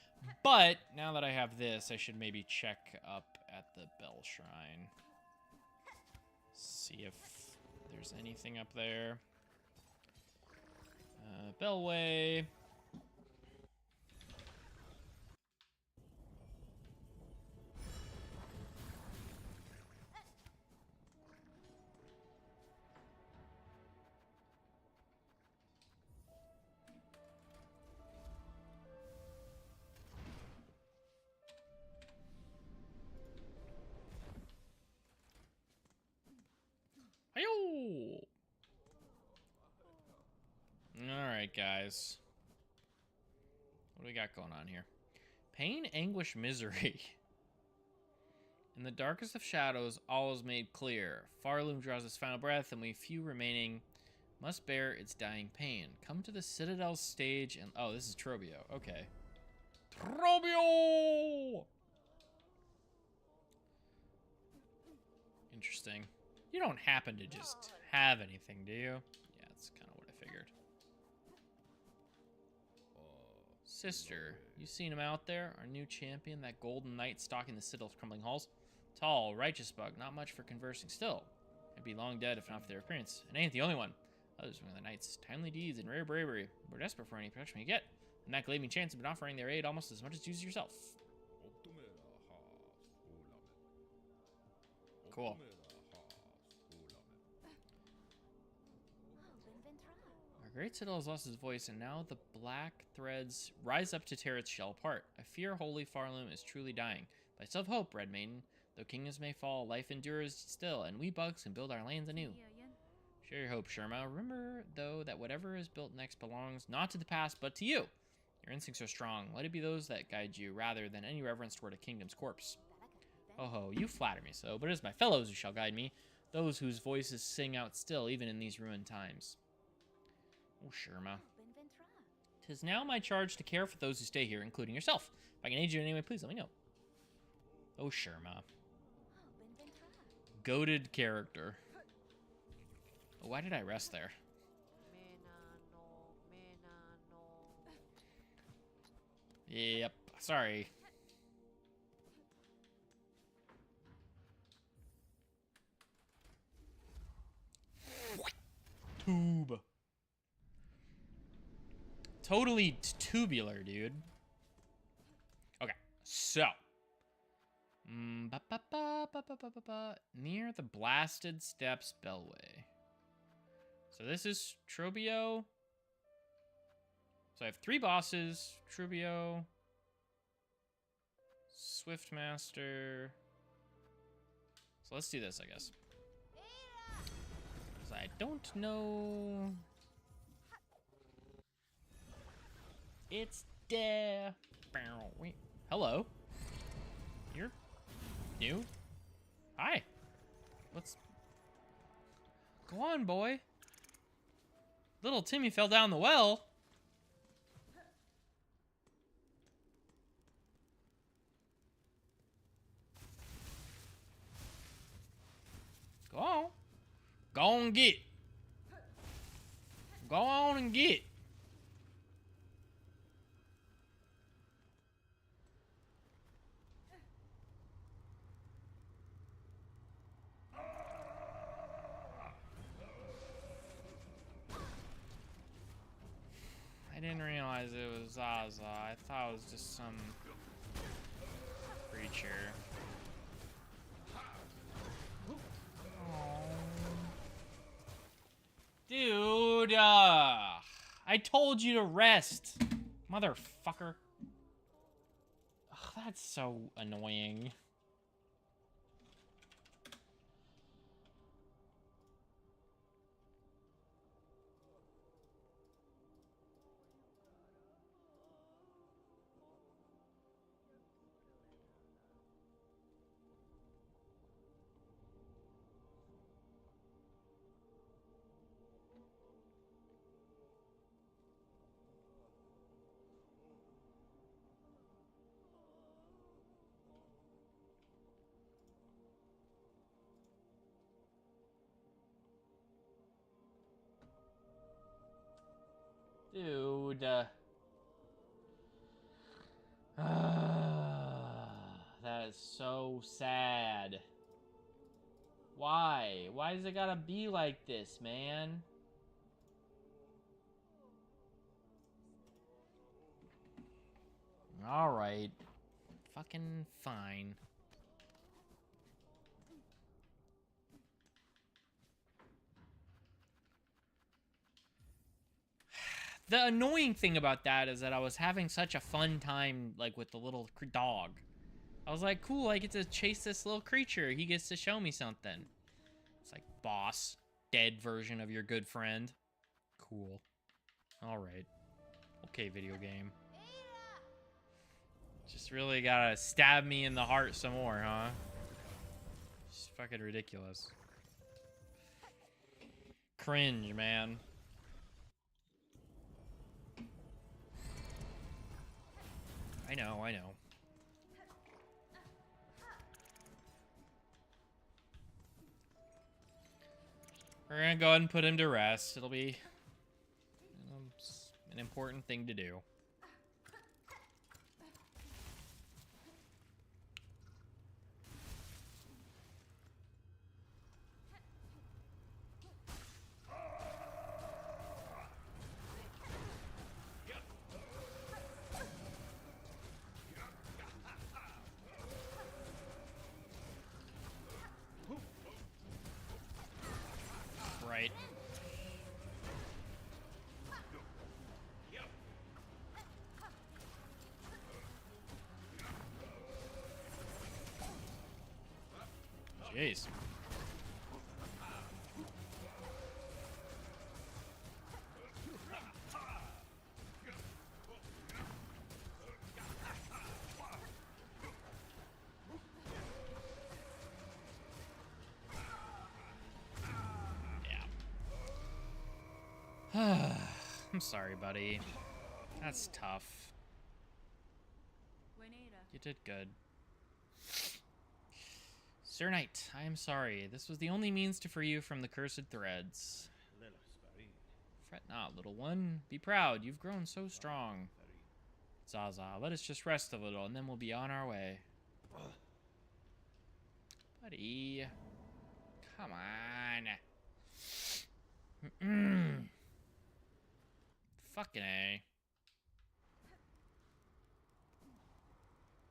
But now that I have this, I should maybe check up at the Bell Shrine. See if there's anything up there. Bellway. Ayo! Alright, guys. What do we got going on here? Pain, anguish, misery. In the darkest of shadows, all is made clear. Farloom draws its final breath, and we few remaining must bear its dying pain. Come to the Citadel stage and... Oh, this is Trobio. Okay. Trobio! Interesting. You don't happen to just have anything, do you? Yeah, that's kind of what I figured. Sister, you seen him out there? Our new champion, that golden knight stalking the Citadel's crumbling halls? Tall, righteous bug, not much for conversing still. I'd be long dead if not for their appearance. And ain't the only one. Others among the knight's timely deeds and rare bravery. We're desperate for any protection we get. And that gleaming chance has been offering their aid almost as much as Zuzu yourself. Cool. Our great citadel has lost his voice, and now the black threads rise up to tear its shell apart. I fear holy Farloom is truly dying. But I still have hope, Red Maiden. Though kingdoms may fall, life endures still, and we bugs can build our lands anew. Share your hope, Sherma. Remember, though, that whatever is built next belongs not to the past, but to you. Your instincts are strong. Let it be those that guide you, rather than any reverence toward a kingdom's corpse. Oh ho, you flatter me so, but it is my fellows who shall guide me, those whose voices sing out still, even in these ruined times. Oh, Sherma. 'Tis now my charge to care for those who stay here, including yourself. If I can aid you in any way, please let me know. Oh, Sherma. Goated character. Oh, why did I rest there? Yep, sorry. Tube. Totally tubular, dude. Okay, so. Near the Blasted Steps Bellway. So this is Trobio. So I have 3 bosses. Trobio. Swiftmaster. So let's do this, I guess. Because I don't know. It's there. Wait. Hello. You're new? Hi. Let's... Go on, boy. Little Timmy fell down the well. Go on. Go on, get. Go on and get. I didn't realize it was Zaza. I thought it was just some creature. Dude, I told you to rest, motherfucker. Ugh, that's so annoying. Dude. That is so sad. Why? Why does it gotta be like this, man? Alright. Fucking fine. The annoying thing about that is that I was having such a fun time, like, with the little dog. I was like, cool, I get to chase this little creature. He gets to show me something. It's like, boss, dead version of your good friend. Cool. Alright. Okay, video game. Just really gotta stab me in the heart some more, huh? Just fucking ridiculous. Cringe, man. I know, I know. We're gonna go ahead and put him to rest. It'll be an important thing to do. Right. Jeez. Yeah. I'm sorry, buddy. That's tough. You did good. Sir Knight, I am sorry. This was the only means to free you from the cursed threads. Fret not, little one. Be proud. You've grown so strong. Zaza, let us just rest a little, and then we'll be on our way. Buddy. Come on. Fucking A.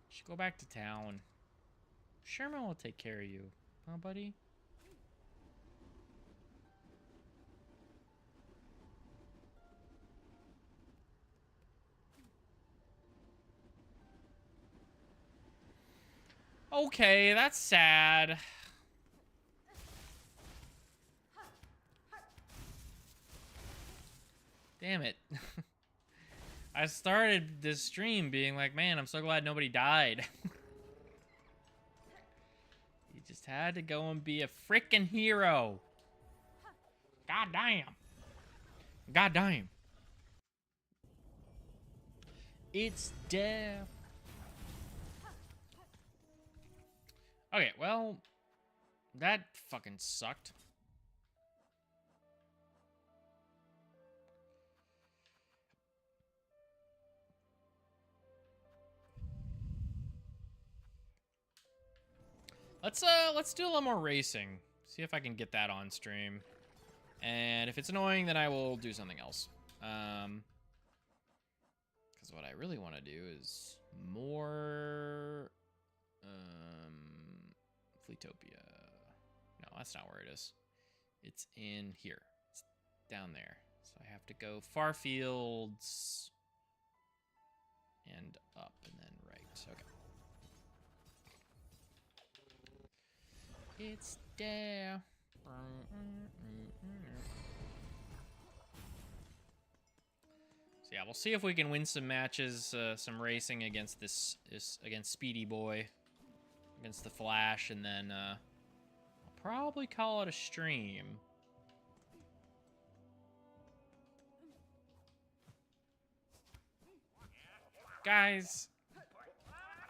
Should go back to town. Sherman will take care of you. Huh, buddy? Okay, that's sad. Damn it. I started this stream being like, man, I'm so glad nobody died. You just had to go and be a freaking hero. God damn. God damn. It's death. Okay, well, that fucking sucked. Let's do a little more racing. See if I can get that on stream. And if it's annoying, then I will do something else. Because what I really want to do is more Fleetopia. No, that's not where it is. It's in here. It's down there. So I have to go Farfields and up and then right. Okay. It's there. So yeah, we'll see if we can win some matches, some racing against against Speedy Boy, against the Flash, and then I'll probably call it a stream. Guys,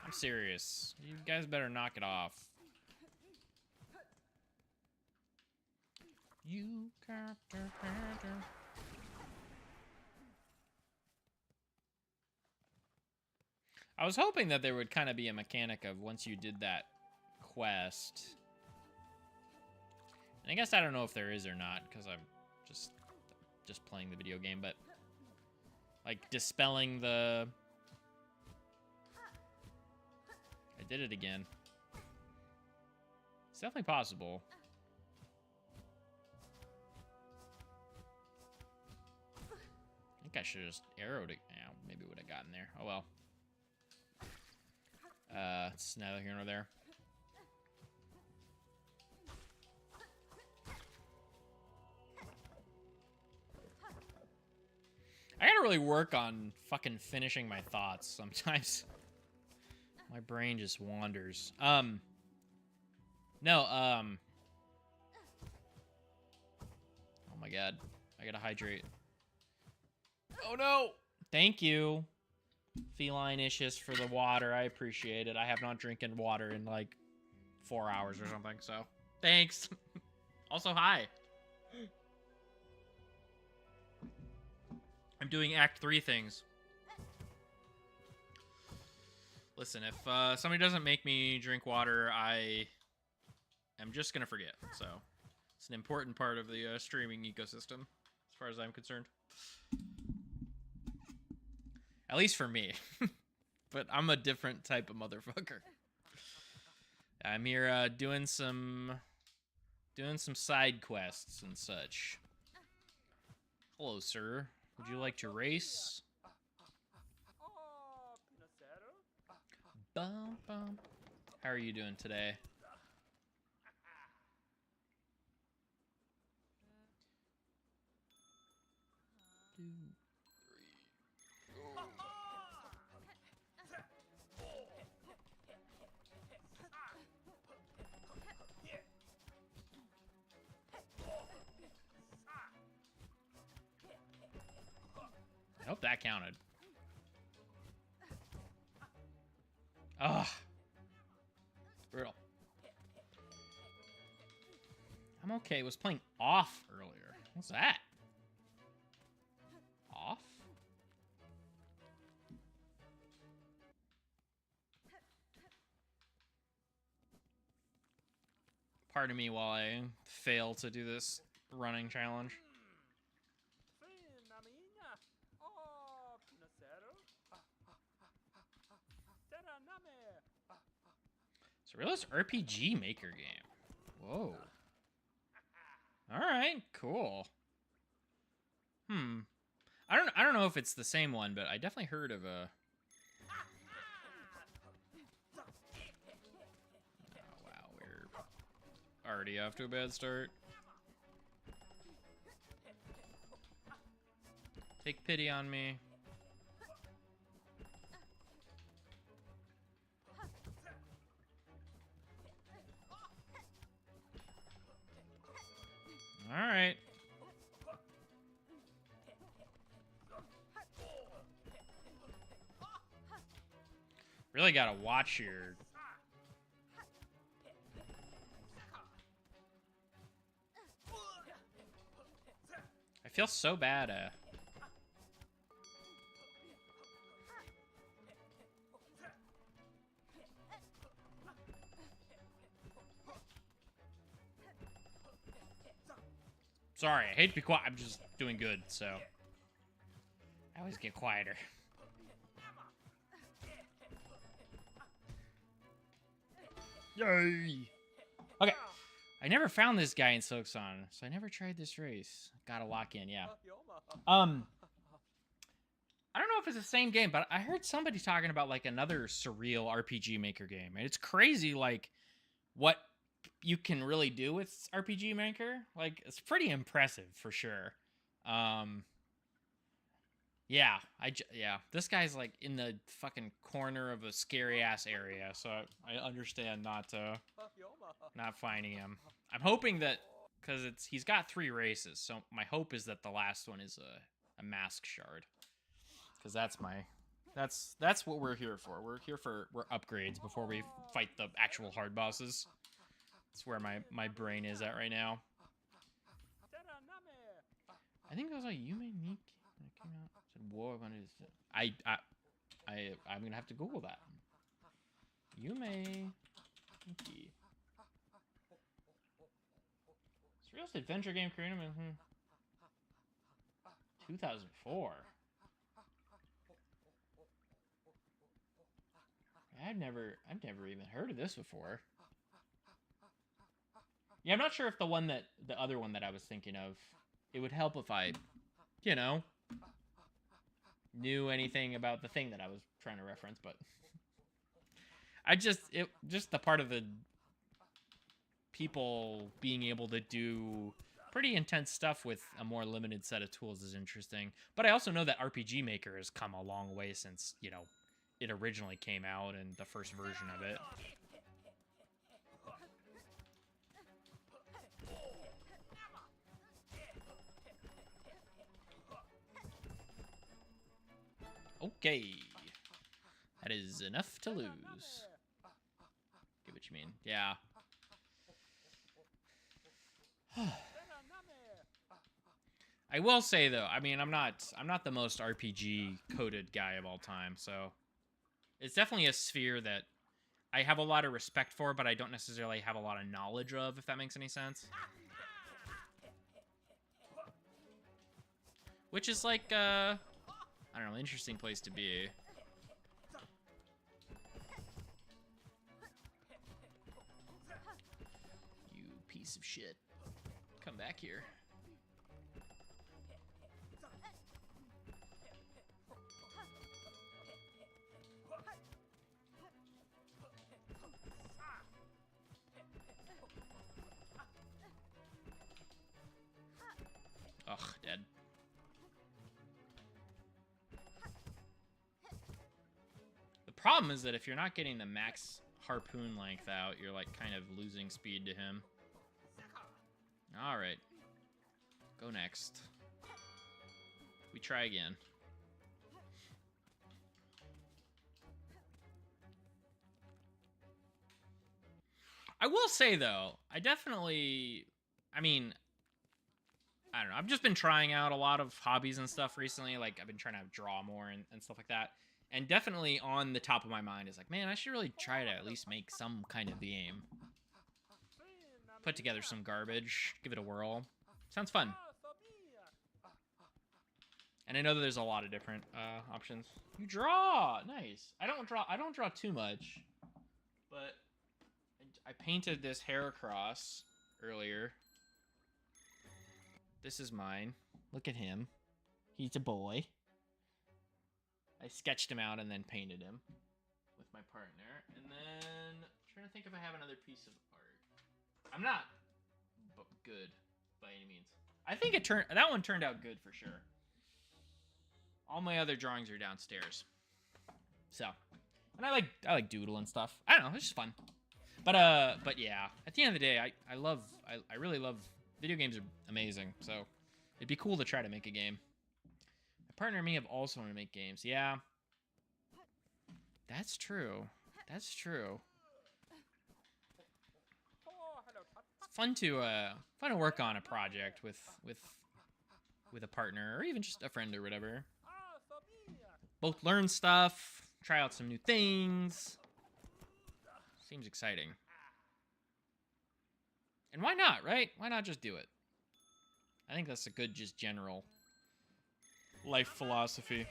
I'm serious. You guys better knock it off. You got to I was hoping that there would kind of be a mechanic of once you did that quest. And I guess I don't know if there is or not, because I'm just playing the video game, but like dispelling the... I did it again. It's definitely possible. I think I should have just arrowed it. Yeah, maybe would have gotten there. Oh well. It's neither here nor there. I gotta really work on fucking finishing my thoughts sometimes. My brain just wanders. No, oh my god. I gotta hydrate. Oh no! Thank you. Feline issues for the water. I appreciate it. I have not drinking water in like 4 hours or something, so thanks. Also, hi. I'm doing Act 3 things. Listen, if somebody doesn't make me drink water, I am just gonna forget. So it's an important part of the streaming ecosystem, as far as I'm concerned. At least for me. But I'm a different type of motherfucker. I'm here doing some side quests and such. Hello, sir. Would you like to race? Bum, bum. How are you doing today? I hope that counted. Ugh. Brutal. I'm okay. I was playing off earlier. What's that? Off? Pardon me while I fail to do this running challenge. Surrealist RPG Maker game. Whoa. Alright, cool. I don't know if it's the same one, but I definitely heard of a... Oh, wow, we're already off to a bad start. Take pity on me. All right. Really gotta watch your... I feel so bad. Sorry, I hate to be quiet. I'm just doing good, so I always get quieter. Yay! Okay, I never found this guy in Silksong, so I never tried this race. Gotta lock in, yeah. I don't know if it's the same game, but I heard somebody talking about like another surreal RPG Maker game, and it's crazy, like what you can really do with RPG Maker. Like, it's pretty impressive for sure. Yeah, this guy's like in the fucking corner of a scary ass area, so I understand not finding him. I'm hoping that because he's got 3 races, so my hope is that the last one is a mask shard, because that's what we're here for. We're here for upgrades before we fight the actual hard bosses. That's where my brain is at right now. I think it was like Yume Miki that came out. Said, "Whoa, I wanted to." I'm gonna have to Google that. Yume Inki. Surrealist adventure game created in 2004. I've never even heard of this before. Yeah, I'm not sure if the other one that I was thinking of, it would help if I, you know, knew anything about the thing that I was trying to reference, but just the part of the people being able to do pretty intense stuff with a more limited set of tools is interesting. But I also know that RPG Maker has come a long way since, you know, it originally came out and the first version of it. Okay. That is enough to lose. Get what you mean. Yeah. I will say though, I mean, I'm not the most RPG coded guy of all time, so it's definitely a sphere that I have a lot of respect for, but I don't necessarily have a lot of knowledge of, if that makes any sense. Which is like, I don't know, interesting place to be. You piece of shit. Come back here. Ugh, dead. The problem is that if you're not getting the max harpoon length out, you're like kind of losing speed to him. Alright. Go next. We try again. I will say, though, I mean, I don't know. I've just been trying out a lot of hobbies and stuff recently. Like, I've been trying to draw more and stuff like that. And definitely on the top of my mind is like, man, I should really try to at least make some kind of game. Put together some garbage. Give it a whirl. Sounds fun. And I know that there's a lot of different options. You draw! Nice. I don't draw too much. But I painted this Heracross earlier. This is mine. Look at him. He's a boy. I sketched him out and then painted him with my partner. And then I'm trying to think if I have another piece of art. I'm not good by any means. I think that one turned out good for sure. All my other drawings are downstairs. So, and I like doodle and stuff. I don't know, it's just fun. But yeah, at the end of the day, I really love video games are amazing. So, it'd be cool to try to make a game. My partner and me have also want to make games. Yeah. That's true. That's true. It's fun to work on a project with a partner or even just a friend or whatever. Both learn stuff, try out some new things. Seems exciting. And why not, right? Why not just do it? I think that's a good, just general life philosophy.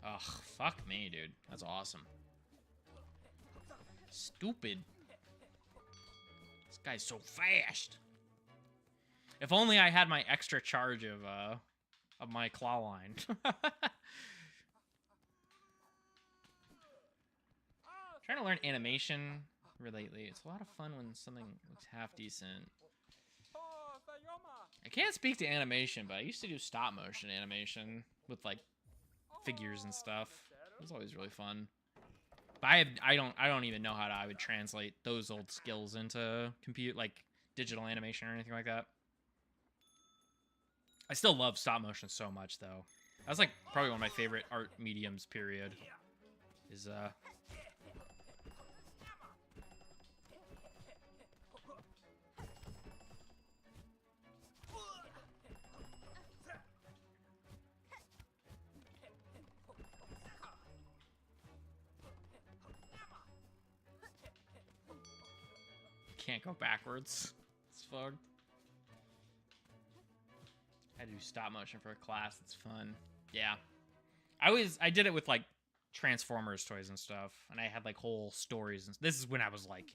Ugh, fuck me, dude. That's awesome. Stupid. This guy's so fast. If only I had my extra charge of my claw line. Trying to learn animation lately. It's a lot of fun when something looks half decent. I can't speak to animation, but I used to do stop motion animation with like figures and stuff. It was always really fun. But I don't even know how I would translate those old skills into digital animation or anything like that. I still love stop motion so much though. That's like probably one of my favorite art mediums, period. Is Can't go backwards. It's fucked. I do stop motion for a class. It's fun. Yeah. I did it with like Transformers toys and stuff, and I had like whole stories. And this is when I was like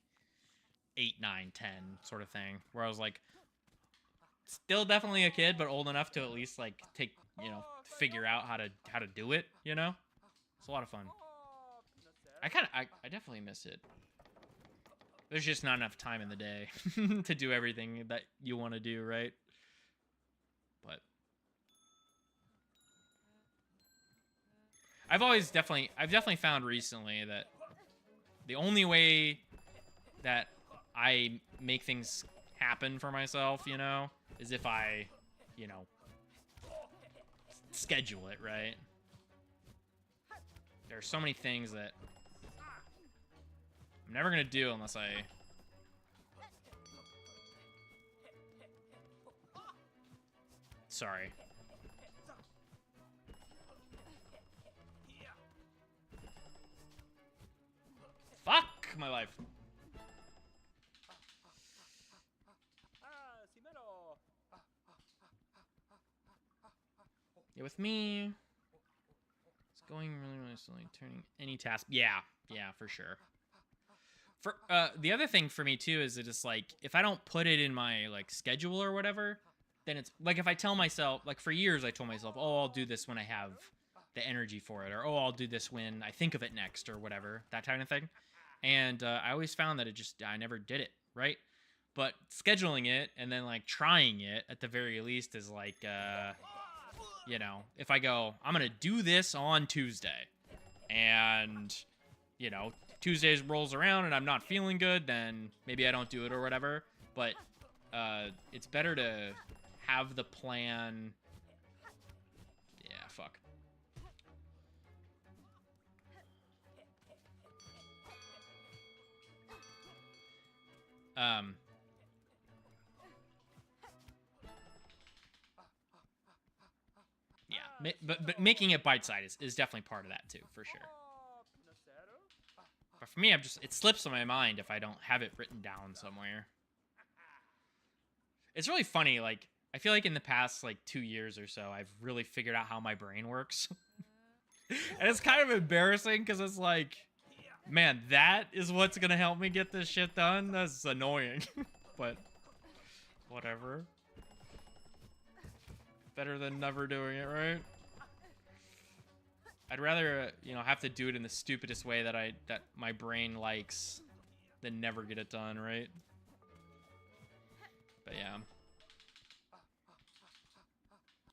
8, 9, 10 sort of thing, where I was like still definitely a kid, but old enough to at least like take, you know, figure out how to do it, you know? It's a lot of fun. I definitely miss it. There's just not enough time in the day to do everything that you want to do, right? But I've definitely found recently that the only way that I make things happen for myself, you know, is if I, you know, schedule it, right? There are so many things that I'm never gonna do unless I... Sorry. Fuck my life. Yeah, with me, it's going really, really slowly, turning any task. Yeah, for sure. For the other thing for me too is that it's like if I don't put it in my like schedule or whatever, then it's like if I tell myself, like for years I told myself, oh, I'll do this when I have the energy for it, or oh, I'll do this when I think of it next, or whatever, that kind of thing. And I always found that I never did it, right? But scheduling it and then like trying it at the very least is like, you know, if I go, I'm gonna do this on Tuesday, and you know, Tuesdays rolls around and I'm not feeling good, then maybe I don't do it or whatever. But it's better to have the plan. Yeah, fuck. Yeah, but making it bite-sized is definitely part of that too, for sure. But for me, it slips on my mind if I don't have it written down somewhere. It's really funny, like, I feel like in the past, like, 2 years or so, I've really figured out how my brain works. And it's kind of embarrassing, because it's like, man, that is what's gonna help me get this shit done? That's annoying. But, whatever. Better than never doing it, right? I'd rather, you know, have to do it in the stupidest way that my brain likes than never get it done, right? But yeah.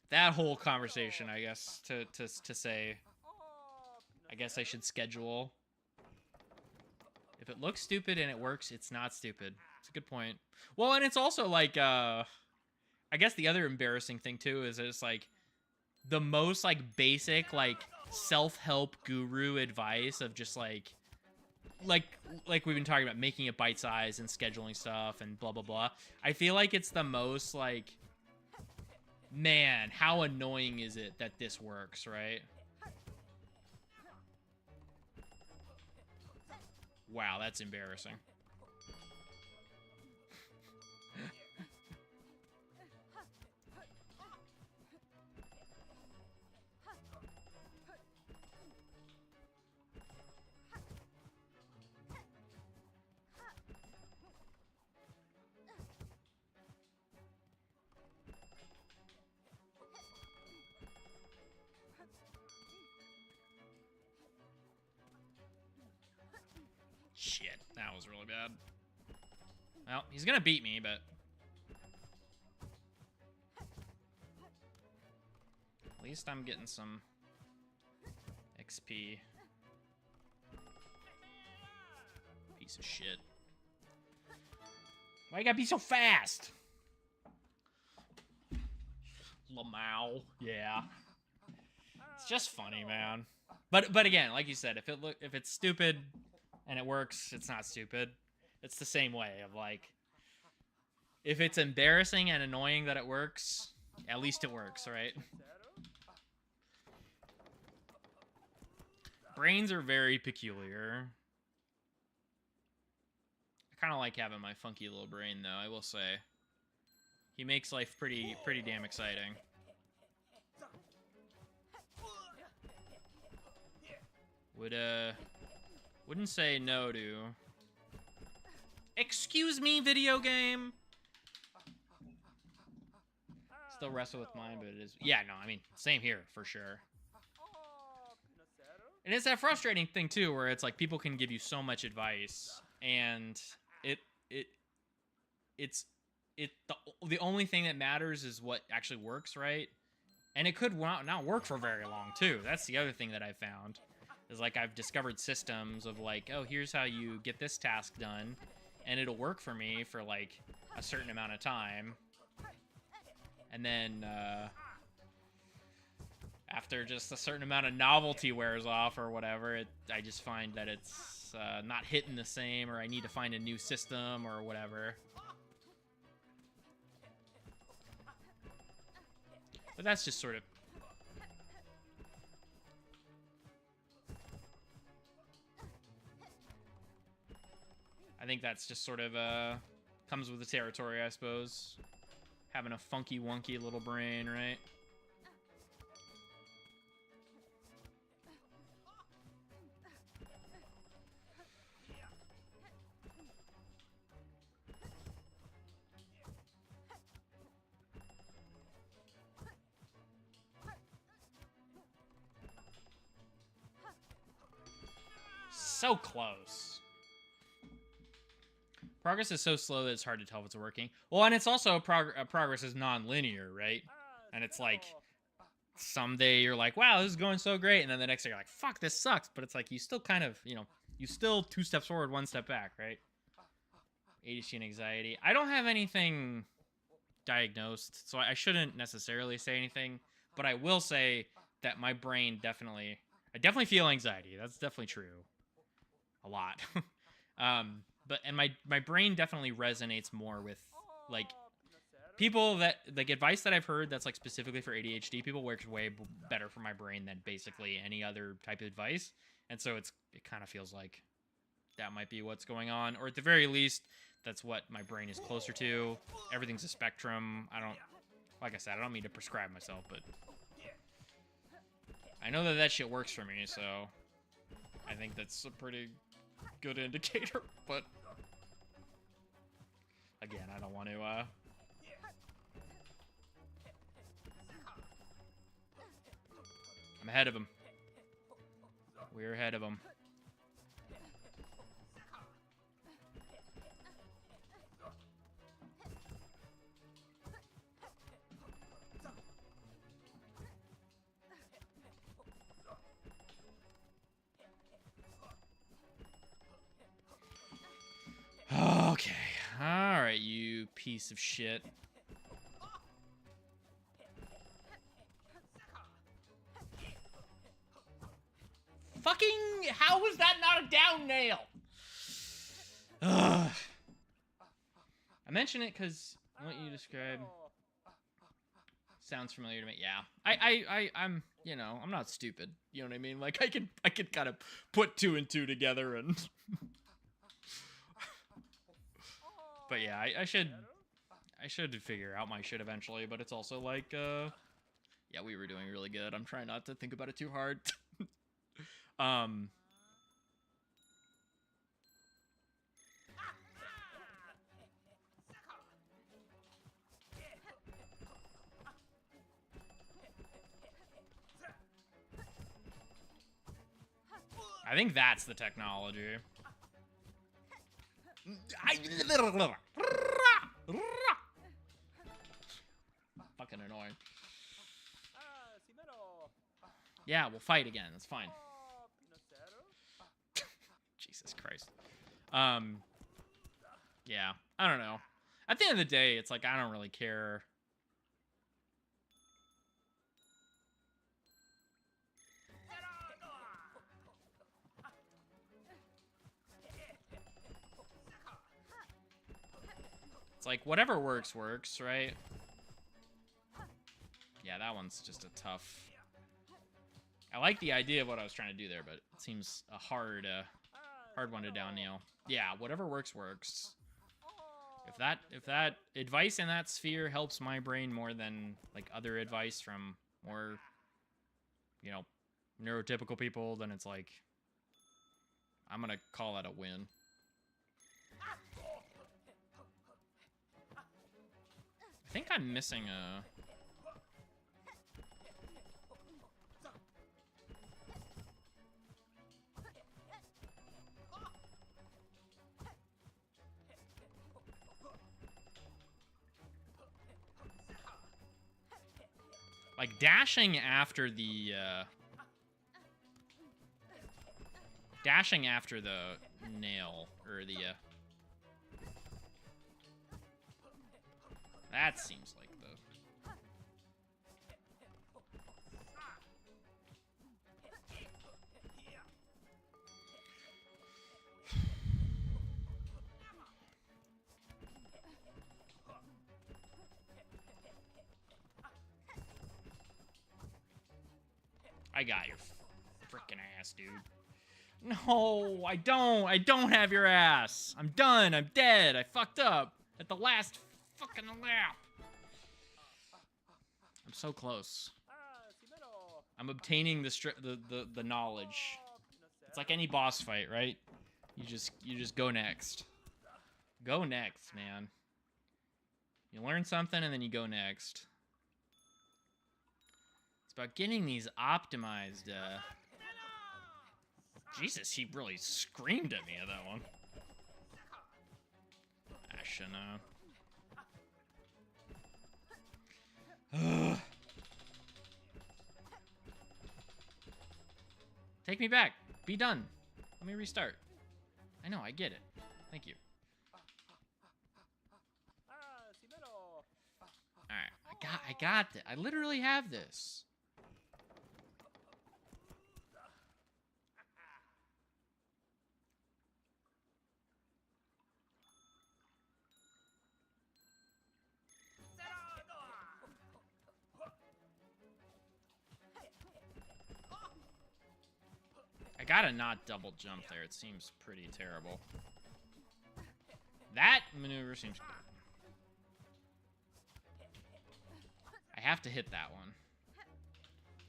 That whole conversation, I guess, to say, I guess I should schedule. If it looks stupid and it works, it's not stupid. It's a good point. Well, and it's also like, I guess the other embarrassing thing too is that it's like the most like basic like self-help guru advice of just like we've been talking about, making it bite-sized and scheduling stuff and blah blah blah. I feel like it's the most like, man, how annoying is it that this works, right? Wow, that's embarrassing. Shit, that was really bad. Well, he's gonna beat me, but at least I'm getting some XP. Piece of shit. Why you gotta be so fast? Lamau, yeah. It's just funny, man. But again, like you said, if it's stupid and it works, it's not stupid. It's the same way of like, if it's embarrassing and annoying that it works, at least it works, right? Brains are very peculiar. I kind of like having my funky little brain, though, I will say. He makes life pretty damn exciting. Wouldn't say no to. Excuse me, video game. Still wrestle with mine, but it is. Yeah, no, I mean, same here for sure. And it's that frustrating thing too, where it's like people can give you so much advice, and the only thing that matters is what actually works, right? And it could not work for very long too. That's the other thing that I found. Is like I've discovered systems of like, oh, here's how you get this task done, and it'll work for me for like a certain amount of time, and then after just a certain amount of novelty wears off or whatever, I just find that it's not hitting the same, or I need to find a new system or whatever. But that's just sort of. I think that's just sort of comes with the territory, I suppose. Having a funky, wonky little brain, right? So close. Progress is so slow that it's hard to tell if it's working. Well, and it's also progress is non-linear, right? And it's like someday you're like, wow, this is going so great, and then the next day you're like, fuck, this sucks. But it's like you still kind of, you know, you still 2 steps forward, 1 step back, right? ADHD and anxiety. I don't have anything diagnosed, so I shouldn't necessarily say anything. But I will say that my brain I definitely feel anxiety. That's definitely true. A lot. But my brain definitely resonates more with like people that like advice that I've heard that's like specifically for ADHD people works way better for my brain than basically any other type of advice, and so it kind of feels like that might be what's going on, or at the very least that's what my brain is closer to. Everything's a spectrum. Like I said, I don't mean to prescribe myself, but I know that shit works for me, so I think that's a pretty good indicator, but again, I don't want to I'm ahead of him. We're ahead of him. Okay. Alright, you piece of shit. Fucking... How was that not a down nail? Ugh. I mention it because what you describe sounds familiar to me. Yeah. I'm, you know, I'm not stupid. You know what I mean? Like, I could kind of put 2 and 2 together and... But yeah, I should figure out my shit eventually, but it's also like, yeah, we were doing really good. I'm trying not to think about it too hard. I think that's the technology. Fucking annoying. Yeah, we'll fight again. That's fine. Jesus Christ. Yeah, I don't know. At the end of the day, it's like I don't really care. It's like whatever works, right? Yeah, that one's just a tough... I like the idea of what I was trying to do there, but it seems a hard Hard one to down nail. Yeah, whatever works, works. If that advice in that sphere helps my brain more than, like, other advice from more, you know, neurotypical people, then it's like, I'm gonna call that a win. I think I'm missing a... Like, dashing after the, dashing after the nail, or the, that seems like the... I got your freaking ass, dude. No, I don't. I don't have your ass. I'm done. I'm dead. I fucked up at the last fucking lap. I'm so close. I'm obtaining the knowledge. It's like any boss fight, right? You just go next. Go next, man. You learn something and then you go next. About getting these optimized, Jesus, he really screamed at me at that one. Ashina. Take me back. Be done. Let me restart. I know, I get it. Thank you. Alright, I got it. I literally have this. I gotta not double jump there. It seems pretty terrible. That maneuver seems good. I have to hit that one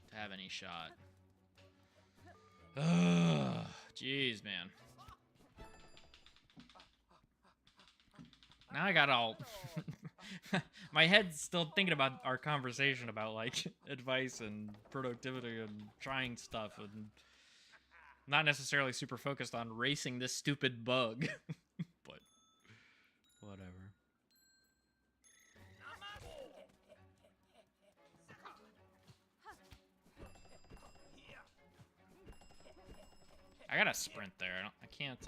to have any shot. Ugh, jeez, man. Now I got all... My head's still thinking about our conversation about, like, advice and productivity and trying stuff and... Not necessarily super focused on racing this stupid bug. But, whatever. I gotta sprint there. I can't,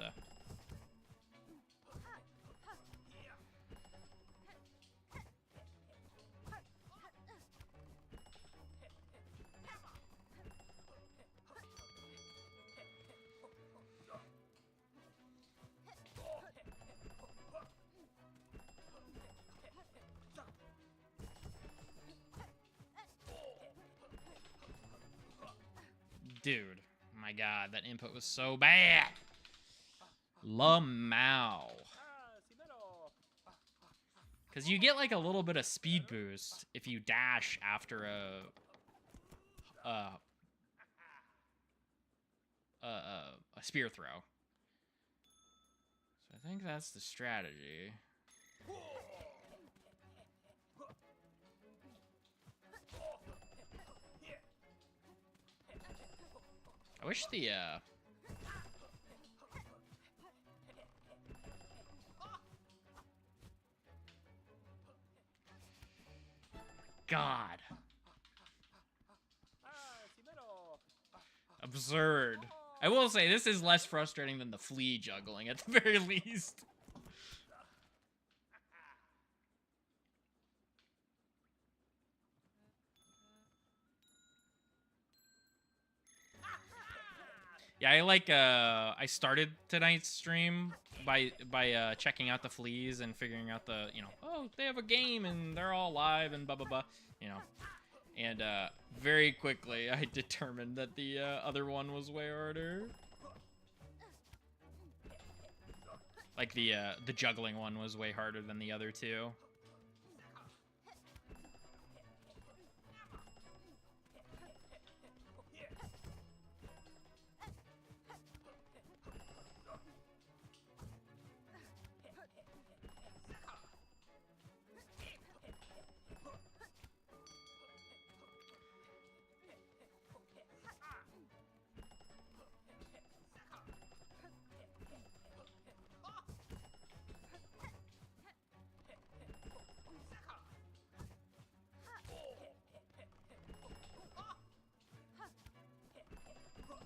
Dude, my god, that input was so bad. Lamau. Because you get like a little bit of speed boost if you dash after a spear throw. So I think that's the strategy. I wish the, God. Absurd. I will say, this is less frustrating than the flea juggling, at the very least. Yeah, I started tonight's stream by checking out the fleas and figuring out the, oh, they have a game and they're all live and blah, blah, blah, And, very quickly I determined that the, other one was way harder. Like the juggling one was way harder than the other two.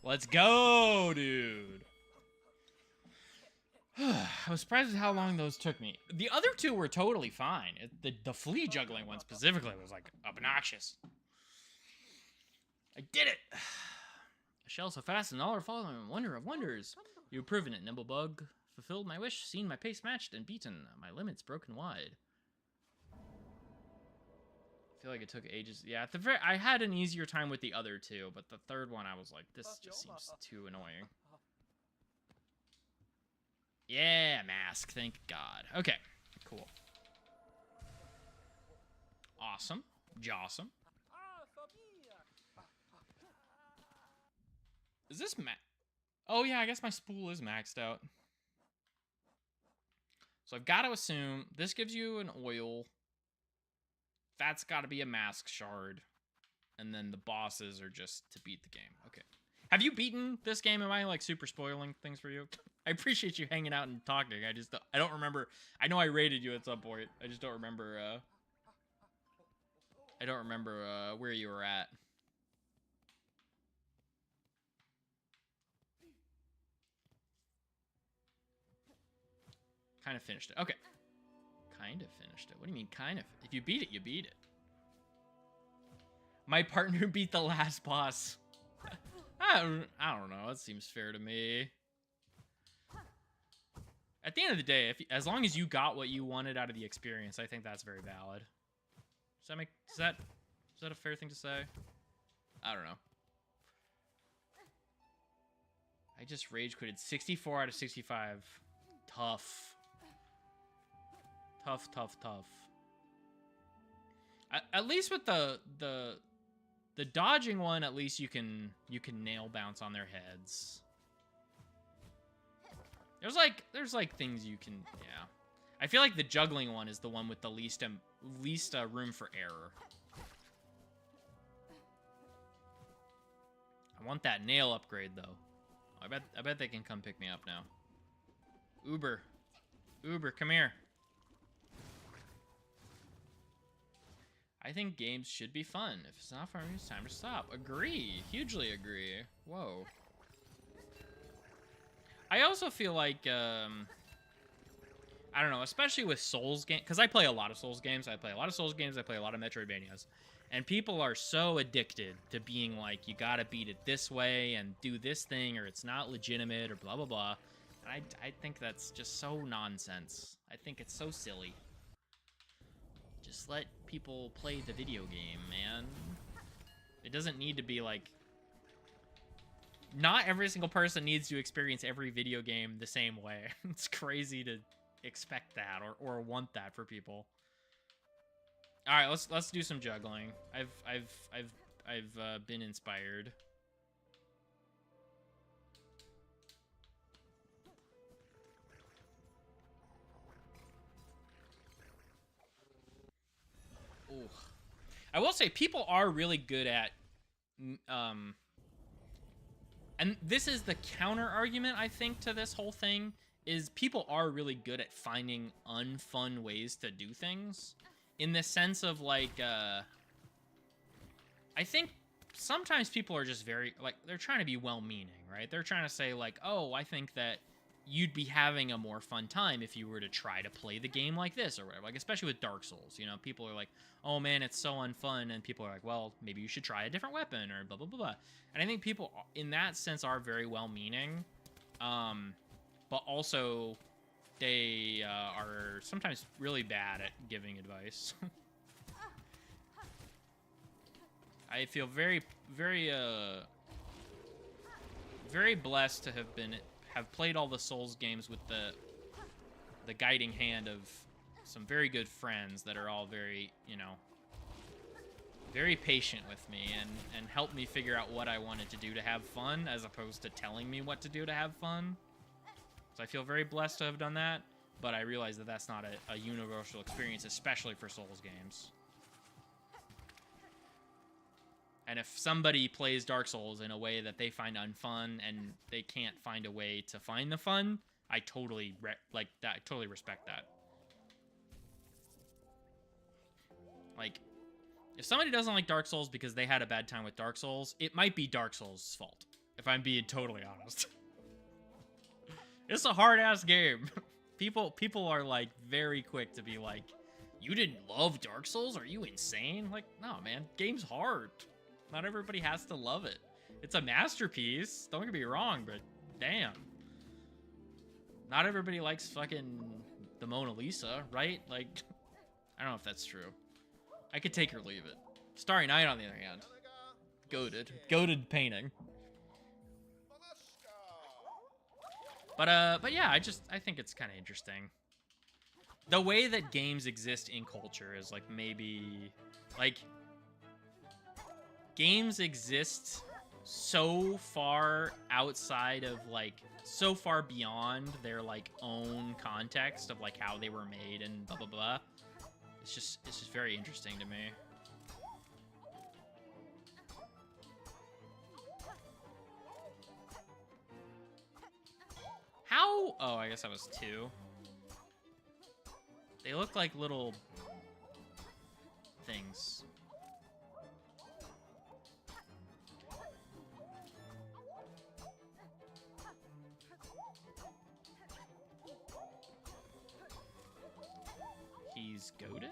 Let's go, dude. I was surprised at how long those took me. The other two were totally fine. The flea juggling one specifically was like obnoxious. I did it. A shell so fast and all are following a wonder of wonders. You've proven it, Nimblebug. Fulfilled my wish, seen my pace matched and beaten. My limits broken wide. I feel like it took ages. Yeah, I had an easier time with the other two, but the third one I was like, this just seems too annoying. Yeah, mask, thank God. Okay, cool. Awesome. Jawsome. Is this oh yeah, I guess my spool is maxed out. So I've got to assume this gives you an oil. That's got to be a mask shard. And then the bosses are just to beat the game. Okay. Have you beaten this game? Am I like super spoiling things for you? I appreciate you hanging out and talking. I don't remember. I know I rated you at some point. I just don't remember. I don't remember where you were at. Kind of finished it. Okay. Kind of finished it. What do you mean kind of? If you beat it, you beat it. My partner beat the last boss. I don't know. That seems fair to me. At the end of the day, as long as you got what you wanted out of the experience, I think that's very valid. Is that a fair thing to say? I don't know. I just rage quitted 64 out of 65. Tough. Tough, tough, tough. At least with the dodging one, at least you can nail bounce on their heads. There's like things you can, yeah. I feel like the juggling one is the one with the least room for error. I want that nail upgrade though. I bet they can come pick me up now. Uber, come here. I think games should be fun. If it's not fun, it's time to stop. Agree. Hugely agree. Whoa. I also feel like, I don't know, especially with Souls games, because I play a lot of Souls games. I play a lot of metroidvanias. And people are so addicted to being like, you gotta beat it this way and do this thing, or it's not legitimate, or blah, blah, blah. And I think that's just so nonsense. I think it's so silly. Just let people play the video game, man. It doesn't need to be like... Not every single person needs to experience every video game the same way. It's crazy to expect that or want that for people. All right, let's do some juggling. I've been inspired. Ooh. I will say people are really good at and this is the counter argument I think to this whole thing is people are really good at finding unfun ways to do things in the sense of like I think sometimes people are just very like they're trying to be well-meaning, right? They're trying to say like, "Oh, I think that you'd be having a more fun time if you were to try to play the game like this or whatever." Like, especially with Dark Souls, you know, people are like, "Oh man, it's so unfun," and people are like, "Well, maybe you should try a different weapon," or blah, blah, blah, blah. And I think people, in that sense, are very well-meaning, but also they are sometimes really bad at giving advice. I feel very, very, very blessed to have played all the Souls games with the the guiding hand of some very good friends that are all very, you know, very patient with me and helped me figure out what I wanted to do to have fun as opposed to telling me what to do to have fun. So I feel very blessed to have done that, but I realize that that's not a universal experience, especially for Souls games. And if somebody plays Dark Souls in a way that they find unfun and they can't find a way to find the fun, I totally I totally respect that. Like, if somebody doesn't like Dark Souls because they had a bad time with Dark Souls, it might be Dark Souls' fault, if I'm being totally honest. It's a hard-ass game. People are, like, very quick to be like, you didn't love Dark Souls? Are you insane? Like, no, man. Game's hard. Not everybody has to love it. It's a masterpiece. Don't get me wrong, but damn. Not everybody likes fucking the Mona Lisa, right? Like, I don't know if that's true. I could take or leave it. Starry Night, on the other hand. Goated. Goated painting. But yeah, I think it's kind of interesting. The way that games exist in culture is, like, maybe... Like, games exist so far outside of, like, so far beyond their, like, own context of, like, how they were made and blah, blah, blah. It's just very interesting to me. How? Oh, I guess that was 2. They look like little things. He's goated?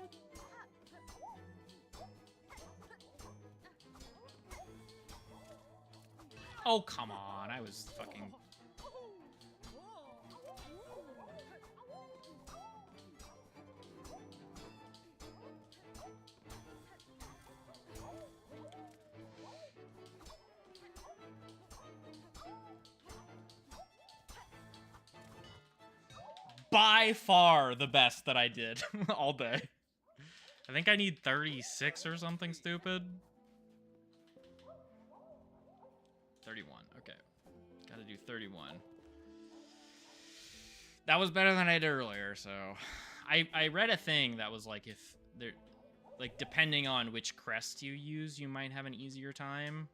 Oh, come on. I was fucking... By far the best that I did all day. I think I need 36 or something stupid. 31, okay. Gotta do 31. That was better than I did earlier, so... I read a thing that was like, if there... Like, depending on which crest you use, you might have an easier time.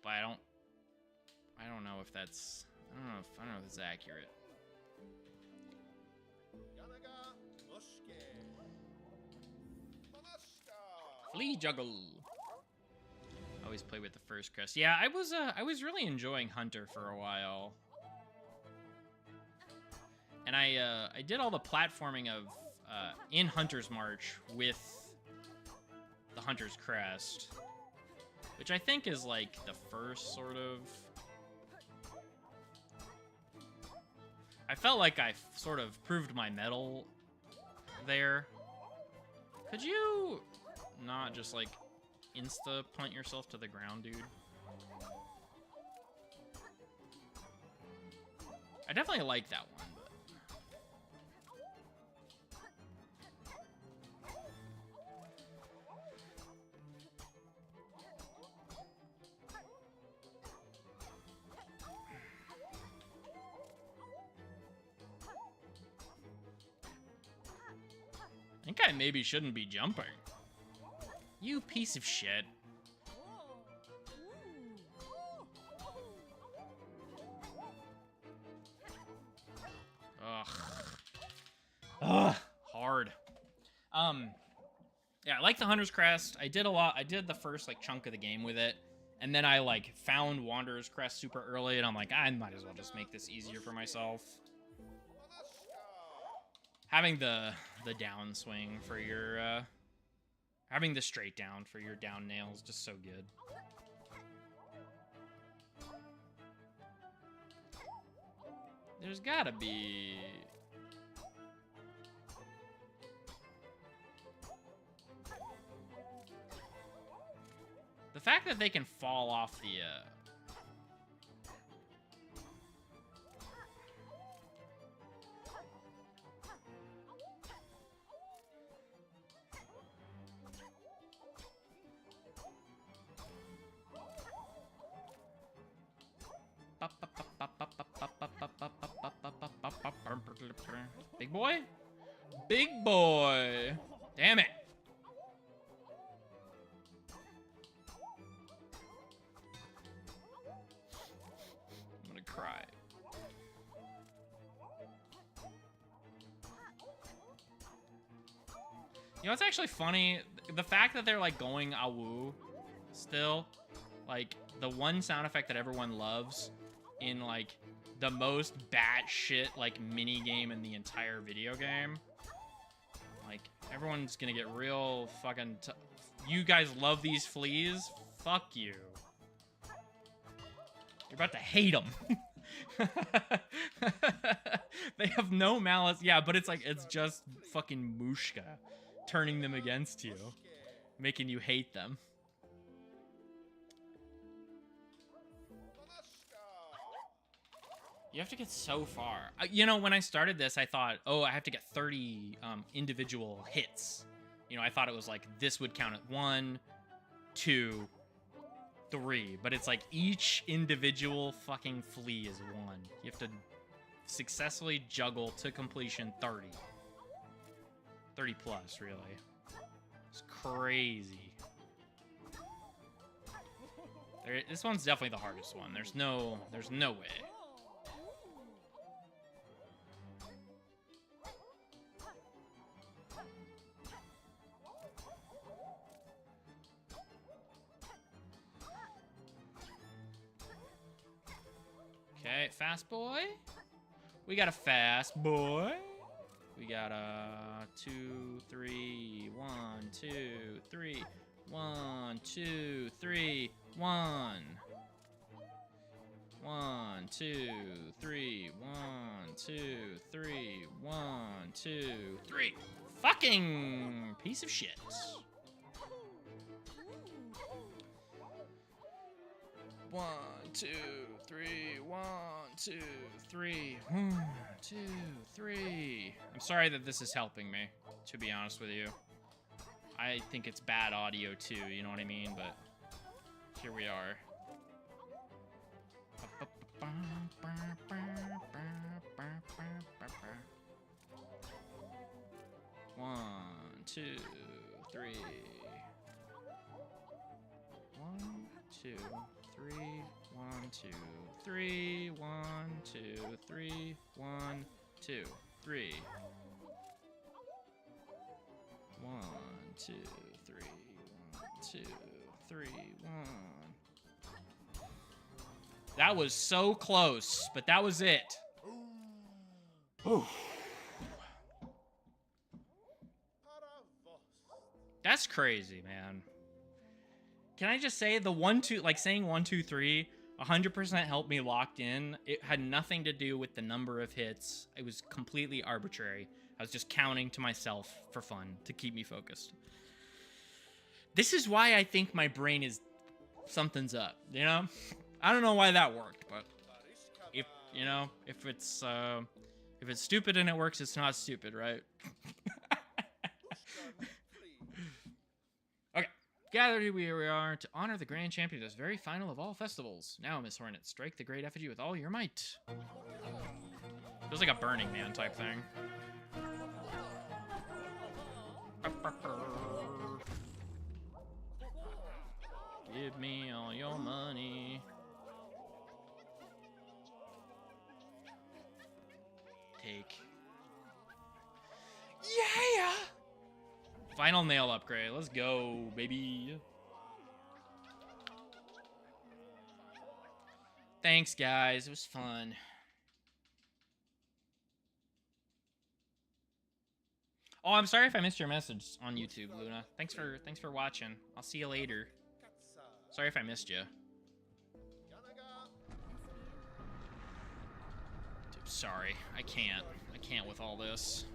But I don't know if that's... I don't know if it's accurate. Flea juggle. Always play with the first crest. Yeah, I was really enjoying Hunter for a while. And I did all the platforming of in Hunter's March with the Hunter's Crest, which I think is like the first sort of... I felt like I sort of proved my mettle there. Could you not just like insta punt yourself to the ground, dude? I definitely like that one, but... I think I maybe shouldn't be jumping. You piece of shit. Ugh. Ugh. Hard. Yeah, I like the Hunter's Crest. I did a lot. I did the first, like, chunk of the game with it. And then I, like, found Wanderer's Crest super early, and I'm like, I might as well just make this easier for myself. Having the downswing for your, having the straight down for your down nail is just so good. There's gotta be... The fact that they can fall off the, Big boy? Big boy. Damn it. I'm gonna cry. You know what's actually funny? The fact that they're like going awoo still, like the one sound effect that everyone loves in like the most batshit like mini game in the entire video game. Like everyone's gonna get real fucking. You guys love these fleas? Fuck you. You're about to hate them. They have no malice. Yeah, but it's like it's just fucking Mushka turning them against you, making you hate them. You have to get so far. You know, when I started this, I thought, oh, I have to get 30 individual hits. You know, I thought it was like this would count at 1, 2, 3. But it's like each individual fucking flea is 1. You have to successfully juggle to completion 30. 30 plus, really. It's crazy. This one's definitely the hardest one. There's no way. Okay, fast boy. We got a fast boy. We got a 2, 3, 1, 2, 3, 1, 2, 3, 1. 1, 2, 3, 1, 2, 3, 1, 2, 3. Fucking piece of shit. One, two, three, 1, 2, 3, 1, 2, 3. I'm sorry that this is helping me, to be honest with you. I think it's bad audio too, you know what I mean? But here we are. 1, 2, 3. 1, 2, 3, 1, 2, 3, 1, 2, 3, 1, 2, 3. 1, 2, 3, 1, 2, 3, 1. That was so close, but that was it. Ooh. That's crazy, man. Can I just say the 1, 2, like saying 1, 2, 3, 100% helped me locked in. It had nothing to do with the number of hits. It was completely arbitrary. I was just counting to myself for fun to keep me focused. This is why I think my brain is something's up, you know? I don't know why that worked, but if, you know, if it's stupid and it works, it's not stupid, right? Okay. Gathered here we are to honor the grand champion of this very final of all festivals. Now, Miss Hornet, strike the great effigy with all your might. Feels like a Burning Man type thing. Give me all your money. Take. Yeah! Final nail upgrade. Let's go, baby. Thanks, guys. It was fun. Oh, I'm sorry if I missed your message on YouTube, Luna. Thanks for watching. I'll see you later. Sorry if I missed you. Dude, sorry. I can't with all this.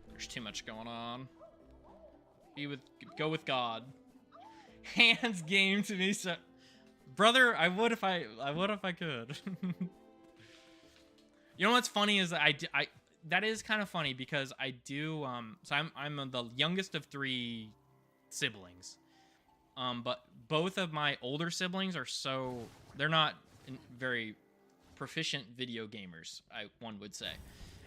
There's too much going on. Go with God. Hands game to me, so brother, I would if I could. You know what's funny is that that is kind of funny because I do so I'm the youngest of 3 siblings. But both of my older siblings are they're not very proficient video gamers, one would say.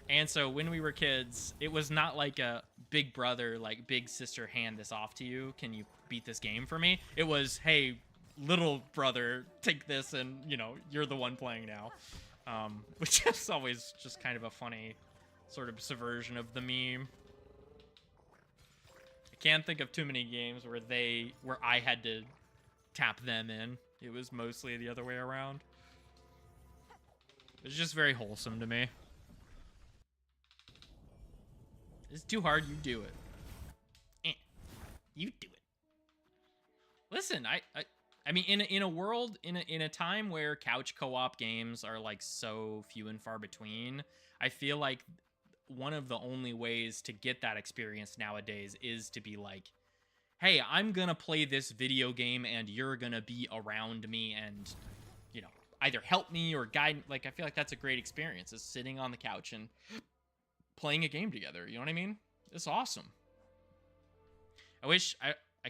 And so when we were kids, it was not like a big brother, like big sister hand this off to you. Can you beat this game for me? It was, hey, little brother, take this and, you know, you're the one playing now. Which is always just kind of a funny sort of subversion of the meme. I can't think of too many games where I had to tap them in. It was mostly the other way around. It's just very wholesome to me. It's too hard, you do it. You do it. Listen, I mean, in a world, in a time where couch co-op games are like so few and far between, I feel like one of the only ways to get that experience nowadays is to be like, hey, I'm gonna play this video game and you're gonna be around me and, you know, either help me or guide. Like, I feel like that's a great experience, is sitting on the couch and playing a game together. You know what I mean? It's awesome. I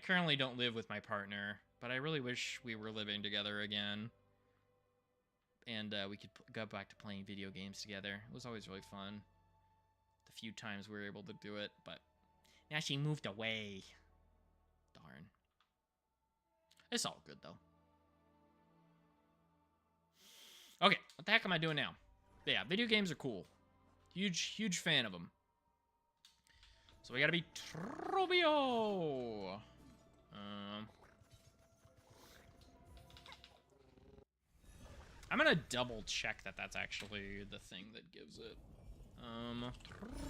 currently don't live with my partner, but I really wish we were living together again. And we could go back to playing video games together. It was always really fun. The few times we were able to do it, but now she moved away. Darn. It's all good, though. Okay, what the heck am I doing now? Yeah, video games are cool. Huge fan of them. So we gotta be Trobio. I'm gonna double check that that's actually the thing that gives it.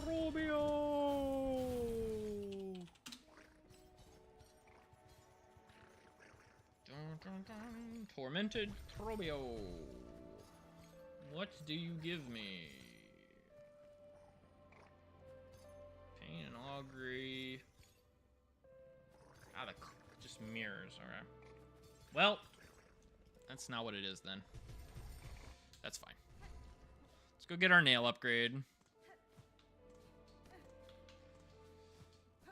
Trobio. Dun, dun, dun. Tormented Trobio. What do you give me? Pain and augury. Ah, just mirrors. Alright. Well, that's not what it is then. That's fine. Let's go get our nail upgrade.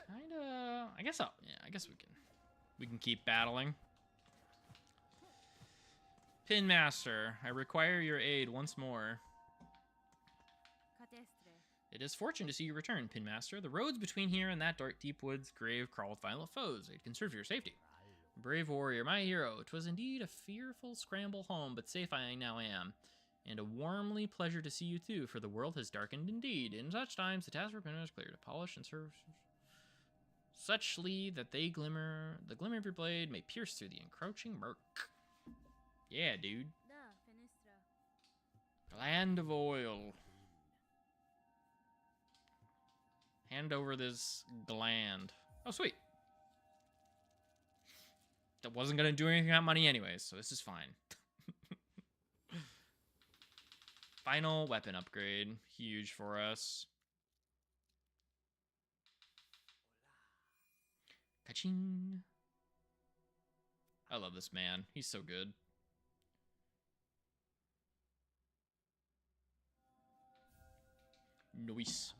Kinda. I guess we can keep battling. Pin Master, I require your aid once more. It is fortune to see you return, Pin Master. The roads between here and that dark, deep woods grave crawl with violent foes. It can serve for your safety. Brave warrior, my hero. 'Twas indeed a fearful scramble home, but safe I now am. And a warmly pleasure to see you too, for the world has darkened indeed. In such times, the task for Pin is clear to polish and serve suchly that the glimmer of your blade may pierce through the encroaching murk. Yeah, dude. Gland of oil. Hand over this gland. Oh, sweet. That wasn't going to do anything on money anyways, so this is fine. Final weapon upgrade. Huge for us. Ka-ching. I love this man. He's so good. Nice.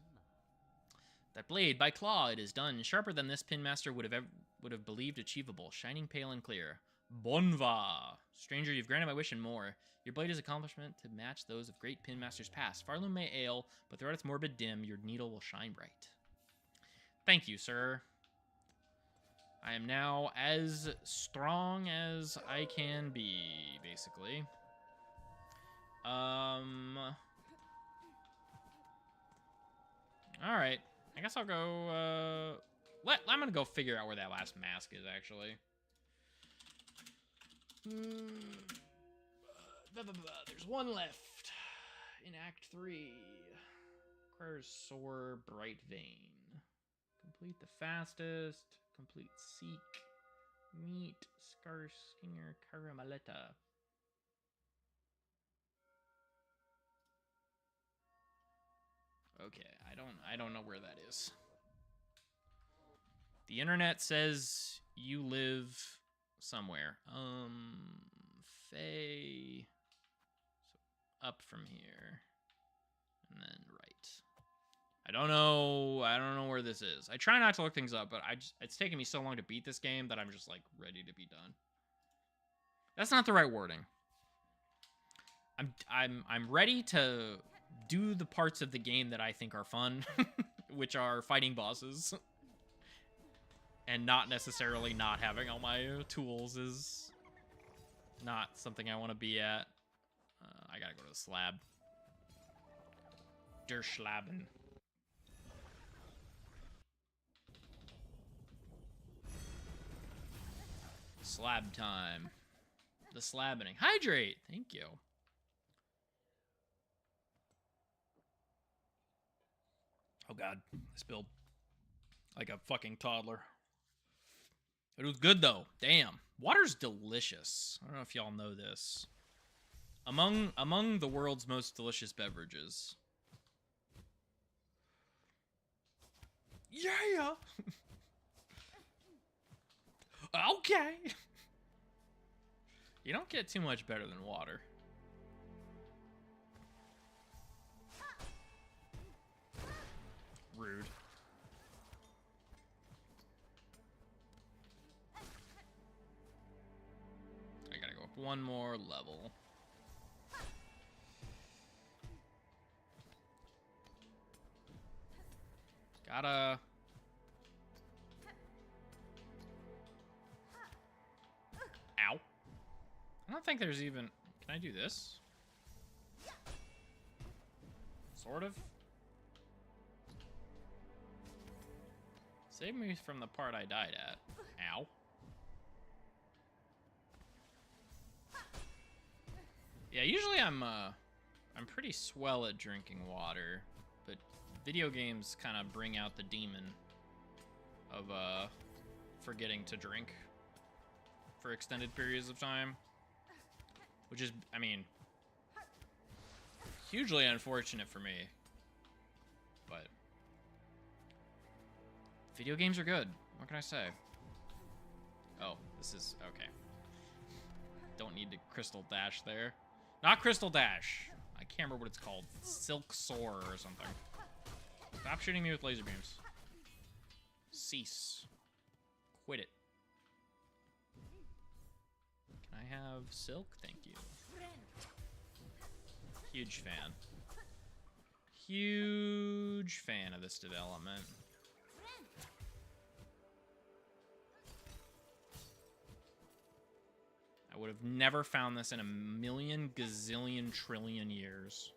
That blade, by claw, it is done. Sharper than this Pin Master would have believed achievable. Shining pale and clear. Bonva. Stranger, you've granted my wish and more. Your blade is accomplishment to match those of great Pin Masters past. Farloom may ail, but throughout its morbid dim, your needle will shine bright. Thank you, sir. I am now as strong as I can be, basically. Alright. I guess I'll go, I'm gonna go figure out where that last mask is, actually. There's one left in Act 3. Requires sore, bright vein. Complete the fastest. Complete seek. Meet Scar Skinger Caramaleta. Okay, I don't know where that is. The internet says you live somewhere. Faye. So up from here. And then right. I don't know where this is. I try not to look things up, but it's taken me so long to beat this game that I'm just like ready to be done. That's not the right wording. I'm ready to do the parts of the game that I think are fun, which are fighting bosses. And not necessarily not having all my tools is not something I want to be at. I gotta go to the slab. Der Schlaben. Slab time. The slabbing. Hydrate! Thank you. Oh god, I spilled like a fucking toddler. It was good though. Damn. Water's delicious. I don't know if y'all know this. Among the world's most delicious beverages. Yeah. Okay. You don't get too much better than water. Rude. I gotta go up one more level. Gotta... Ow. I don't think there's even... Can I do this? Sort of. Save me from the part I died at. Ow. Yeah, usually I'm pretty swell at drinking water, but video games kind of bring out the demon of forgetting to drink for extended periods of time, which is, I mean, hugely unfortunate for me, but video games are good. What can I say? Oh, this is okay. Don't need to crystal dash there. Not crystal dash. I can't remember what it's called. Silk Soar or something. Stop shooting me with laser beams. Cease. Quit it. Can I have silk? Thank you. Huge fan. Huge fan of this development. I would have never found this in a million, gazillion, trillion years.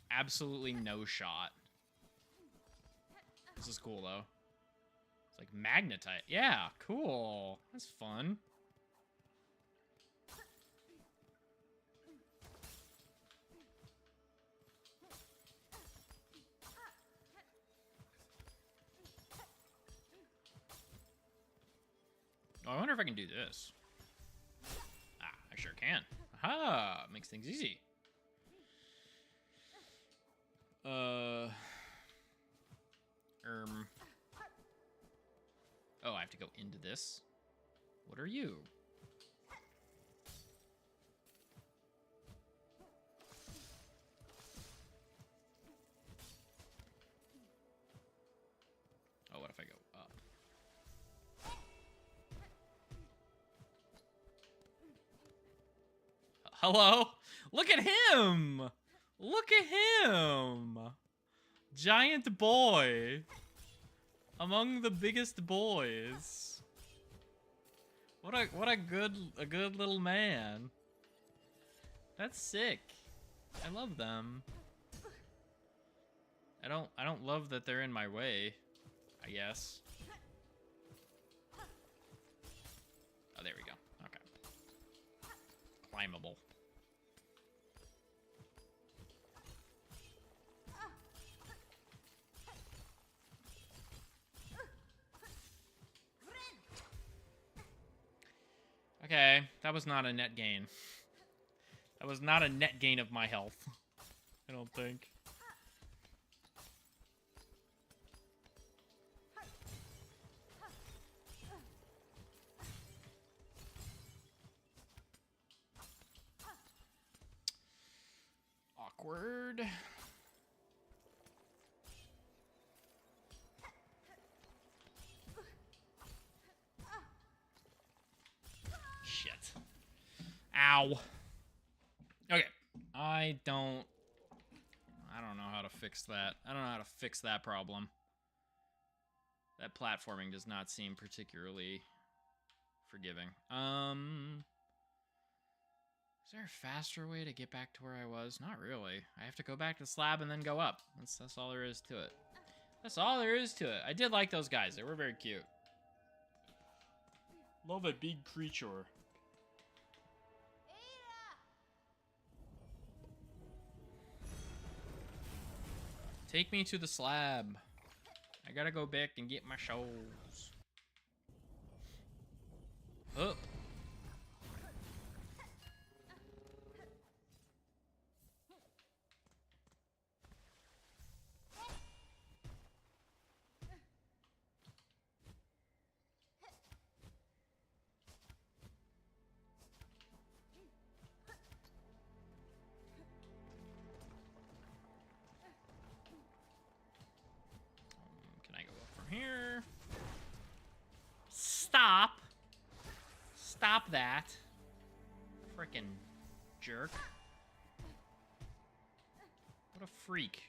Absolutely no shot. This is cool, though. It's like magnetite. Yeah, cool. That's fun. Oh, I wonder if I can do this. Ah, I sure can. Aha! Makes things easy. Oh, I have to go into this? What are you? Oh, what if I go up? Hello? Look at him! Look at him! Giant boy. Among the biggest boys. What a good little man. That's sick. I love them. I don't love that they're in my way, I guess. Oh, there we go. Okay. Climbable. Okay, that was not a net gain. That was not a net gain of my health. I don't think. Awkward. Shit. Ow. Ow. Okay. I don't know how to fix that. I don't know how to fix that problem. That platforming does not seem particularly forgiving. Is there a faster way to get back to where I was? Not really. I have to go back to the slab and then go up. That's all there is to it. That's all there is to it. I did like those guys. They were very cute. Love a big creature. Take me to the slab. I gotta go back and get my shows. Oh. Can I go up from here? Stop. Stop that. Frickin' jerk. What a freak.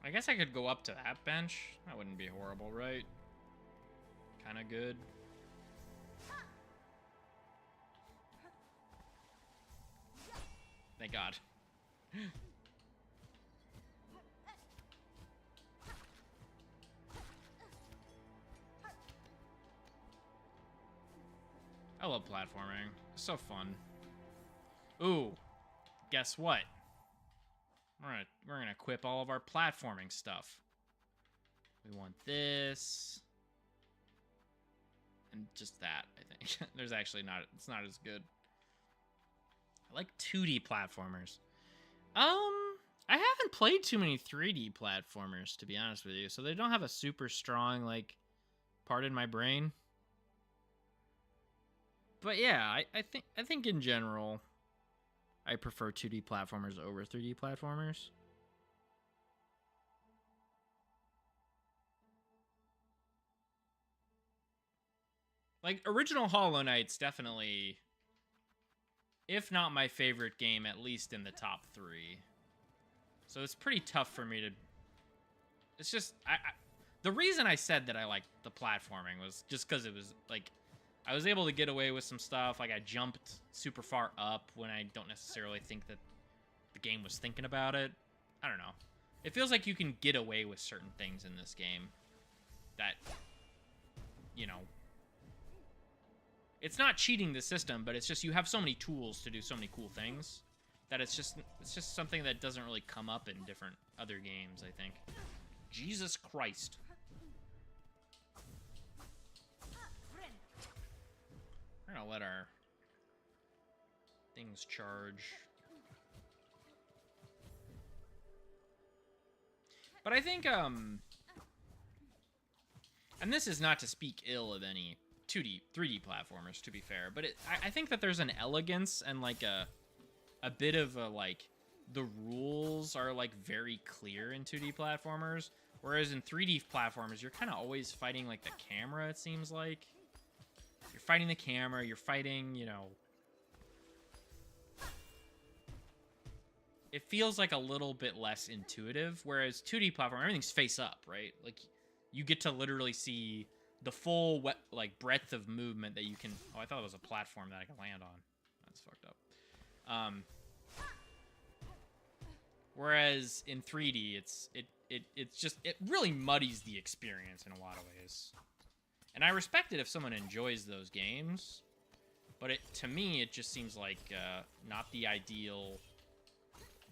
I guess I could go up to that bench. That wouldn't be horrible, right? Kind of good. Thank God. I love platforming. It's so fun. Ooh, guess what? We're gonna equip all of our platforming stuff. We want this. And just that, I think. There's actually not, it's not as good. I like 2D platformers. I haven't played too many 3D platformers, to be honest with you. So they don't have a super strong, like, part in my brain. But yeah, I think in general, I prefer 2D platformers over 3D platformers. Like, original Hollow Knight's definitely, if not my favorite game, at least in the top 3. So it's pretty tough for me to... It's just... the reason I said that I liked the platforming was just because it was, like... I was able to get away with some stuff. Like, I jumped super far up when I don't necessarily think that the game was thinking about it. I don't know. It feels like you can get away with certain things in this game that, you know... It's not cheating the system, but it's just you have so many tools to do so many cool things that it's just something that doesn't really come up in different other games, I think. Jesus Christ. We're gonna let our things charge. But I think, and this is not to speak ill of any 2D, 3D platformers, to be fair, but I think that there's an elegance and, like, a bit of a, like, the rules are, like, very clear in 2D platformers, whereas in 3D platformers, you're kind of always fighting, like, the camera, it seems like. You're fighting the camera, you're fighting, you know... It feels like a little bit less intuitive, whereas 2D platform, everything's face up, right? Like, you get to literally see the full, like, breadth of movement that you can... Oh, I thought it was a platform that I could land on. That's fucked up. Whereas in 3D, it's just... It really muddies the experience in a lot of ways. And I respect it if someone enjoys those games, but to me, it just seems like not the ideal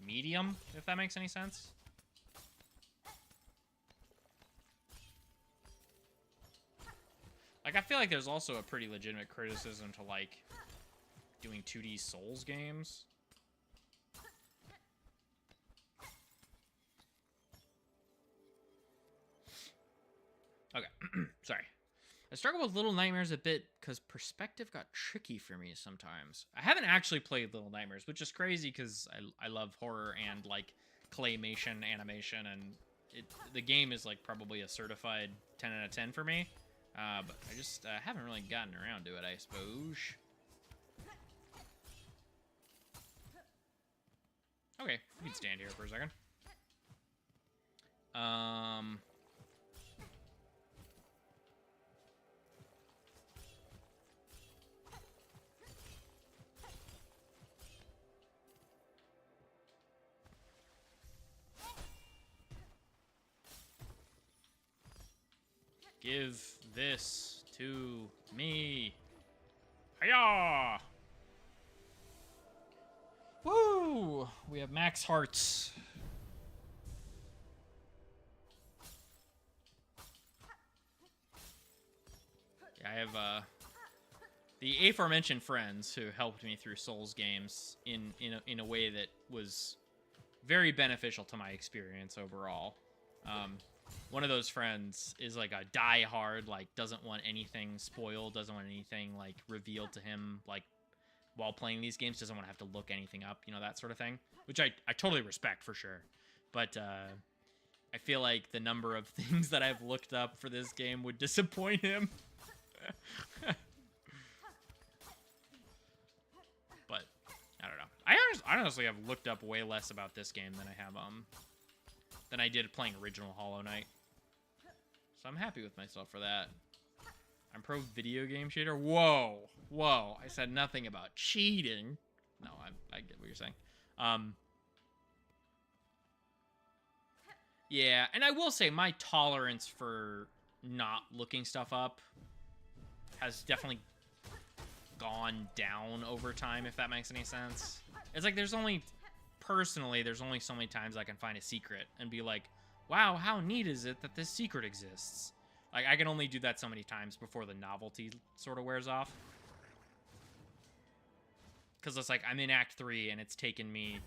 medium, if that makes any sense. Like, I feel like there's also a pretty legitimate criticism to, like, doing 2D Souls games. Okay, sorry. I struggle with Little Nightmares a bit because perspective got tricky for me sometimes. I haven't actually played Little Nightmares, which is crazy because I love horror and like claymation animation, and the game is like probably a certified 10 out of 10 for me. But I just haven't really gotten around to it, I suppose. Okay, we can stand here for a second. Give this to me. Hiya! Woo! We have max hearts. Yeah, I have the aforementioned friends who helped me through Souls games in a way that was very beneficial to my experience overall. One of those friends is like a die-hard, like doesn't want anything spoiled, doesn't want anything like revealed to him, like while playing these games, doesn't want to have to look anything up, you know, that sort of thing, which I totally respect for sure. But I feel like the number of things that I've looked up for this game would disappoint him. But I don't know. I honestly have looked up way less about this game than I have than I did playing original Hollow Knight. So I'm happy with myself for that. I'm pro video game cheater. Whoa, whoa! I said nothing about cheating. No, I get what you're saying. Yeah, and I will say my tolerance for not looking stuff up has definitely gone down over time, if that makes any sense. It's like there's only so many times I can find a secret and be like, wow, how neat is it that this secret exists? Like, I can only do that so many times before the novelty sort of wears off. Because it's like, I'm in Act 3 and it's taken me...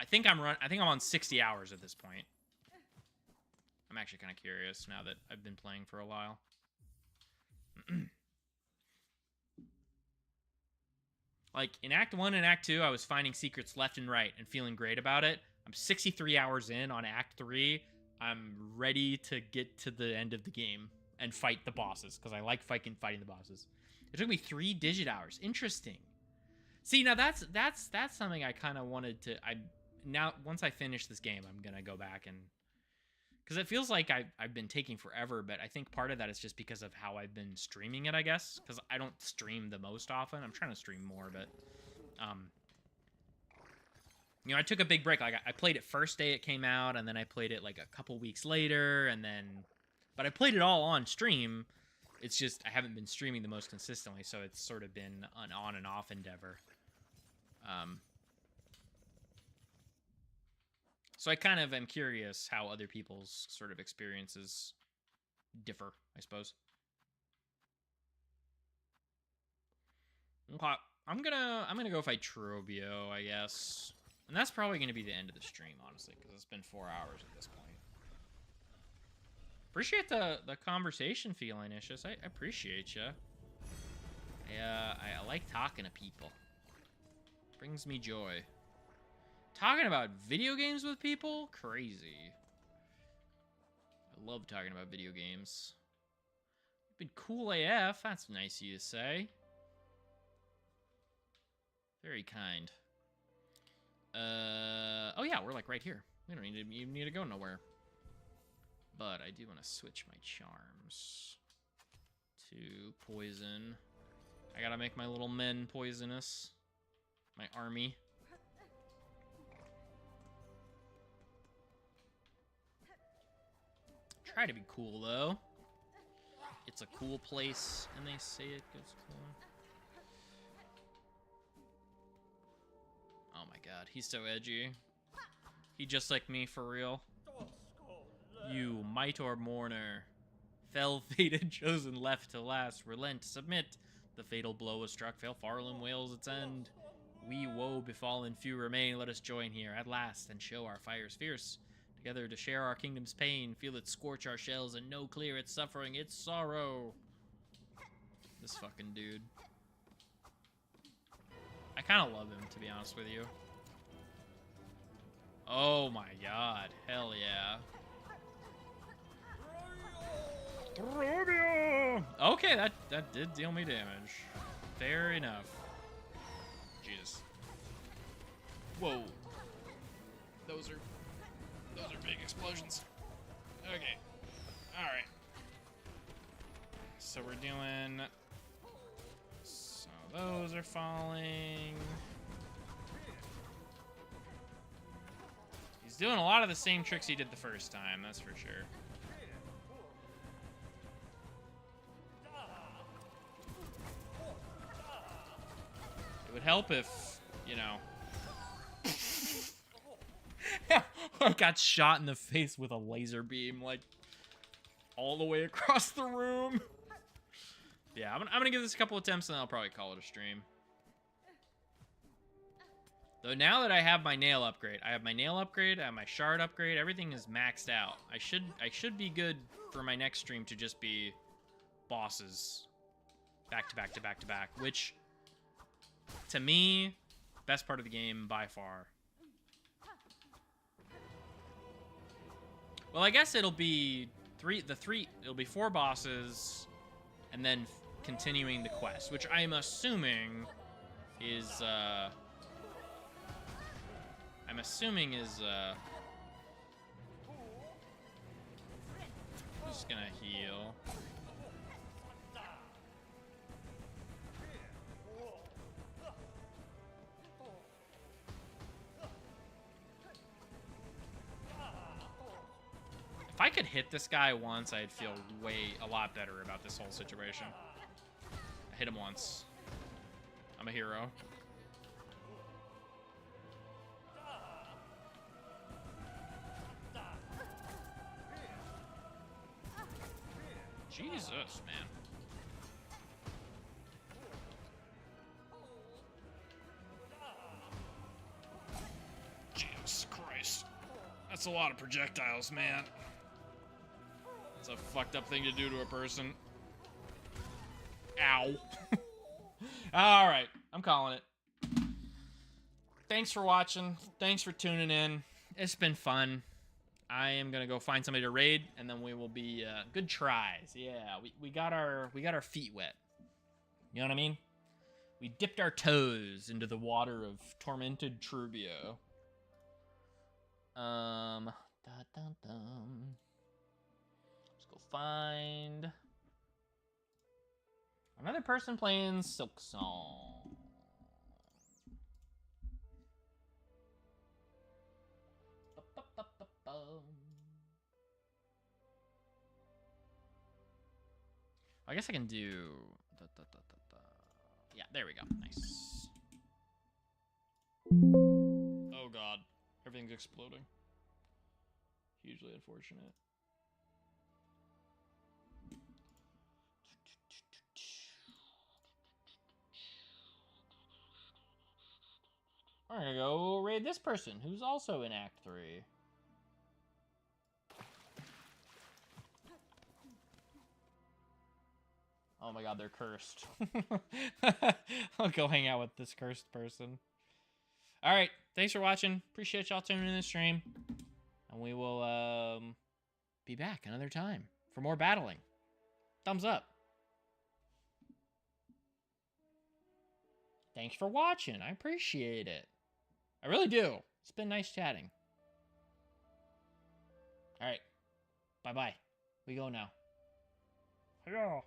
I think I'm on 60 hours at this point. I'm actually kind of curious now that I've been playing for a while. Like, in Act 1 and Act 2, I was finding secrets left and right and feeling great about it. I'm 63 hours in on Act 3. I'm ready to get to the end of the game and fight the bosses, because I like fighting the bosses. It took me 3 digit hours. Interesting. See, now that's something I kind of wanted to... Now, once I finish this game, I'm going to go back and... Because it feels like I've been taking forever, but I think part of that is just because of how I've been streaming it, I guess. Because I don't stream the most often. I'm trying to stream more, but... you know, I took a big break. Like, I played it first day it came out, and then I played it, like, a couple weeks later, and then... But I played it all on stream. It's just I haven't been streaming the most consistently, so it's sort of been an on and off endeavor. So I kind of am curious how other people's sort of experiences differ, I suppose. Okay, I'm gonna go fight Trobio, I guess. And that's probably gonna be the end of the stream, honestly, because it's been 4 hours at this point. Appreciate the conversation feeling, Ishis. I appreciate you. I like talking to people. Brings me joy. Talking about video games with people? Crazy. I love talking about video games. Been cool AF. That's nice of you to say. Very kind. Oh yeah, we're like right here. We don't even need to go nowhere. But I do want to switch my charms to poison. I gotta make my little men poisonous. My army. Try to be cool, though. It's a cool place, and they say it gets cool. Oh my god, he's so edgy. He just like me, for real. You mite or mourner. Fell, fated, chosen, left to last. Relent, submit. The fatal blow was struck. Fail, Farlam wails its end. We woe befallen, few remain. Let us join here at last and show our fires fierce. Together to share our kingdom's pain. Feel it scorch our shells and know clear its suffering, its sorrow. This fucking dude. I kind of love him, to be honest with you. Oh my god. Hell yeah. Okay, that did deal me damage. Fair enough. Jesus. Whoa. Those are big explosions. Okay. Alright. So we're doing... So those are falling. He's doing a lot of the same tricks he did the first time, that's for sure. It would help if, you know... I got shot in the face with a laser beam, like, all the way across the room. Yeah, I'm gonna give this a couple attempts and then I'll probably call it a stream. Though now that I have my nail upgrade, I have my shard upgrade, everything is maxed out. I should be good for my next stream to just be bosses. Back to back to back to back, which, to me, best part of the game by far. Well, I guess it'll be it'll be 4 bosses, and then continuing the quest, which I'm assuming is, just gonna heal. If I could hit this guy once, I'd feel a lot better about this whole situation. I hit him once. I'm a hero. Jesus, man. Jesus Christ. That's a lot of projectiles, man. It's a fucked up thing to do to a person. Ow. Alright, I'm calling it. Thanks for watching. Thanks for tuning in. It's been fun. I am gonna go find somebody to raid, and then we will be good tries. Yeah, we got our feet wet. You know what I mean? We dipped our toes into the water of tormented Trubio. Let's go find another person playing Silk Song. I guess I can do... Yeah, there we go. Nice. Oh god. Everything's exploding. Hugely unfortunate. I'm gonna go raid this person, who's also in Act 3. Oh my god, they're cursed. I'll go hang out with this cursed person. Alright, thanks for watching. Appreciate y'all tuning in the stream. And we will be back another time for more battling. Thumbs up. Thanks for watching. I appreciate it. I really do. It's been nice chatting. Alright. Bye-bye. We go now. Yeah.